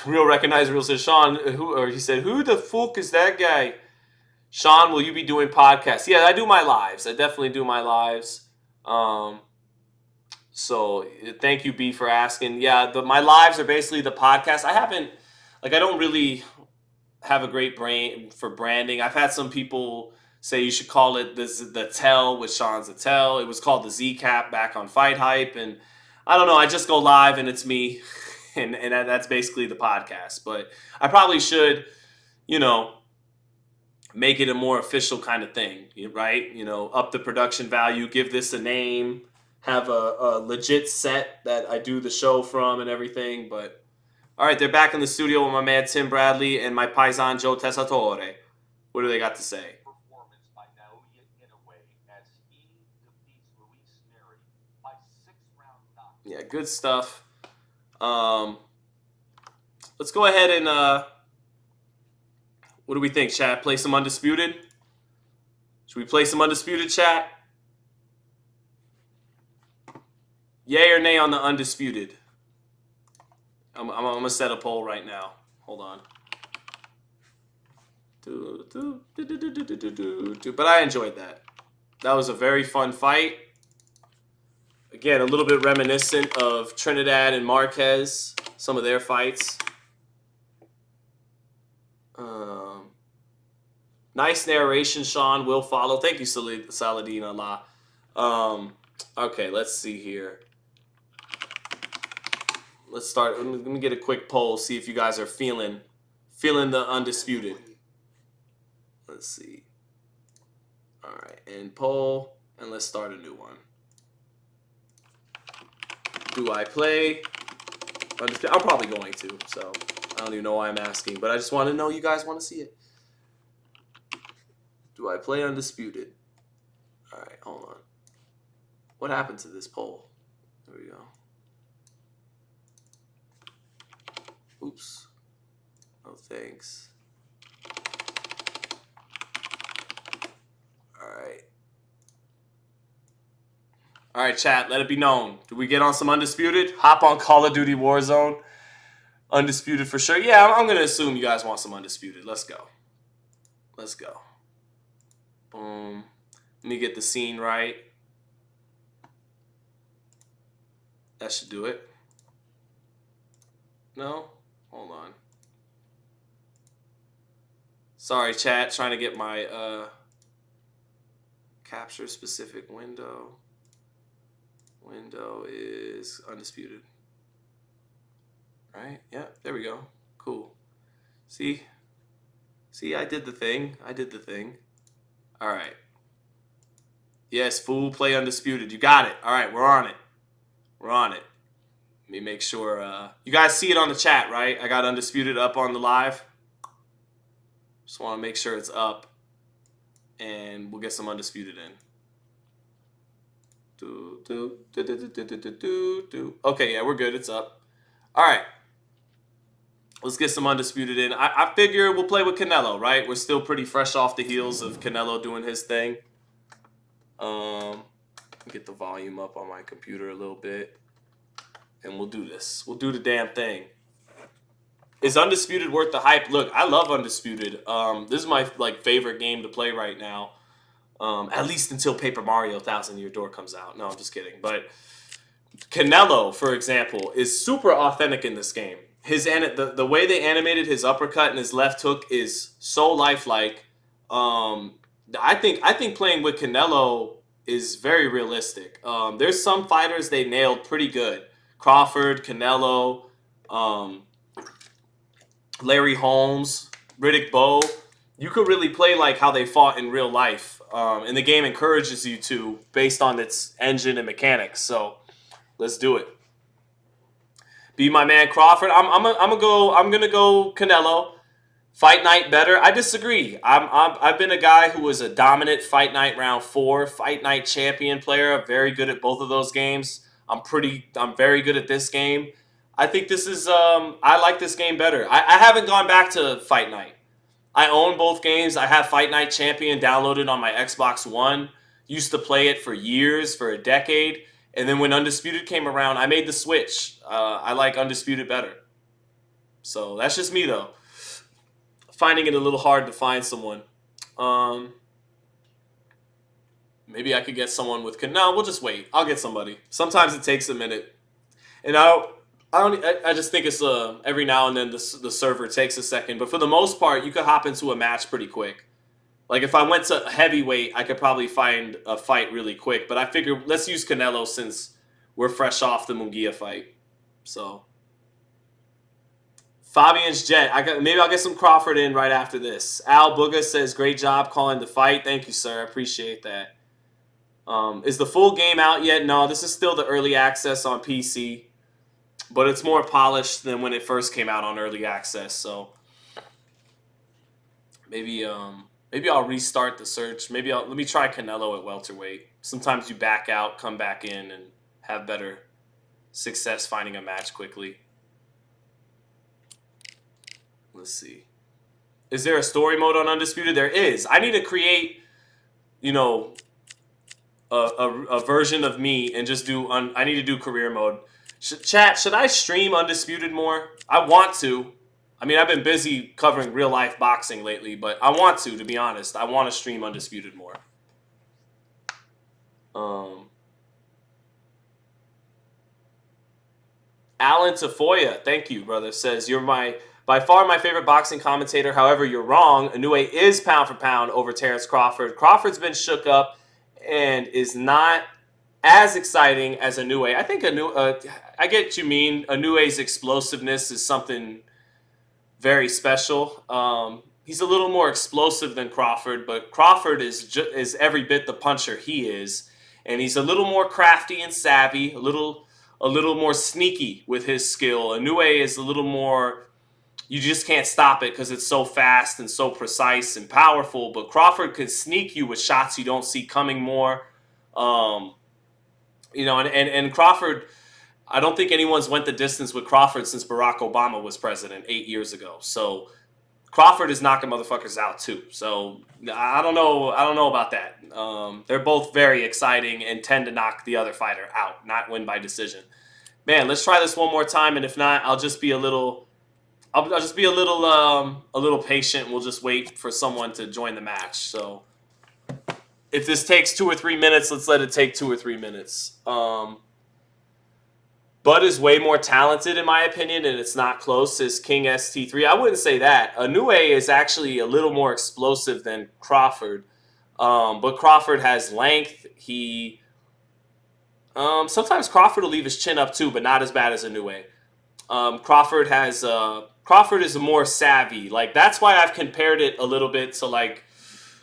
Real Recognized Real says, Sean, he said, who the fuck is that guy? Sean, will you be doing podcasts? Yeah, I do my lives. I definitely do my lives. So thank you, B, for asking. Yeah, my lives are basically the podcast. I don't really have a great brain for branding. I've had some people say you should call it the Tell with Sean Zittel. It was called the Z-Cap back on Fight Hype. And I don't know, I just go live and it's me. And that's basically the podcast. But I probably should, make it a more official kind of thing, right? Up the production value, give this a name, have a legit set that I do the show from and everything. But all right, they're back in the studio with my man Tim Bradley and my paisan Joe Tessitore. What do they got to say? Performance by Naoya Inoue as he defeats Luis Nery by 6-round knockout. Yeah, good stuff. Let's go ahead and what do we think, chat? Play some Undisputed? Should we play some Undisputed, chat? Yay or nay on the Undisputed? I'm going to set a poll right now. Hold on. But I enjoyed that. That was a very fun fight. Again, a little bit reminiscent of Trinidad and Marquez, some of their fights. Nice narration, Sean. Will follow. Thank you, Saladin Allah. Okay, let's see here. Let's start. Let me get a quick poll, see if you guys are feeling the Undisputed. Let's see. All right, and poll, and let's start a new one. Do I play Undisputed? I'm probably going to, so I don't even know why I'm asking, but I just want to know you guys want to see it. Do I play Undisputed? All right, hold on. What happened to this poll? There we go. Oops. Oh, thanks. All right. All right, chat, let it be known. Do we get on some Undisputed? Hop on Call of Duty Warzone. Undisputed for sure. Yeah, I'm going to assume you guys want some Undisputed. Let's go. Let's go. Boom. Let me get the scene right. That should do it. No? Hold on. Sorry, chat. Trying to get my capture specific window. Window is Undisputed. Right? Yeah, there we go. Cool. See? See, I did the thing. I did the thing. All right. Yes, fool, play Undisputed. You got it. All right, we're on it. We're on it. Let me make sure. You guys see it on the chat, right? I got Undisputed up on the live. Just want to make sure it's up. And we'll get some Undisputed in. Okay, yeah, we're good. It's up. All right. Let's get some Undisputed in. I figure we'll play with Canelo, right? We're still pretty fresh off the heels of Canelo doing his thing. Get the volume up on my computer a little bit. And we'll do this. We'll do the damn thing. Is Undisputed worth the hype? Look, I love Undisputed. This is my favorite game to play right now. At least until Paper Mario 1000 Year Door comes out. No, I'm just kidding. But Canelo, for example, is super authentic in this game. The way they animated his uppercut and his left hook is so lifelike. I think playing with Canelo is very realistic. There's some fighters they nailed pretty good. Crawford, Canelo, Larry Holmes, Riddick Bowe. You could really play like how they fought in real life. And the game encourages you to based on its engine and mechanics. So let's do it. Be my man Crawford. I'm gonna go Canelo. Fight night better. I disagree. I've been a guy who was a dominant fight night round 4, fight night champion player. Very good at both of those games. I'm very good at this game. I think this is I like this game better. I haven't gone back to fight night. I own both games. I have Fight Night Champion downloaded on my Xbox One. Used to play it for years, for a decade. And then when Undisputed came around, I made the switch. I like Undisputed better. So that's just me, though. Finding it a little hard to find someone. Maybe I could get someone with... No, we'll just wait. I'll get somebody. Sometimes it takes a minute. And I just think it's every now and then the server takes a second. But for the most part, you could hop into a match pretty quick. Like if I went to heavyweight, I could probably find a fight really quick. But I figure let's use Canelo since we're fresh off the Munguia fight. So Fabian's Jet. Maybe I'll get some Crawford in right after this. Al Booga says, great job calling the fight. Thank you, sir. I appreciate that. Is the full game out yet? No, this is still the early access on PC. But it's more polished than when it first came out on early access. So maybe I'll restart the search. Let me try Canelo at welterweight. Sometimes you back out, come back in, and have better success finding a match quickly. Let's see. Is there a story mode on Undisputed? There is. I need to create, a version of me and just do. I need to do career mode. Chat, should I stream Undisputed more? I want to. I mean, I've been busy covering real life boxing lately, but I want to be honest. I want to stream Undisputed more. Alan Tafoya, thank you, brother, says, you're by far my favorite boxing commentator. However, you're wrong. Inoue is pound for pound over Terrence Crawford. Crawford's been shook up and is not as exciting as Inoue. I think I get what you mean. Inoue's explosiveness is something very special. He's a little more explosive than Crawford, but Crawford is every bit the puncher he is, and he's a little more crafty and savvy, a little more sneaky with his skill. Inoue is a little more, you just can't stop it because it's so fast and so precise and powerful. But Crawford could sneak you with shots you don't see coming more. And Crawford, I don't think anyone's went the distance with Crawford since Barack Obama was president 8 years ago. So Crawford is knocking motherfuckers out too. So I don't know about that. They're both very exciting and tend to knock the other fighter out, not win by decision. Man, let's try this one more time, and if not, I'll just be a little patient. We'll just wait for someone to join the match. So if this takes 2 or 3 minutes, let's let it take 2 or 3 minutes. Bud is way more talented, in my opinion, and it's not close, says King ST3. I wouldn't say that. Inoue is actually a little more explosive than Crawford, but Crawford has length. Sometimes Crawford will leave his chin up too, but not as bad as Inoue. Crawford is more savvy. Like, that's why I've compared it a little bit to like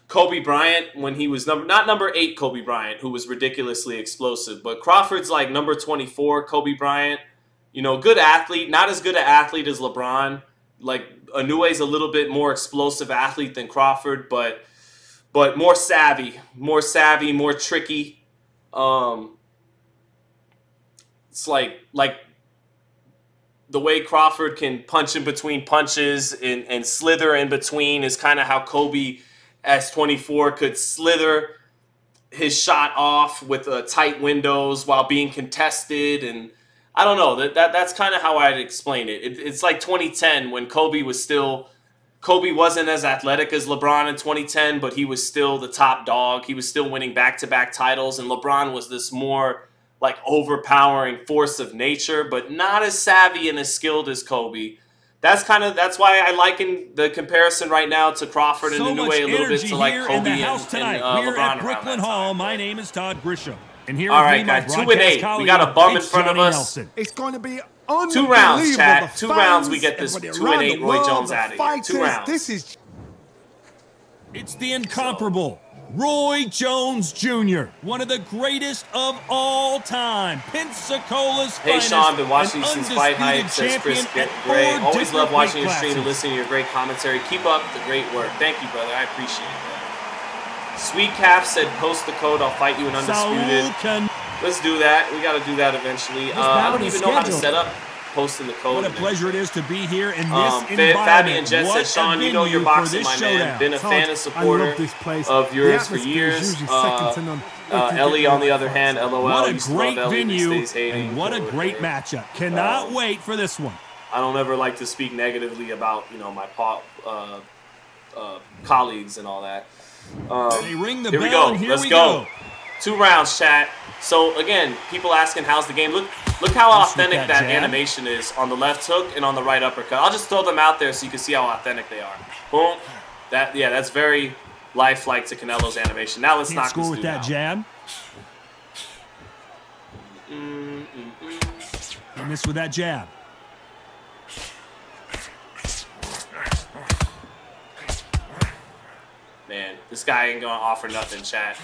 Kobe Bryant when he was not number 8 Kobe Bryant, who was ridiculously explosive, but Crawford's like number 24 Kobe Bryant. You know, good athlete, not as good an athlete as LeBron. Like, Inoue's a little bit more explosive athlete than Crawford, but more savvy, more tricky. It's like the way Crawford can punch in between punches and slither in between is kind of how Kobe as 24 could slither his shot off with tight windows while being contested. And I don't know, that's kind of how I'd explain it. It's like 2010 when Kobe wasn't as athletic as LeBron in 2010, but he was still the top dog. He was still winning back-to-back titles, and LeBron was this more like overpowering force of nature, but not as savvy and as skilled as Kobe. That's why I liken the comparison right now to Crawford and Inoue a little bit to like Kobe and LeBron at Brooklyn Hall. Time. My name is Todd Grisham, and here all right, guys, 2-8. We got a bum in front of us. It's going to be 2 rounds, chat. 2 rounds. We get this 2-8 Roy Jones out of here. 2 rounds. It's the incomparable Roy Jones Jr., one of the greatest of all time. Pensacola's Hey, finest, Sean, been watching you an since Fight Hype, says Chris Gray. Always love watching your stream and listening to your great commentary. Keep up the great work. Thank you, brother. I appreciate that. Sweet Calf said, post the code. I'll fight you in Undisputed. Let's do that. We got to do that eventually. I don't even know how to set up posting the code. What a pleasure it is to be here in this environment. Fabian Jet says, Sean, you know you're boxing, my man. Been a fan and supporter of yours for years. Ellie, on the other hand, LOL. What a great venue and what a great matchup. Cannot wait for this one. I don't ever like to speak negatively about, my colleagues and all that. They ring the here we bell, go. and here Let's we go. 2 rounds, chat. So again, people asking how's the game. Look how authentic that animation is on the left hook and on the right uppercut. I'll just throw them out there so you can see how authentic they are. Boom. That's very lifelike to Canelo's animation. Now let's knock this dude out. Score with that jab. And miss with that jab. Man, this guy ain't gonna offer nothing, chat.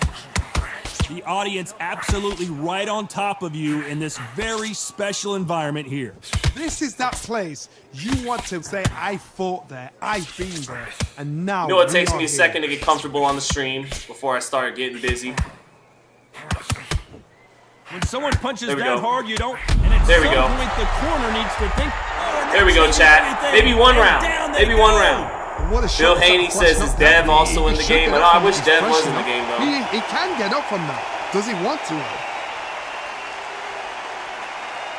The audience absolutely right on top of you in this very special environment here. This is that place you want to say, I fought there, I've been there, and now it takes me a second to get comfortable on the stream before I start getting busy. When someone punches that hard, you don't. And at some point, the corner needs to think. There we go, chat. Maybe 1 round. Maybe 1 round. Bill Haney says, is Dev also in the game? I wish Dev was in the game, though. He can get up from that. Does he want to?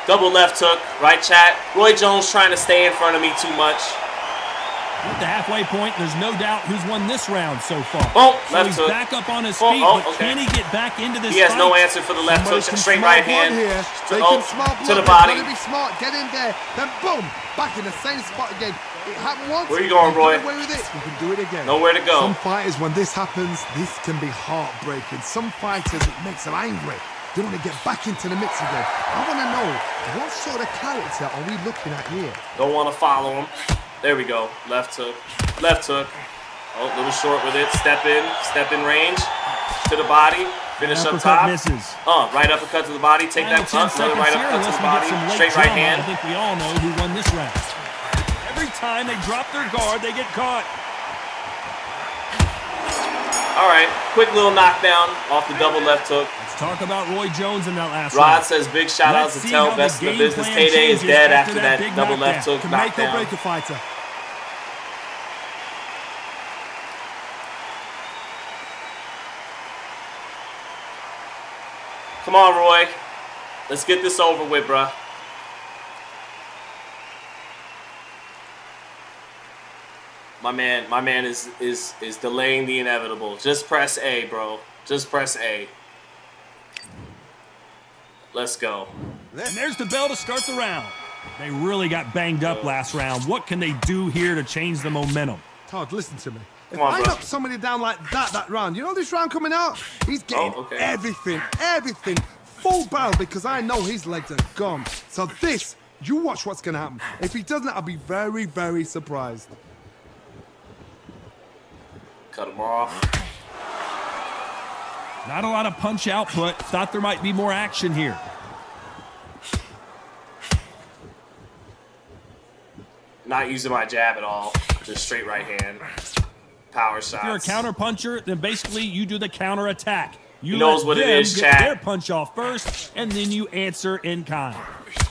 Double left hook, right chat. Roy Jones trying to stay in front of me too much. At the halfway point, there's no doubt who's won this round so far. Oh, so left he's hook. back up on his feet, but can he get back into this He has fight? no answer for the left hook. Straight right hand. They can smell blood. To the body. They've got to be smart. Get in there. Then boom, back in the same spot again. It happened once. Where you going, Roy? Away with it. We can do it again. Nowhere to go. Some fighters, when this happens, this can be heartbreaking. Some fighters, it makes them angry. They want to get back into the mix again. I want to know, what sort of character are we looking at here? Don't want to follow him. There we go. Left hook. Left hook. Oh, a little short with it. Step in range. To the body. Finish up top. Misses. Right uppercut to the body. Take that punch. Another right uppercut to the body. Straight right hand. I think we all know who won this round. Every time they drop their guard, they get caught. All right. Quick little knockdown off the double left hook. Let's talk about Roy Jones in that last Rod round. says big shout out to Tell Best in the Business. Tay is dead after that double left hook To make or knockdown. break a fighter. Come on, Roy. Let's get this over with, bruh. My man is delaying the inevitable. Just press A, bro. Just press A. Let's go. And there's the bell to start the round. They really got banged up last round. What can they do here to change the momentum? Todd, listen to me. If Come on, I bro. knock somebody down like that round, you know this round coming out? He's getting everything, full barrel, because I know his legs are gone. So this, you watch what's going to happen. If he doesn't, I'll be very, very surprised. Cut him off. Not a lot of punch output. Thought there might be more action here. Not using my jab at all. Just straight right hand. Power shots. If you're a counter puncher, then basically you do the counter attack. You He knows let what it them is, get chat. their punch off first, and then you answer in kind.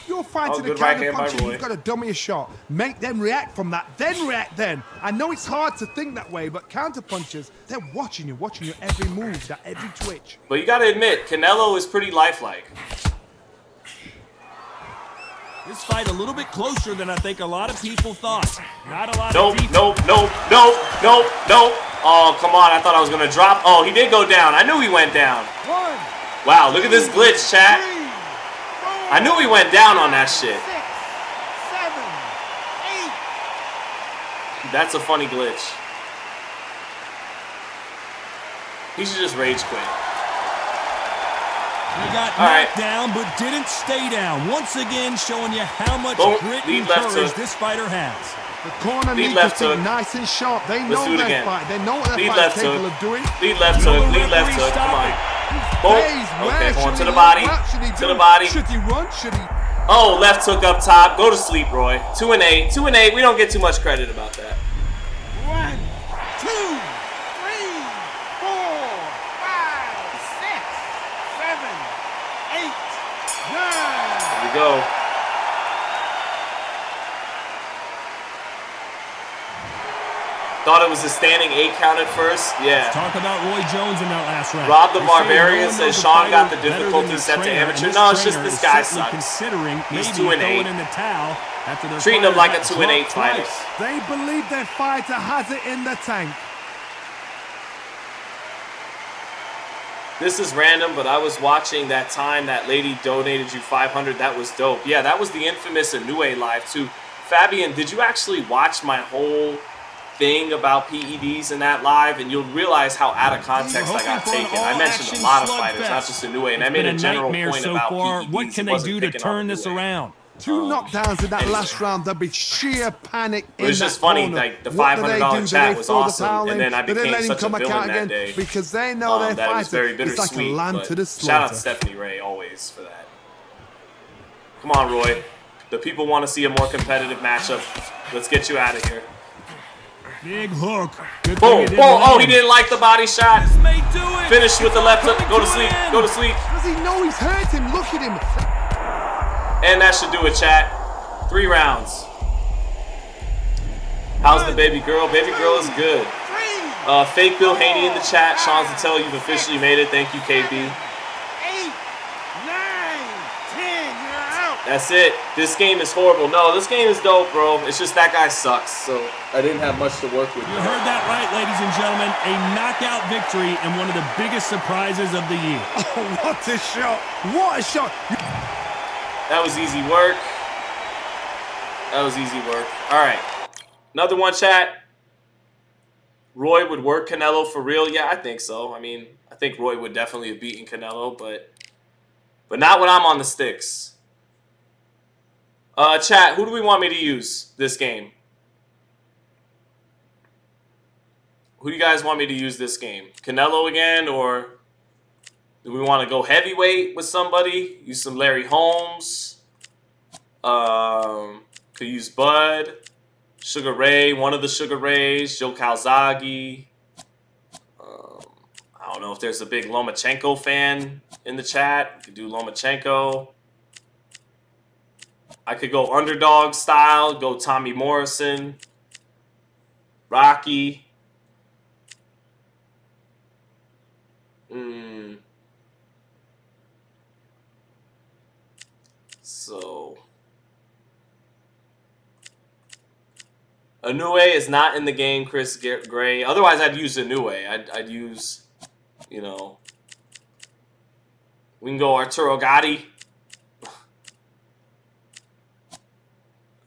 You're fighting a good right counter hand by puncher, Roy. you've got to dummy a shot. Make them react from that, then react then. I know it's hard to think that way, but counter punchers, they're watching you every move, that every twitch. But you gotta admit, Canelo is pretty lifelike. This fight a little bit closer than I think a lot of people thought. Not a lot Nope, of defense. nope. Oh, come on. I thought I was gonna drop. Oh, he did go down. I knew he went down. One, Wow, look at this glitch, chat. three, I knew he went down on that shit. 6, 7, 8. That's a funny glitch. He should just rage quit. He got All right. knocked down, but didn't stay down. Once again, showing you how much Boom. grit Lead and left courage hook. this fighter has. The corner Lead needs left to hook. think nice and sharp. They Let's know do it their again. fight. They know what their Lead fight left is capable hook. of doing. Lead left Will hook. the Lead left referee hook. Come stop on. it? Boom. Days, where Okay, should going to he the look? body. What should he To do? the body. Should he run? Should he? Oh, left hook up top. Go to sleep, Roy. 2-8. 2-8. We don't get too much credit about that. 1, 2, 3, 4, 5, 6, 7, 8, 9. Here we go. Thought it was a standing 8 count at first. Yeah. Talk about Roy Jones in that last round. Rob the They say Barbarian no one says knows a Sean got fighter the better difficulty than their set to trainer, amateur. and No, it's just trainer this is guy certainly sucks. Considering He's maybe 2-8. throwing in the towel after their Treating him fighter like a got 2-8 dropped fighter. twice. They believe their fighter has it in the tank. This is random, but I was watching that time that lady donated you 500. That was dope. Yeah, that was the infamous Inoue live too. Fabian, did you actually watch my whole thing about PEDs in that live? And you'll realize how out of context I got taken. I mentioned a lot of fighters, not just Inoue, and I made a general point about PEDs. What can they do to turn this around? 2 knockdowns in that last round, there'll be sheer panic in It was that just funny, corner. like, the What do they $500 do? chat Do they was throw the awesome, towel and in? then I Do they became let him such a come villain out that again? day. Because they know their That it was fighter. very It's like a bittersweet. lamb But to the shout out to slaughter. Stephanie Ray always for that. Come on, Roy. The people want to see a more competitive matchup. Let's get you out of here. Big hook. Good thing Boom, it boom. didn't Oh, land. he didn't like the body shot. This may do it. Finish with the left hook. Go to Coming sleep. an Go end. to sleep. Does he know he's hurt him? Look at him. And that should do it, chat. 3 rounds. How's the baby girl? Baby girl is good. 3, Fake Bill Haney in the chat. Sean Zittel, you've officially made it. Thank you, KB. 8, 9, 10, you're out. That's it. This game is horrible. No, this game is dope, bro. It's just that guy sucks, so I didn't have much to work with. You heard that right, ladies and gentlemen. A knockout victory and one of the biggest surprises of the year. Oh, what a shot. What a shot. That was easy work. That was easy work. All right. Another one, chat. Roy would work Canelo for real? Yeah, I think so. I mean, I think Roy would definitely have beaten Canelo, but not when I'm on the sticks. Chat, who do we want me to use this game? Who do you guys want me to use this game? Canelo again, or do we want to go heavyweight with somebody? Use some Larry Holmes. Could use Bud. Sugar Ray, one of the Sugar Rays, Joe Calzaghe. I don't know if there's a big Lomachenko fan in the chat. We could do Lomachenko. I could go underdog style, go Tommy Morrison, Rocky. So... Inoue is not in the game, Chris Gray. Otherwise, I'd use Inoue. I'd use, you know... We can go Arturo Gatti.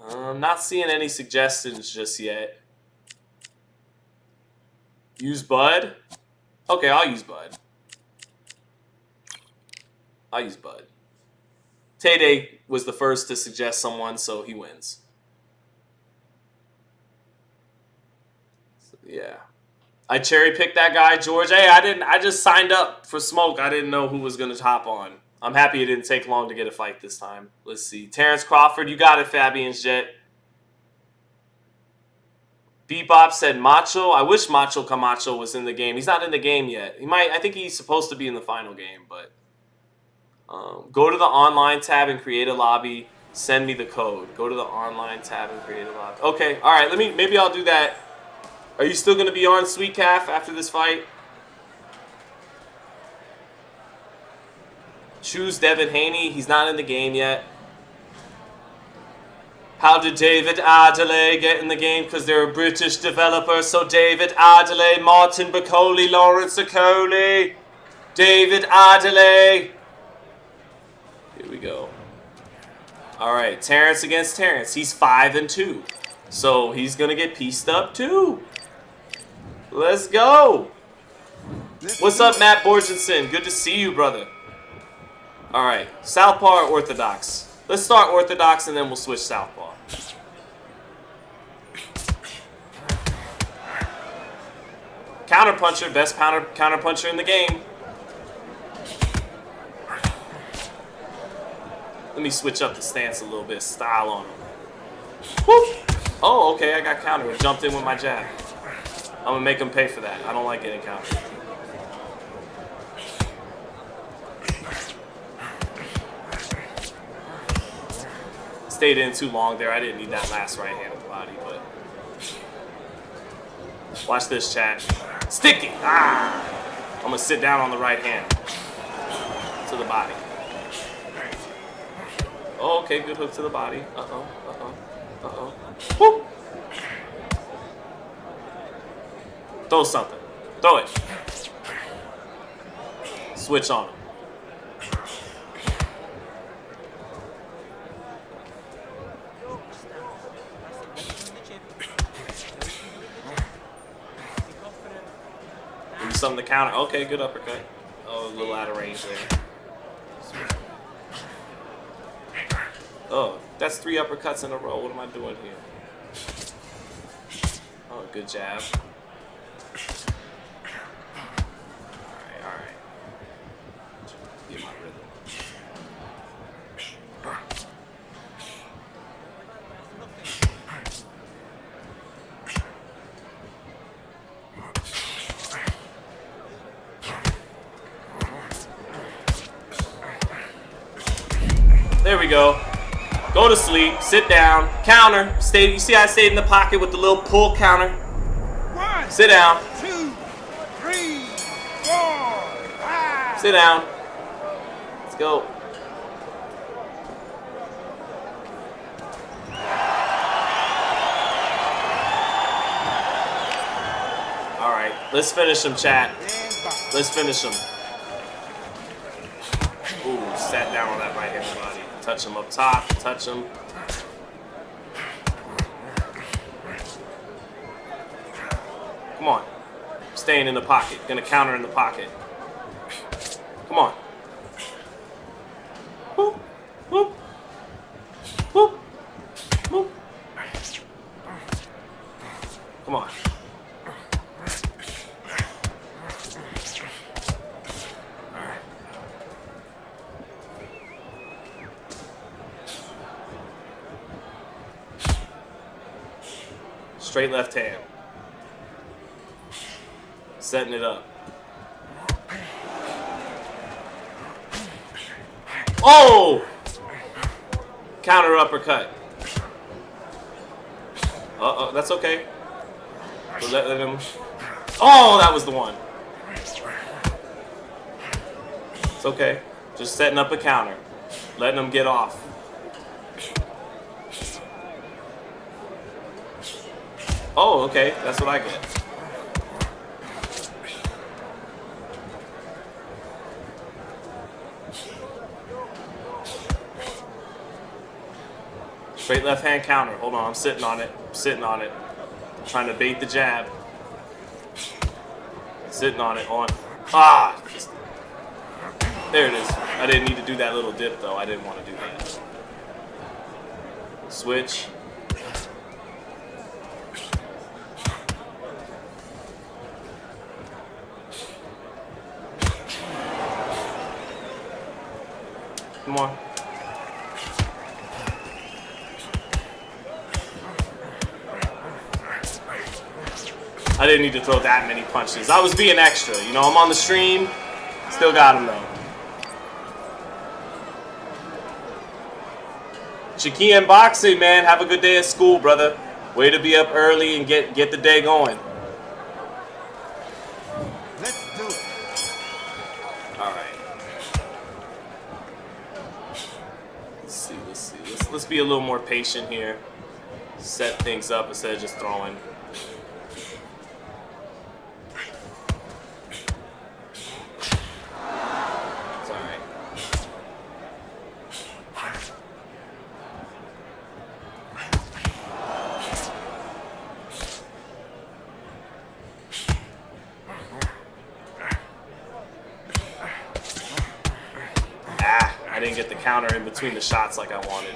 I'm not seeing any suggestions just yet. Use Bud? Okay, I'll use Bud. I'll use Bud. Tay-Day was the first to suggest someone, so he wins. So, yeah. I cherry-picked that guy, George. Hey, I just signed up for smoke. I didn't know who was going to hop on. I'm happy it didn't take long to get a fight this time. Let's see. Terrence Crawford, you got it, Fabian's Jet. Bebop said Macho. I wish Macho Camacho was in the game. He's not in the game yet. He might. I think he's supposed to be in the final game, but go to the online tab and create a lobby. Send me the code. Go to the online tab and create a lobby. Okay, all right. Maybe I'll do that. Are you still going to be on Sweet Calf after this fight? Choose Devin Haney. He's not in the game yet. How did David Adelaide get in the game? Because they're a British developer. So David Adelaide, Martin Bacoli, Lawrence Acoli, David Adelaide. Here we go. All right, Terrence against Terrence. He's 5-2. So he's going to get pieced up too. Let's go. What's up, Matt Borgensen? Good to see you, brother. All right, Southpaw or Orthodox? Let's start Orthodox and then we'll switch Southpaw. Counterpuncher, best counterpuncher in the game. Let me switch up the stance a little bit, style on him. Whoop. Oh, okay, I got countered and jumped in with my jab. I'm gonna make him pay for that. I don't like getting countered. Stayed in too long there. I didn't need that last right hand of the body, but watch this, chat. Sticky! Ah! I'm gonna sit down on the right hand to the body. Oh, okay, good hook to the body. Uh-oh, uh-oh, uh-oh. Whoop! Throw something. Throw it. Switch on him. Something to counter. Okay, good uppercut. Oh, a little out of range there. Oh, that's 3 uppercuts in a row. What am I doing here? Oh, good jab. All right. Get my rhythm. There we go. Go to sleep. Sit down. Counter. Stay. You see I stayed in the pocket with the little pull counter. 1, Sit down. 2, Sit down. Let's go. All right, let's finish him, chat. Let's finish him. Ooh, sat down on that right hand body. Touch him up top. Touch him. Come on. Staying in the pocket. Gonna counter in the pocket. Come on. Whoop. Whoop. Whoop. Whoop. Come on. Alright. Straight left hand. Setting it up. Oh! Counter uppercut. Uh-oh, that's okay. We'll let him... Oh, that was the one. It's okay. Just setting up a counter. Letting him get off. Oh, okay. That's what I get. Straight left hand counter. Hold on, I'm sitting on it. I'm sitting on it. I'm trying to bait the jab. Sitting on it. On. Ah! There it is. I didn't need to do that little dip though. I didn't want to do that. Switch. Come on. I didn't need to throw that many punches. I was being extra. You know, I'm on the stream. Still got him, though. Shaquille Boxing, man. Have a good day at school, brother. Way to be up early and get the day going. Let's do it. All right. Let's see. Let's be a little more patient here. Set things up instead of just throwing. I didn't get the counter in between the shots like I wanted.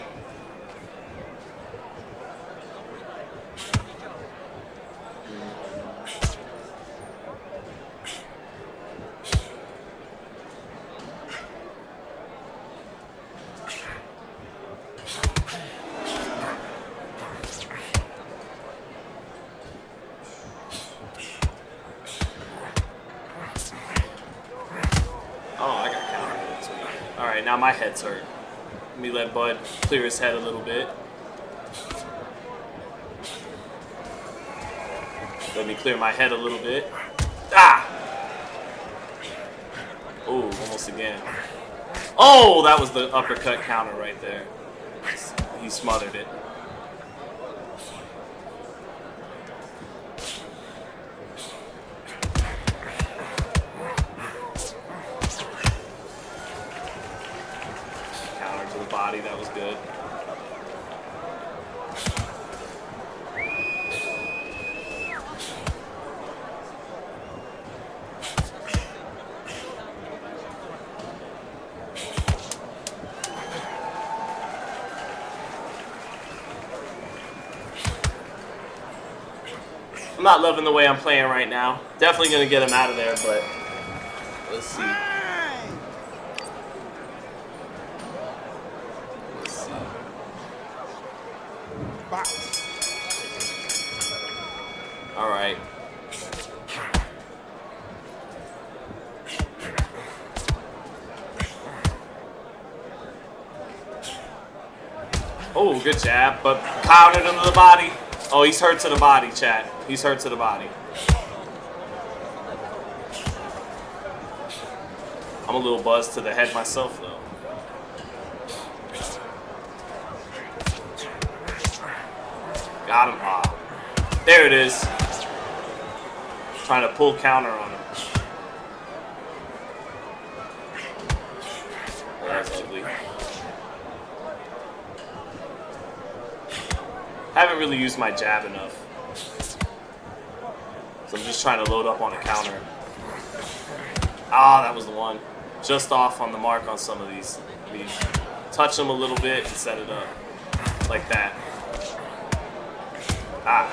Now my head's hurt. Let me let Bud clear his head a little bit. Let me clear my head a little bit. Ah! Oh, almost again. Oh, that was the uppercut counter right there. He smothered it. Body, that was good. I'm not loving the way I'm playing right now. Definitely gonna get him out of there, but let's see. All right. Oh, good jab, but countered him to the body. Oh, he's hurt to the body, chat. He's hurt to the body. I'm a little buzzed to the head myself, though. Got him. Ah. There it is. Trying to pull counter on him. Oh, that's ugly. Haven't really used my jab enough. So I'm just trying to load up on a counter. Ah, that was the one. Just off on the mark on some of these. Touch them a little bit and set it up. Like that. Ah.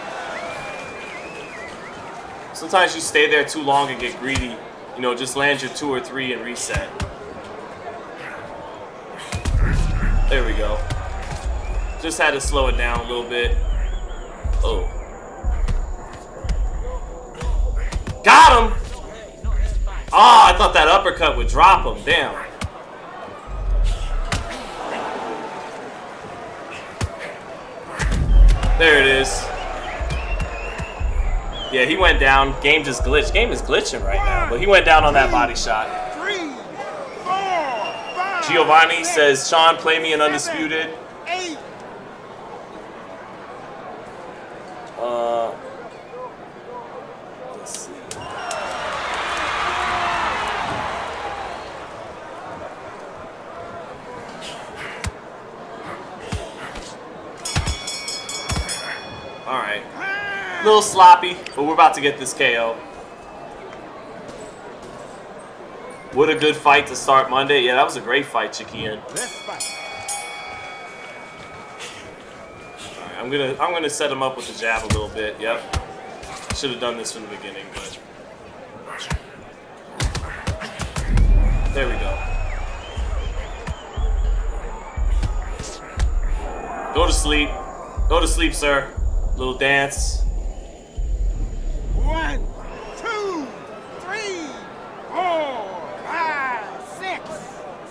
Sometimes you stay there too long and get greedy. You know, just land your 2 or 3 and reset. There we go. Just had to slow it down a little bit. Oh. Got him! Oh, I thought that uppercut would drop him. Damn. There it is. Yeah, he went down. Game just glitched. Game is glitching right now, but he went down on that body shot. 3, 4, 5, Giovanni says, Sean, play me an Undisputed. 8. Let's see. All right. A little sloppy, but we're about to get this KO. What a good fight to start Monday. Yeah, that was a great fight, Chikian. All right, I'm gonna set him up with the jab a little bit. Yep. Should have done this from the beginning, but there we go. Go to sleep. Go to sleep, sir. Little dance. 1, 2, 3, 4, 5, 6,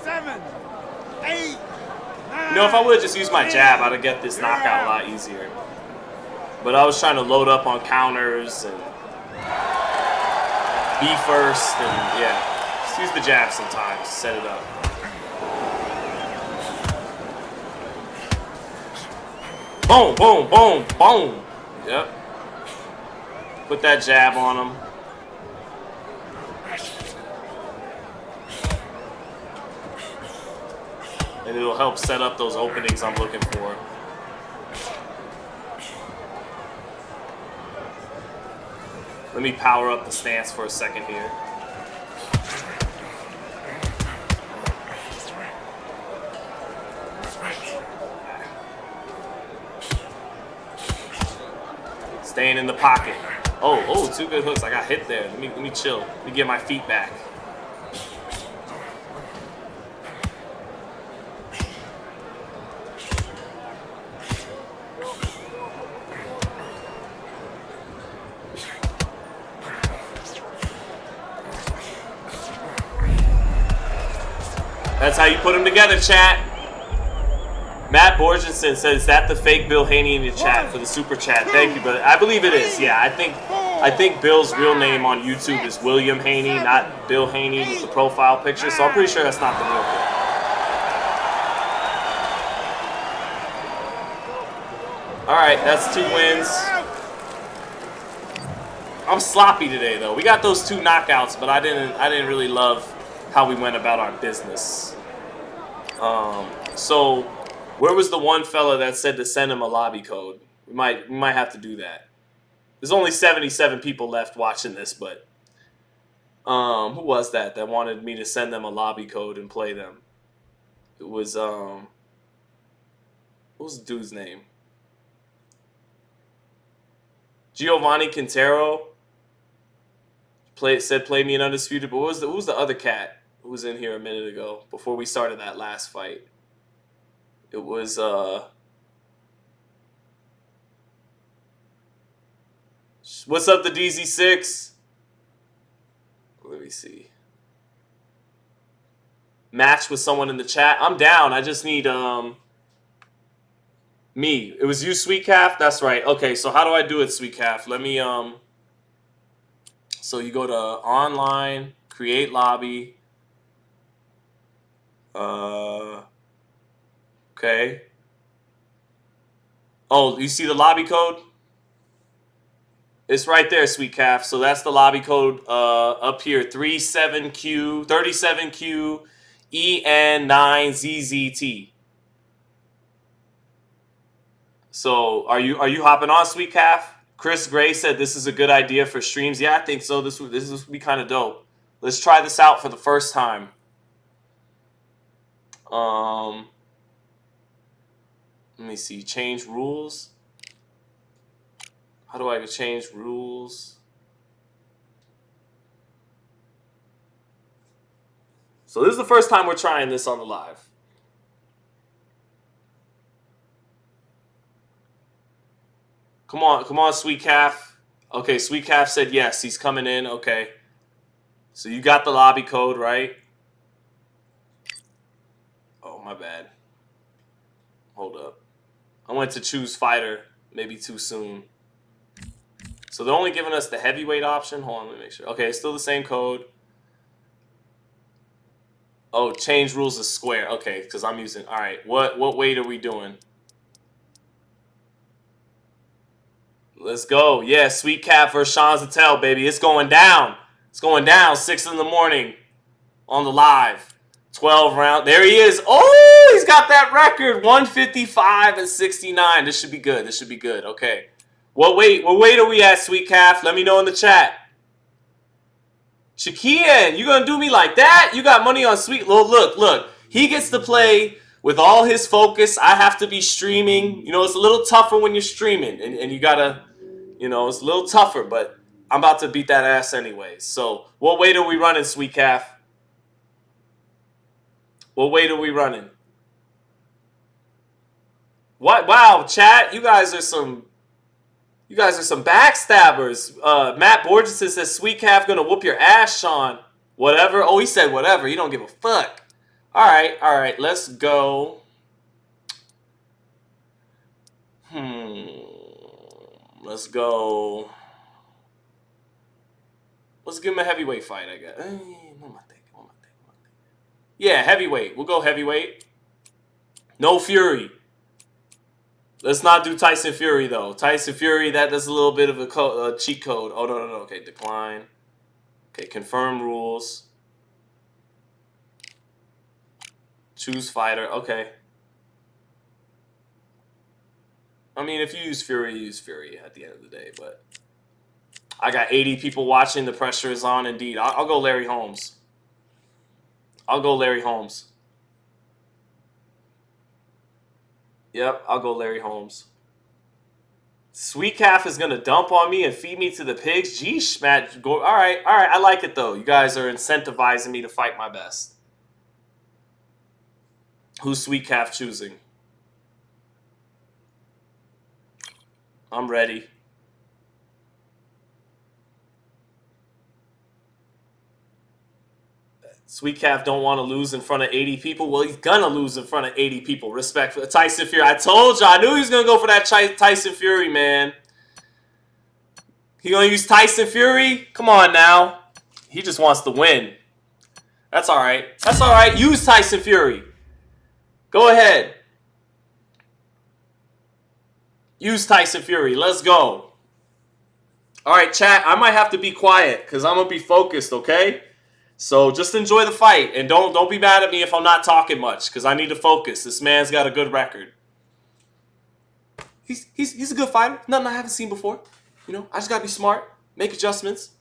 7, 8, 9. You know, if I would have just used my jab, I'd have get this knockout a lot easier. But I was trying to load up on counters and be first, and yeah, just use the jab sometimes, set it up. Boom, boom, boom, boom. Yep. Put that jab on him. And it'll help set up those openings I'm looking for. Let me power up the stance for a second here. Staying in the pocket. Oh, 2 good hooks. I got hit there. Let me chill. Let me get my feet back. That's how you put them together, chat. Matt Borgenson says, is that the fake Bill Haney in the chat for the super chat? Thank you, but I believe it is. Yeah, I think Bill's real name on YouTube is William Haney, not Bill Haney with the profile picture. So I'm pretty sure that's not the real Bill. All right, that's 2 wins. I'm sloppy today, though. We got those 2 knockouts, but I didn't really love how we went about our business. So where was the one fella that said to send him a lobby code? We might have to do that. There's only 77 people left watching this, but who was that wanted me to send them a lobby code and play them? It was what was the dude's name? Giovanni Quintero said play me an Undisputed, but what was the other cat who was in here a minute ago before we started that last fight? It was what's up, the DZ6? Let me see. Match with someone in the chat. I'm down. I just need me. It was you, Sweet Calf? That's right. Okay, so how do I do it, Sweet Calf? Let me so you go to online, create lobby. Okay. Oh, you see the lobby code? It's right there, Sweet Calf. So that's the lobby code up here. 37Q EN9ZZT. So are you hopping on, Sweet Calf? Chris Gray said this is a good idea for streams. Yeah, I think so. This would be kind of dope. Let's try this out for the first time. Let me see. Change rules. How do I change rules? So this is the first time we're trying this on the live. Come on, Sweet Calf. Okay, Sweet Calf said yes. He's coming in. Okay. So you got the lobby code, right? Oh, my bad. Hold up. I went to choose fighter maybe too soon. So they're only giving us the heavyweight option. Hold on, let me make sure. Okay, it's still the same code. Oh, change rules is square. Okay, because I'm using... All right, what weight are we doing? Let's go. Yeah, Sweet Calf versus Sean Zittel, baby. It's going down. It's going down. 6 in the morning on the live. 12 round. There he is. Oh, he's got that record. 155-69. This should be good. This should be good. Okay. What weight are we at, Sweet Calf? Let me know in the chat. Shaquian, you gonna do me like that? You got money on Sweet. Look. He gets to play with all his focus. I have to be streaming. You know, it's a little tougher when you're streaming. And you gotta, you know, it's a little tougher, but I'm about to beat that ass anyway. So, what weight are we running, Sweet Calf? What weight are we running? What? Wow, chat, you guys are some backstabbers. Matt Borges says, Sweet Calf gonna whoop your ass, Sean. Whatever. Oh, he said whatever. You don't give a fuck. All right. Let's go. Let's go. Let's give him a heavyweight fight, I guess. What am I thinking? Yeah, heavyweight. We'll go heavyweight. No Fury. Let's not do Tyson Fury, though. Tyson Fury, that's a little bit of a cheat code. Oh, no. Okay, decline. Okay, confirm rules. Choose fighter. Okay. I mean, if you use Fury, you use Fury at the end of the day. But I got 80 people watching. The pressure is on, indeed. I'll go Larry Holmes. Yep, I'll go Larry Holmes. Sweet Calf is going to dump on me and feed me to the pigs. Geesh, Matt. All right. I like it, though. You guys are incentivizing me to fight my best. Who's Sweet Calf choosing? I'm ready. Sweet Calf don't want to lose in front of 80 people. Well, he's going to lose in front of 80 people. Respect for Tyson Fury. I told you. I knew he was going to go for that Tyson Fury, man. He going to use Tyson Fury? Come on now. He just wants to win. That's all right. Use Tyson Fury. Go ahead. Use Tyson Fury. Let's go. All right, chat. I might have to be quiet because I'm going to be focused, okay? So just enjoy the fight, and don't be mad at me if I'm not talking much, because I need to focus. This man's got a good record. He's a good fighter. Nothing I haven't seen before. You know, I just gotta be smart, make adjustments.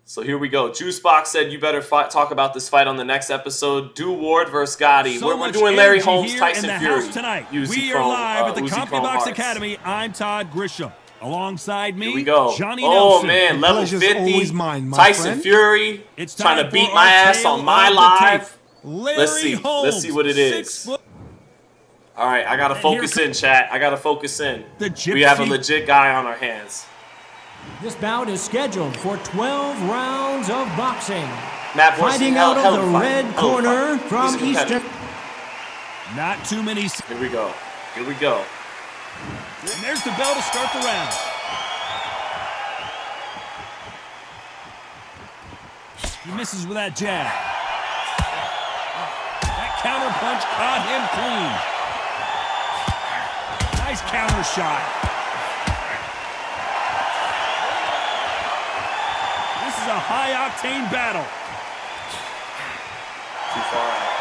So here we go. Juicebox said you better talk about this fight on the next episode. Do Ward versus Gotti. We're doing Larry Holmes, Tyson Fury. Tonight. We are live at the CompuBox Academy. I'm Todd Grisham. Alongside me, here we go. Johnny Nelson. Oh, man, level 50. Mine, Tyson friend. Fury It's trying to beat my ass on my live. Let's see. Holmes, Let's see what it is. All right, I got to focus in, chat. I got to focus in. We have a legit guy on our hands. This bout is scheduled for 12 rounds of boxing. Matt Fighting out of the red corner from Eastern. Not too many. Here we go. And there's the bell to start the round. He misses with that jab. counterpunch caught him clean. Nice counter shot. This is a high-octane battle. Too far out.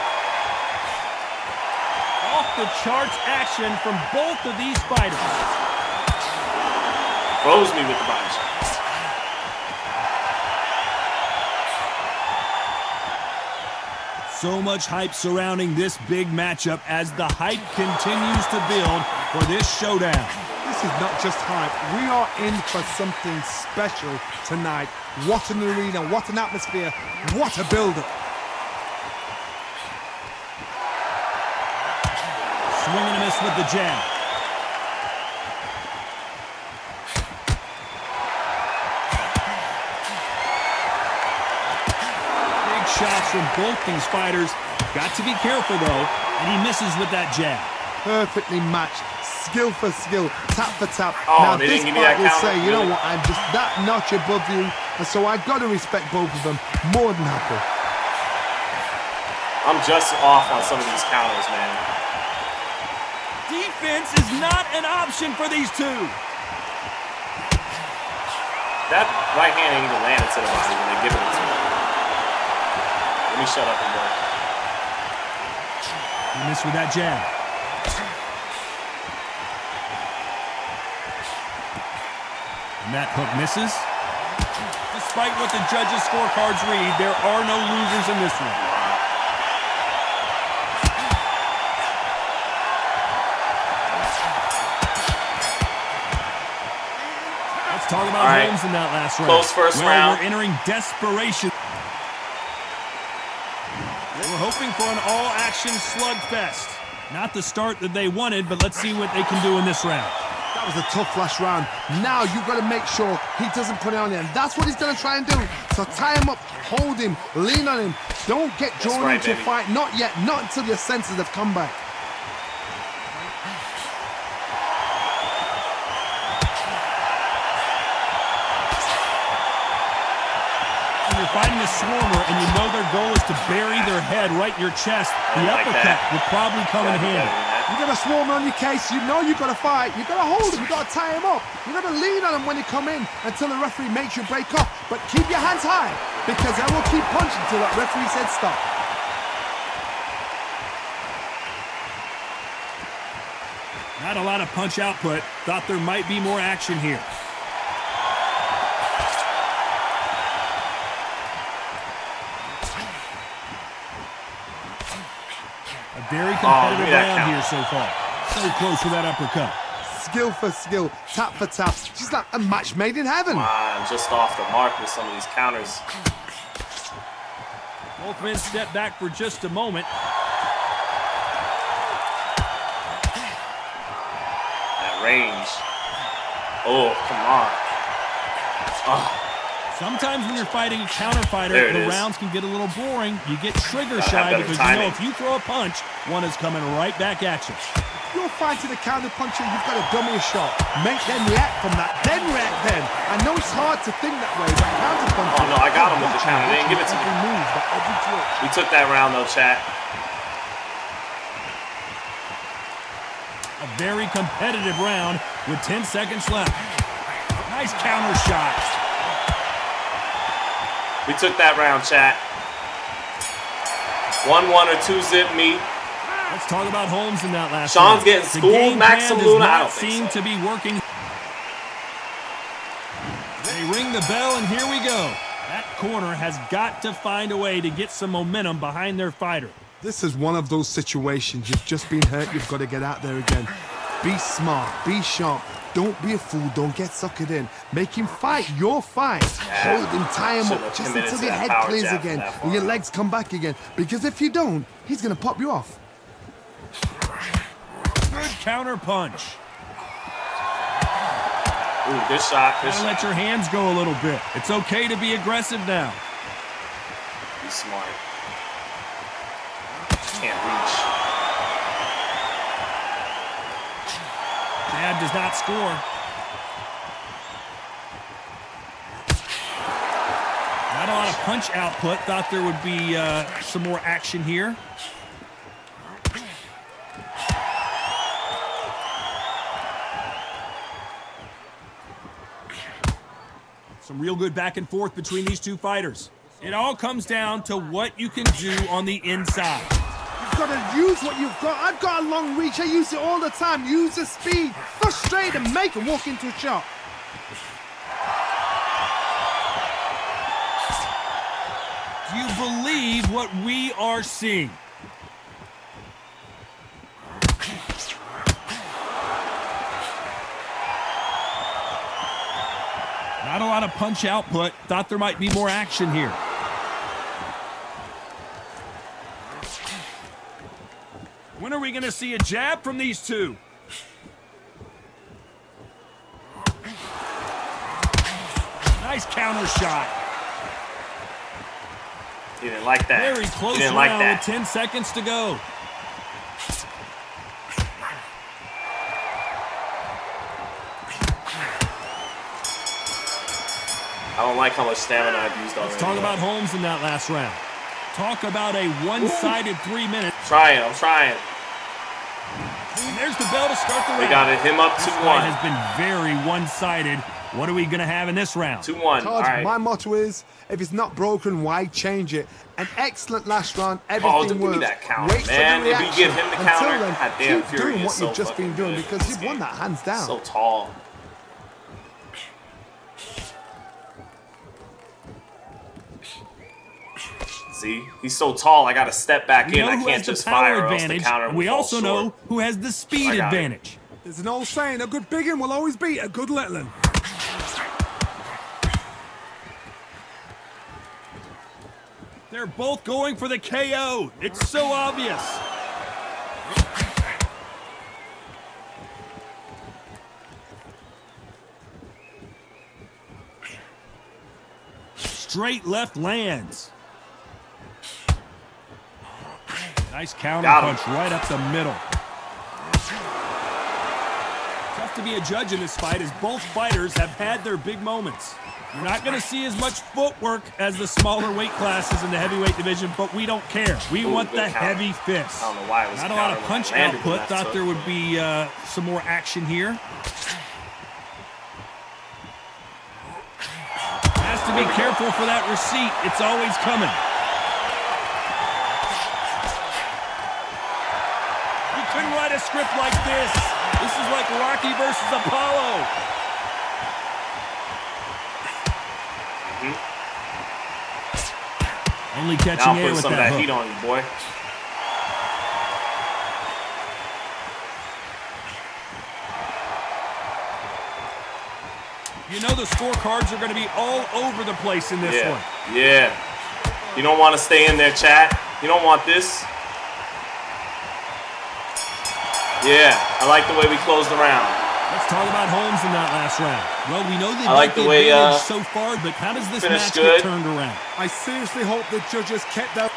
Off-the-charts action from both of these fighters. Froze me with the body shot. So much hype surrounding this big matchup as the hype continues to build for this showdown. This is not just hype. We are in for something special tonight. What an arena, what an atmosphere, what a build-up. Swing and a miss with the jab. Big shots from both these fighters. Got to be careful, though, and he misses with that jab. Perfectly matched, skill for skill, tap for tap. Oh, now they this didn't give me that fight will counter, say, you know really? what, I'm just that notch above you, and so I've got to respect both of them. More than happy. I'm just off on some of these counters, man. Defense is not an option for these two. That right hand ain't even landed to the body when they give it to me. Let me shut up and go. He missed with that jab. And that hook misses. Despite what the judges' scorecards read, there are no losers in this one. Let's talk about All right. Holmes in that last round. Close first round. We're entering desperation. We're hoping for an all-action slugfest. Not the start that they wanted, but let's see what they can do in this round. That was a tough last round. Now you've got to make sure he doesn't put it on you, and that's what he's going to try and do. So tie him up, hold him, lean on him. Don't get drawn right, into a baby. fight. Not yet, not until your senses have come back. When you're fighting a swarmer and you know their goal is to bury their head right in your chest, the like uppercut that. will probably come in handy. You got to swarm on your case. You know you've got to fight. You got to hold him. You got to tie him up. You got to lean on him when you come in until the referee makes you break off. But keep your hands high, because I will keep punching until that referee said stop. Not a lot of punch output. Thought there might be more action here. A very competitive look at that round count. here so far. So close with that uppercut. Skill for skill, tap for tap. She's like a match made in heaven. I'm just off the mark with some of these counters. Both men step back for just a moment. That range. Oh, come on. Oh, Sometimes when you're fighting a counter fighter, There it the is. rounds can get a little boring. You get trigger Gotta have shy better because you know timing. if you throw a punch, one is coming right back at you. You're fighting a counter puncher, you've got to dummy a shot. Make them react from that, then react then. I know it's hard to think that way, but counter puncher. Oh, no, I got him with the counter. They didn't give it to me. Every move, but every twitch. we took that round though, chat. A very competitive round with 10 seconds left. Nice counter shot. We took that round, chat. 1-1 or 2-zip me. Let's talk about Holmes in that last Sean's round. getting The schooled, game Maxim plan does Luna? I not don't think seem so. to be working. They ring the bell, and here we go. That corner has got to find a way to get some momentum behind their fighter. This is one of those situations. You've just been hurt, you've got to get out there again. Be smart, be sharp. Don't be a fool, don't get suckered in. Make him fight your fight. Hold him, tie him Should've up, just committed until to your that head power clears jab from again that and your far. legs come back again. Because if you don't, he's going to pop you off. Good counter punch. Ooh, good shot. Good Gotta shot. let your hands go a little bit. It's okay to be aggressive now. Be smart. Can't reach. Jab does not score. Not a lot of punch output. Thought there would be some more action here. Some real good back and forth between these two fighters. It all comes down to what you can do on the inside. You've got to use what you've got. I've got a long reach. I use it all the time. Use the speed. Frustrate and make him walk into a shot. Do you believe what we are seeing? Not a lot of punch output. Thought there might be more action here. When are we going to see a jab from these two? Nice counter shot. He didn't like that. Very close he didn't round like that. with 10 seconds to go. I don't like how much stamina I've used already. Let's talk about Holmes in that last round. Talk about a one-sided 3 minutes. I'm trying. And there's the bell to start the round. We got him up 2-1. This fight has been very one-sided. What are we going to have in this round? 2-1. All right. My motto is, if it's not broken, why change it? An excellent last round. Everything don't give works. me that counter, Wait man. for the If you reaction. give him the Until counter, then, goddamn, keep Fury doing is what so you've just been fucking doing good because in this you've won game. that hands down. So tall. See, he's so tall. I got to step back in. I can't just fire or else the counter will We fall also know short. who has the speed I got it. advantage. There's an old saying, a good big one will always beat a good little one. They're both going for the KO. It's so obvious. Straight left lands. Nice counter Got him. punch right up the middle. Tough to be a judge in this fight as both fighters have had their big moments. You're not going to see as much footwork as the smaller weight classes in the heavyweight division, but we don't care. We want good the counter. heavy fist. I don't know why it was Not a a lot of counter when punch I landed output. when I Thought took. there would be some more action here. Has to be careful for that receipt. It's always coming. You couldn't write a script like this. This is like Rocky versus Apollo. Only Now catching I'm air putting with some of that that hook. heat on you, boy. You know the scorecards are going to be all over the place in this one. Yeah. You don't want to stay in there, chat. You don't want this. Yeah, I like the way we closed the round. Let's talk about Holmes in that last round. Well, we know I like the the way, advantage so far, but how does this finished match good. get turned around? I seriously hope the judges kept that.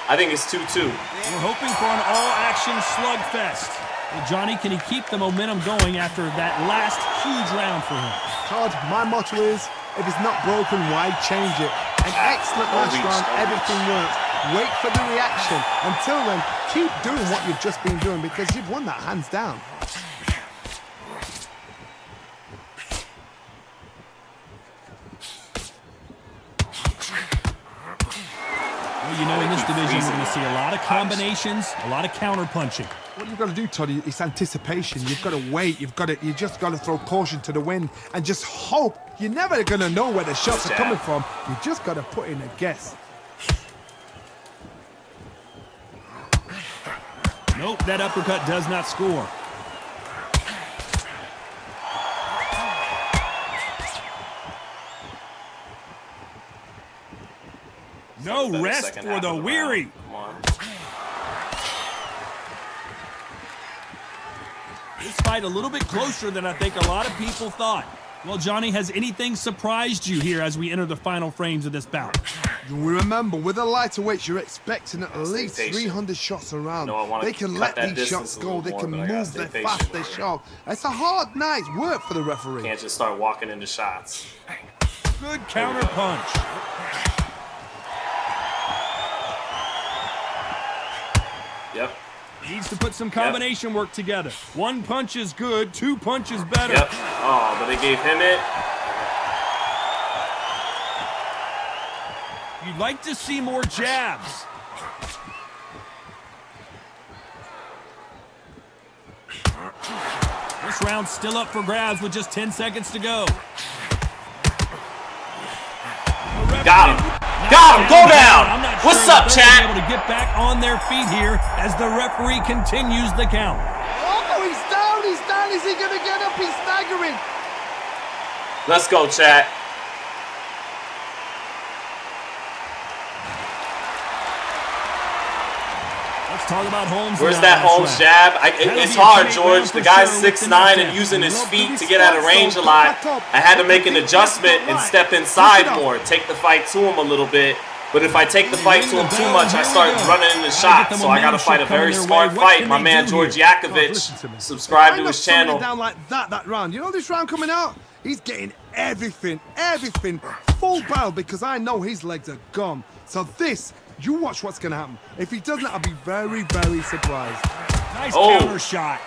I think it's 2-2. We're hoping for an all-action slugfest. Well, Johnny, can he keep the momentum going after that last huge round for him? Todd, my motto is, if it's not broken, why change it? An excellent last round, everything works. Wait for the reaction. Until then, keep doing what you've just been doing because you've won that hands down. Well, you know, in this division, we're going to see a lot of combinations, a lot of counter-punching. What you've got to do, Toddy, is anticipation. You've got to wait. You just got to throw caution to the wind and just hope. You're never going to know where the shots are coming from. You just got to put in a guess. Nope, that uppercut does not score. No rest for the weary. Come on. This fight a little bit closer than I think a lot of people thought. Well, Johnny, has anything surprised you here as we enter the final frames of this bout? Remember, with the lighter weights, you're expecting at least 300 shots around. They can let these shots go. They can move. They're fast. They're sharp. It's a hard night's work for the referee. Can't just start walking into shots. Good counter punch. Yep. Needs to put some combination work together. One punch is good, two punches better. Yep. Oh, but they gave him it. You'd like to see more jabs. This round's still up for grabs with just 10 seconds to go. Got him. Got him. Go down. What's up, chat? Able to get back on their feet here as the referee continues the count. Oh, he's down. He's down. Is he going to get up? He's staggering. Let's go, chat. Let's talk about Holmes. Where's that Holmes jab? It's hard, George. The guy's 6'9" and using his feet to get out of range a lot. I had to make an adjustment and step inside more, take the fight to him a little bit. But if I take the fight to him too much, I start running into shots. So I got to fight a very smart fight. My man George Yakovich, subscribe to his channel. Down like that round. You know this round coming out? He's getting everything, full barrel because I know his legs are gone. So this, you watch what's going to happen. If he doesn't, I'll be very, very surprised. Nice counter shot.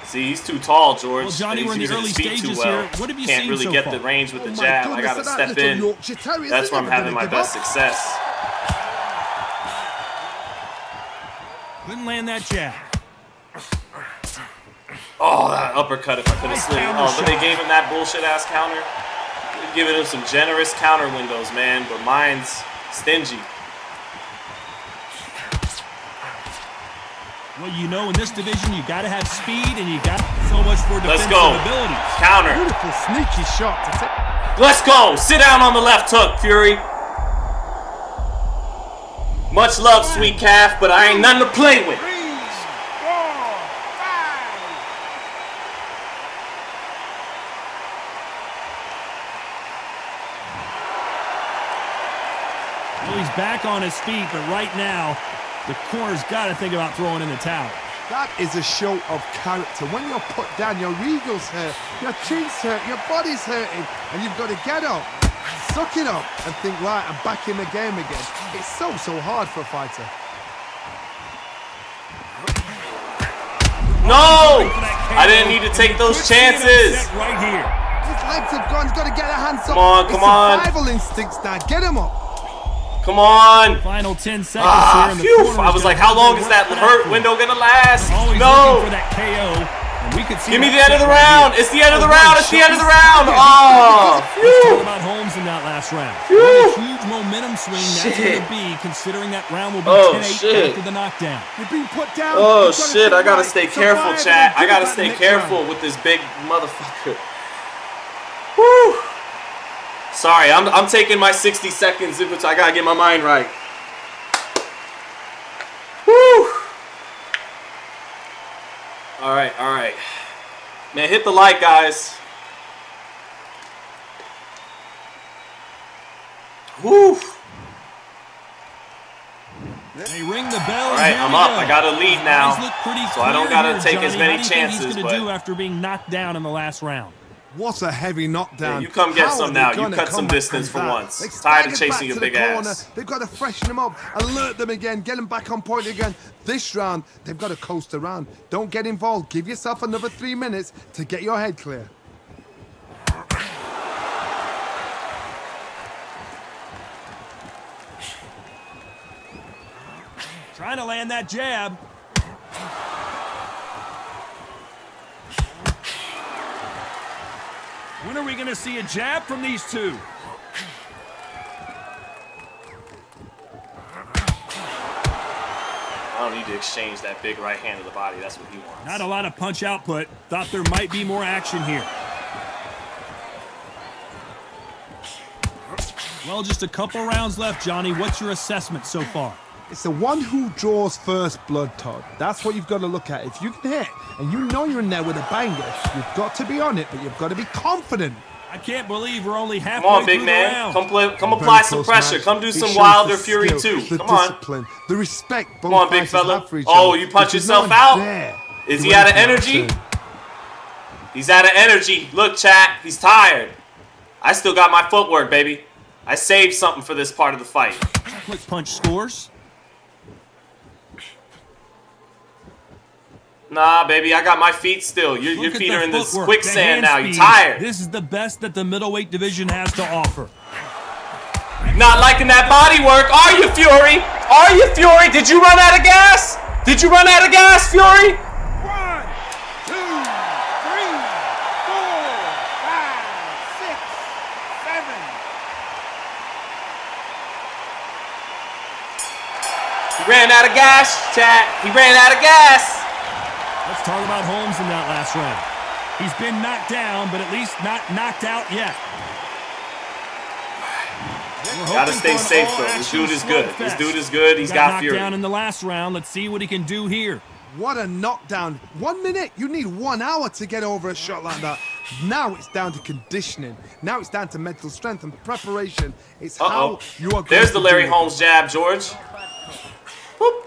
See, he's too tall, George. Well, Johnny, we're in the early stages here. What have you Can't seen really so get far? the range with the Oh my jab. I goodness, got to that step little in. Yorkshire Terrier, That's is where I'm never having gonna my give best up. success. Couldn't land that jab. Oh, that uppercut if I could have slid. Oh, but they gave him that bullshit-ass counter. They're giving him some generous counter windows, man, but mine's stingy. Well, you know, in this division, you got to have speed, and you got so much for Let's defensive go. abilities. Counter. Beautiful, sneaky shot. To take. Let's go. Sit down on the left hook, Fury. Much love, sweet calf, but I ain't nothing to play with. 3, 4, 5. Well, he's back on his feet, but right now, the corner's got to think about throwing in the towel. That is a show of character. When you're put down, your ego's hurt, your cheeks hurt, your body's hurting, and you've got to get up, suck it up, and think, right, I'm back in the game again. It's so hard for a fighter. No! I didn't need to take those chances. Right here. His legs have gone. He's got to get a hands up. Come on, come on. Survival instincts now. Get him up. Come on. Final 10 seconds here. And the Phew. corner's I was like, how long is that hurt window going to last? Always No. looking for that KO. And we could see Give me the that end of the right round. here. It's the end of the round. It's the end of the round. Oh, Let's talk phew. about Holmes in that last round. Phew. What a huge momentum swing that's Shit. going to be, considering that round will be Oh, 10-8 shit. after the knockdown. You're being put down. Oh, You've gotta shit. think I got to right. stay careful, Survive chat. and I got to give it stay back next careful round. with this big motherfucker. Woo. Sorry, I'm taking my 60 seconds, which I got to get my mind right. Woo. All right, all right. Man, hit the like, guys. Woo. They ring the bell. All right, I'm up. I got a lead now, so I don't got to take as many chances. What do you think he's going to do But after being knocked down in the last round? What a heavy knockdown. Yeah, you come get How some are they now. You gonna cut some come back distance from for that? once. They Tired of staggered chasing back your to big the corner. ass. They've got to freshen them up, alert them again, get them back on point again. This round, they've got to coast around. Don't get involved. Give yourself another 3 minutes to get your head clear. Trying to land that jab. When are we going to see a jab from these two? I don't need to exchange that big right hand to the body. That's what he wants. Not a lot of punch output. Thought there might be more action here. Well, just a couple rounds left, Johnny. What's your assessment so far? It's the one who draws first blood, Todd. That's what you've got to look at. If you can hit, and you know you're in there with a banger, you've got to be on it, but you've got to be confident. I can't believe we're only halfway Come on, big through man. the round. Come Very apply some close pressure. match. Come do It some shows Wilder the Fury skill, too. the Come on. discipline, the respect both Come on, big fighters fella. have for each Oh, other, you punch which is yourself not out? there. Is You he out of went for energy? action. He's out of energy. Look, chat. He's tired. I still got my footwork, baby. I saved something for this part of the fight. Quick punch scores. Nah, baby, I got my feet still. Your Look at feet the are in this footwork, quicksand the now. hand You speed. tired. This is the best that the middleweight division has to offer. Not liking that body work. Are you, Fury? Are you, Fury? Did you run out of gas? Did you run out of gas, Fury? 1, 2, 3, 4, 5, 6, 7. He ran out of gas, chat. He ran out of gas. Let's talk about Holmes in that last round. He's been knocked down, but at least not knocked out yet. Gotta stay safe, though. This dude is good. This dude is good. He's got knocked fury. down in the last round. Let's see what he can do here. What a knockdown. 1 minute. You need 1 hour to get over a shot like that. Now it's down to conditioning. Now it's down to mental strength and preparation. It's how you are going There's to the Larry do it. Holmes jab, George. Whoop.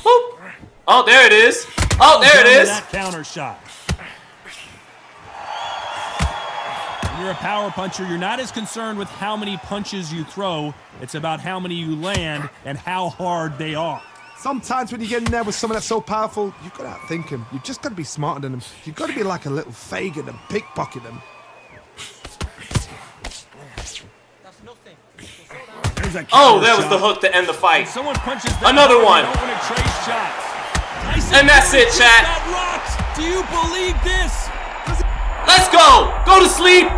Whoop. Oh, there it is. Oh, there it Down to is. that counter shot. When you're a power puncher, you're not as concerned with how many punches you throw. It's about how many you land and how hard they are. Sometimes when you get in there with someone that's so powerful, you've got to outthink him. You've just got to be smarter than him. You've got to be like a little Fagin and pickpocket him. There's a Oh, counter that was the shot. hook to end the fight. Someone punches that Another hard, one. they don't want to trace shots. Tyson And that's Fury it, just chat. got rocked. Do you believe this? Let's go. Go to sleep.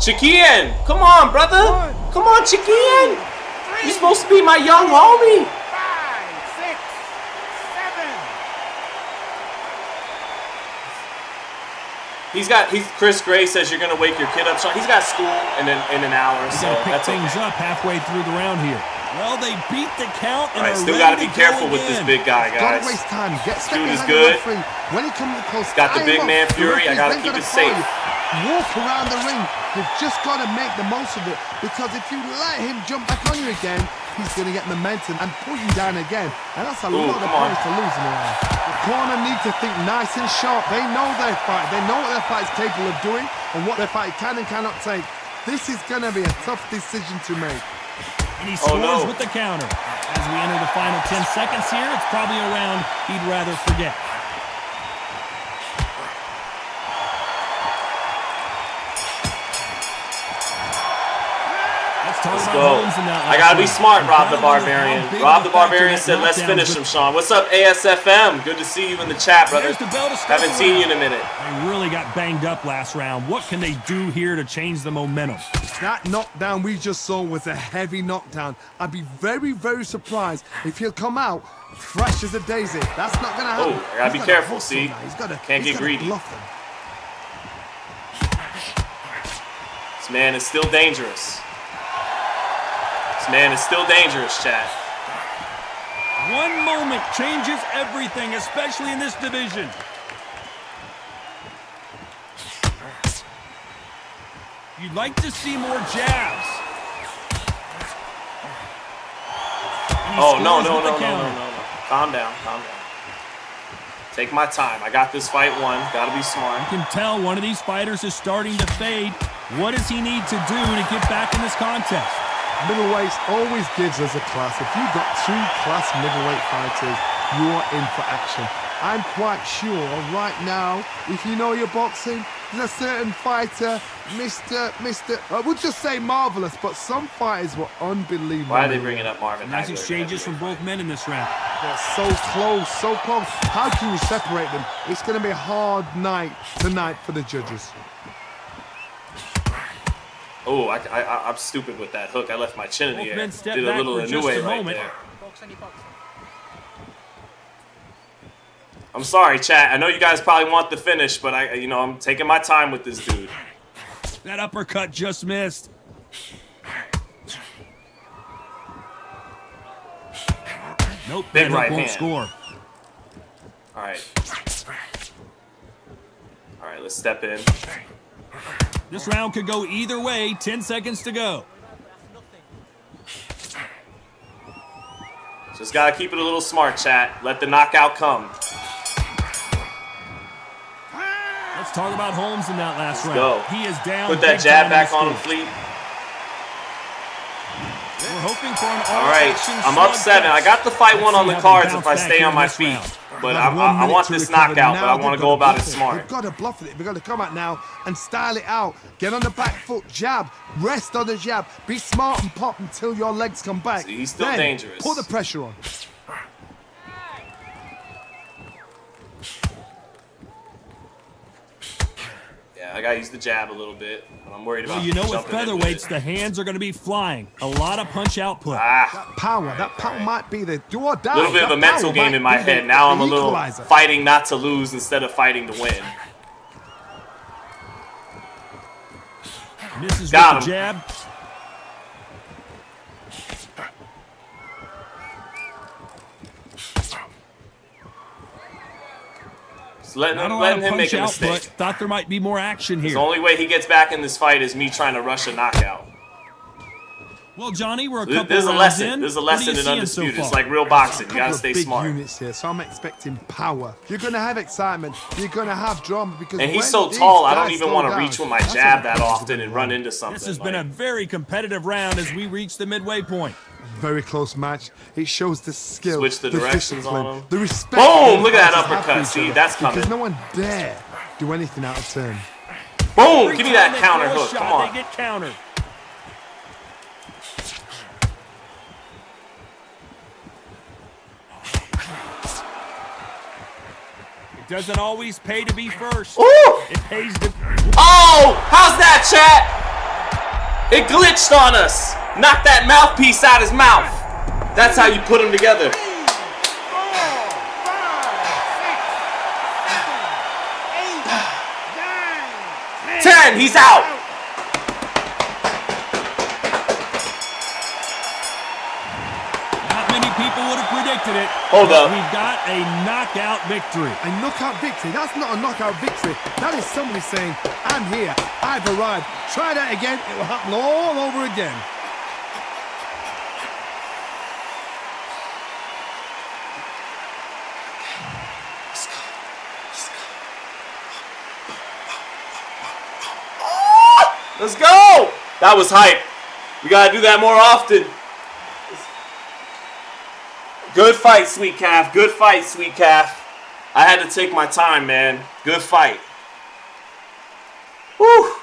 Chiquien. Come on, brother. Come on, Chiquien. You're supposed to be my young homie. 5, 6, 7. He's Chris Gray says you're gonna wake your kid up. So he's got school in an hour, You so gotta pick that's things okay. up halfway through the round here. Well, they beat the count and All right, are still ready gotta be to careful go with this again. big guy, Don't guys. waste time. Get step Dude is behind good. the referee. When he comes close, Got the tie big him man up. The Fury. I referee's gotta then keep gonna it call safe. you. Walk around the ring. You've just got to make the most of it, because if you let him jump back on you again, he's going to get momentum and pull you down again. And that's a lot of come on. points to lose in a round. The corner need to think nice and sharp. They know their fight. They know what their fight is capable of doing and what their fight can and cannot take. This is going to be a tough decision to make. And he scores no. with the counter. As we enter the final 10 seconds here, it's probably a round he'd rather forget. Let's go. I gotta be smart, Rob the Barbarian. Rob the Barbarian said, let's finish him, Sean. What's up, ASFM? Good to see you in the chat, brother. There's the bell to start Haven't the seen you round. in a minute. They really got banged up last round. What can they do here to change the momentum? That knockdown we just saw was a heavy knockdown. I'd be very, very surprised if he'll come out fresh as a daisy. That's not going to happen. Oh, I gotta be He's careful, hustle see? now. He's gotta, Can't he's get gotta greedy. bluff them. This man is still dangerous. This man is still dangerous, chat. One moment changes everything, especially in this division. You'd like to see more jabs. And he Oh, no, scores no, with the no, no, no, counter. no, no. Calm down, calm down. Take my time. I got this fight won. Gotta be smart. You can tell one of these fighters is starting to fade. What does he need to do to get back in this contest? Middleweight always gives us a class. If you've got 2 class middleweight fighters, you are in for action. I'm quite sure right now, if you know your boxing, there's a certain fighter, we'll just say marvelous, but some fighters were unbelievable. Why are they bringing up Marvin Nice Hagler? exchanges from both men in this round. They're so close, so close. How can you separate them? It's going to be a hard night tonight for the judges. Oh, I'm stupid with that hook. I left my chin in Both the air. men step Did a back little for just Inoue a right moment. there. I'm sorry, chat. I know you guys probably want the finish, but I'm taking my time with this dude. That uppercut just missed. Nope, Big that hook right won't hand. score. All right. All right, let's step in. This round could go either way. 10 seconds to go. Just gotta keep it a little smart, chat. Let the knockout come. Let's talk about Holmes in that last round. go. He is down. Put that big jab time in back this on game. fleet. We're hoping for an All right, I'm up 7. I got the fight won on the cards if I stay on my feet. But I want this knockout, but I want to go about it smart. We've got to bluff it. We've got to come out now and style it out. Get on the back foot, jab, rest on the jab. Be smart and pop until your legs come back. See, he's still then, dangerous. Put the pressure on. Yeah, I got to use the jab a little bit. I'm worried about Well, you know, with jumping in featherweights, it. the hands are going to be flying. A lot of punch output. That power might be the do or die. A little bit of a mental game in my head. Now I'm a little fighting not to lose instead of fighting to win. Misses Got with the him. jab. Just letting Not a lot of him make punch a output. mistake. Thought there might be more action here. The only way he gets back in this fight is me trying to rush a knockout. Well, Johnny, we're a couple There's a rounds lesson. in. There's a What are lesson you in seeing Undisputed. so It's far? like real boxing. You gotta Couple of stay big smart. units here, so I'm expecting power. You're gonna have excitement. You're gonna have drama because And he's when so these tall, I guys don't even slow want to down, reach with my that's jab when that the often and run into something. This has been a like- very competitive round as we reach the midway point. very close match. It shows the skill, Switch the directions discipline, on him. the respect. Boom! Look at that fighters have for uppercut. each See, other, that's coming. because no one dare do anything out of turn. Boom! Give me that Every time counter they throw a hook. shot, Come on. They get countered. It doesn't always pay to be first. Ooh! It pays to... Oh! How's that, chat? It glitched on us. Knocked that mouthpiece out his mouth. That's how you put them together. 10. He's out. Not many people would have predicted it. Hold up. We've got a knockout victory. A knockout victory. That's not a knockout victory. That is somebody saying, I'm here. I've arrived. Try that again. It will happen all over again. Let's go. That was hype. We gotta do that more often. Good fight, sweet calf. Good fight, sweet calf. I had to take my time, man. Good fight. Whew.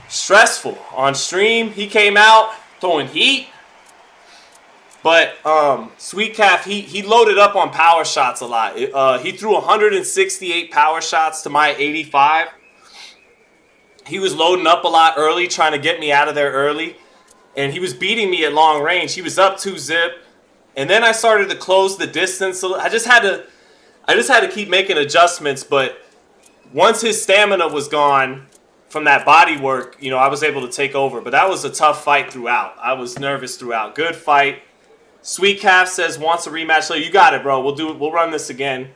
Stressful. On stream, he came out throwing heat. But Sweet Calf, he loaded up on power shots a lot. He threw 168 power shots to my 85. He was loading up a lot early, trying to get me out of there early. And he was beating me at long range. He was up 2-zip. And then I started to close the distance. I just had to keep making adjustments. But once his stamina was gone from that body work, you know, I was able to take over. But that was a tough fight throughout. I was nervous throughout. Good fight. Sweet Calf says wants a rematch later. You got it, bro. We'll run this again.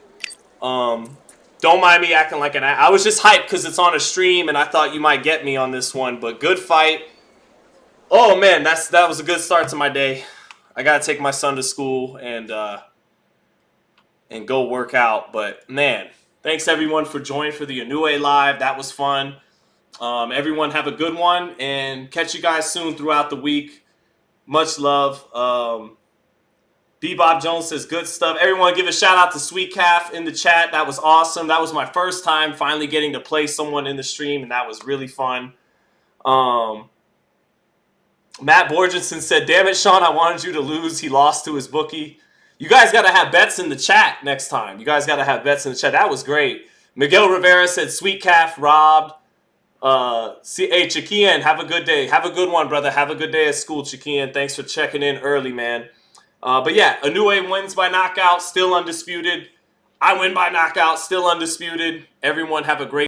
Don't mind me acting like an ass. I was just hyped because it's on a stream and I thought you might get me on this one. But good fight. Oh man, that was a good start to my day. I gotta take my son to school and go work out. But man, thanks everyone for joining for the Inoue live. That was fun. Everyone have a good one and catch you guys soon throughout the week. Much love. Bebop Jones says good stuff. Everyone give a shout out to Sweet Calf in the chat. That was awesome. That was my first time finally getting to play someone in the stream, and that was really fun. Matt Borgenson said, damn it, Sean, I wanted you to lose. He lost to his bookie. You guys got to have bets in the chat next time. You guys got to have bets in the chat. That was great. Miguel Rivera said, Sweet Calf robbed. Hey, Chiquian, have a good day. Have a good one, brother. Have a good day at school, Chiquian. Thanks for checking in early, man. But yeah, Inoue wins by knockout, still undisputed. I win by knockout, still undisputed. Everyone have a great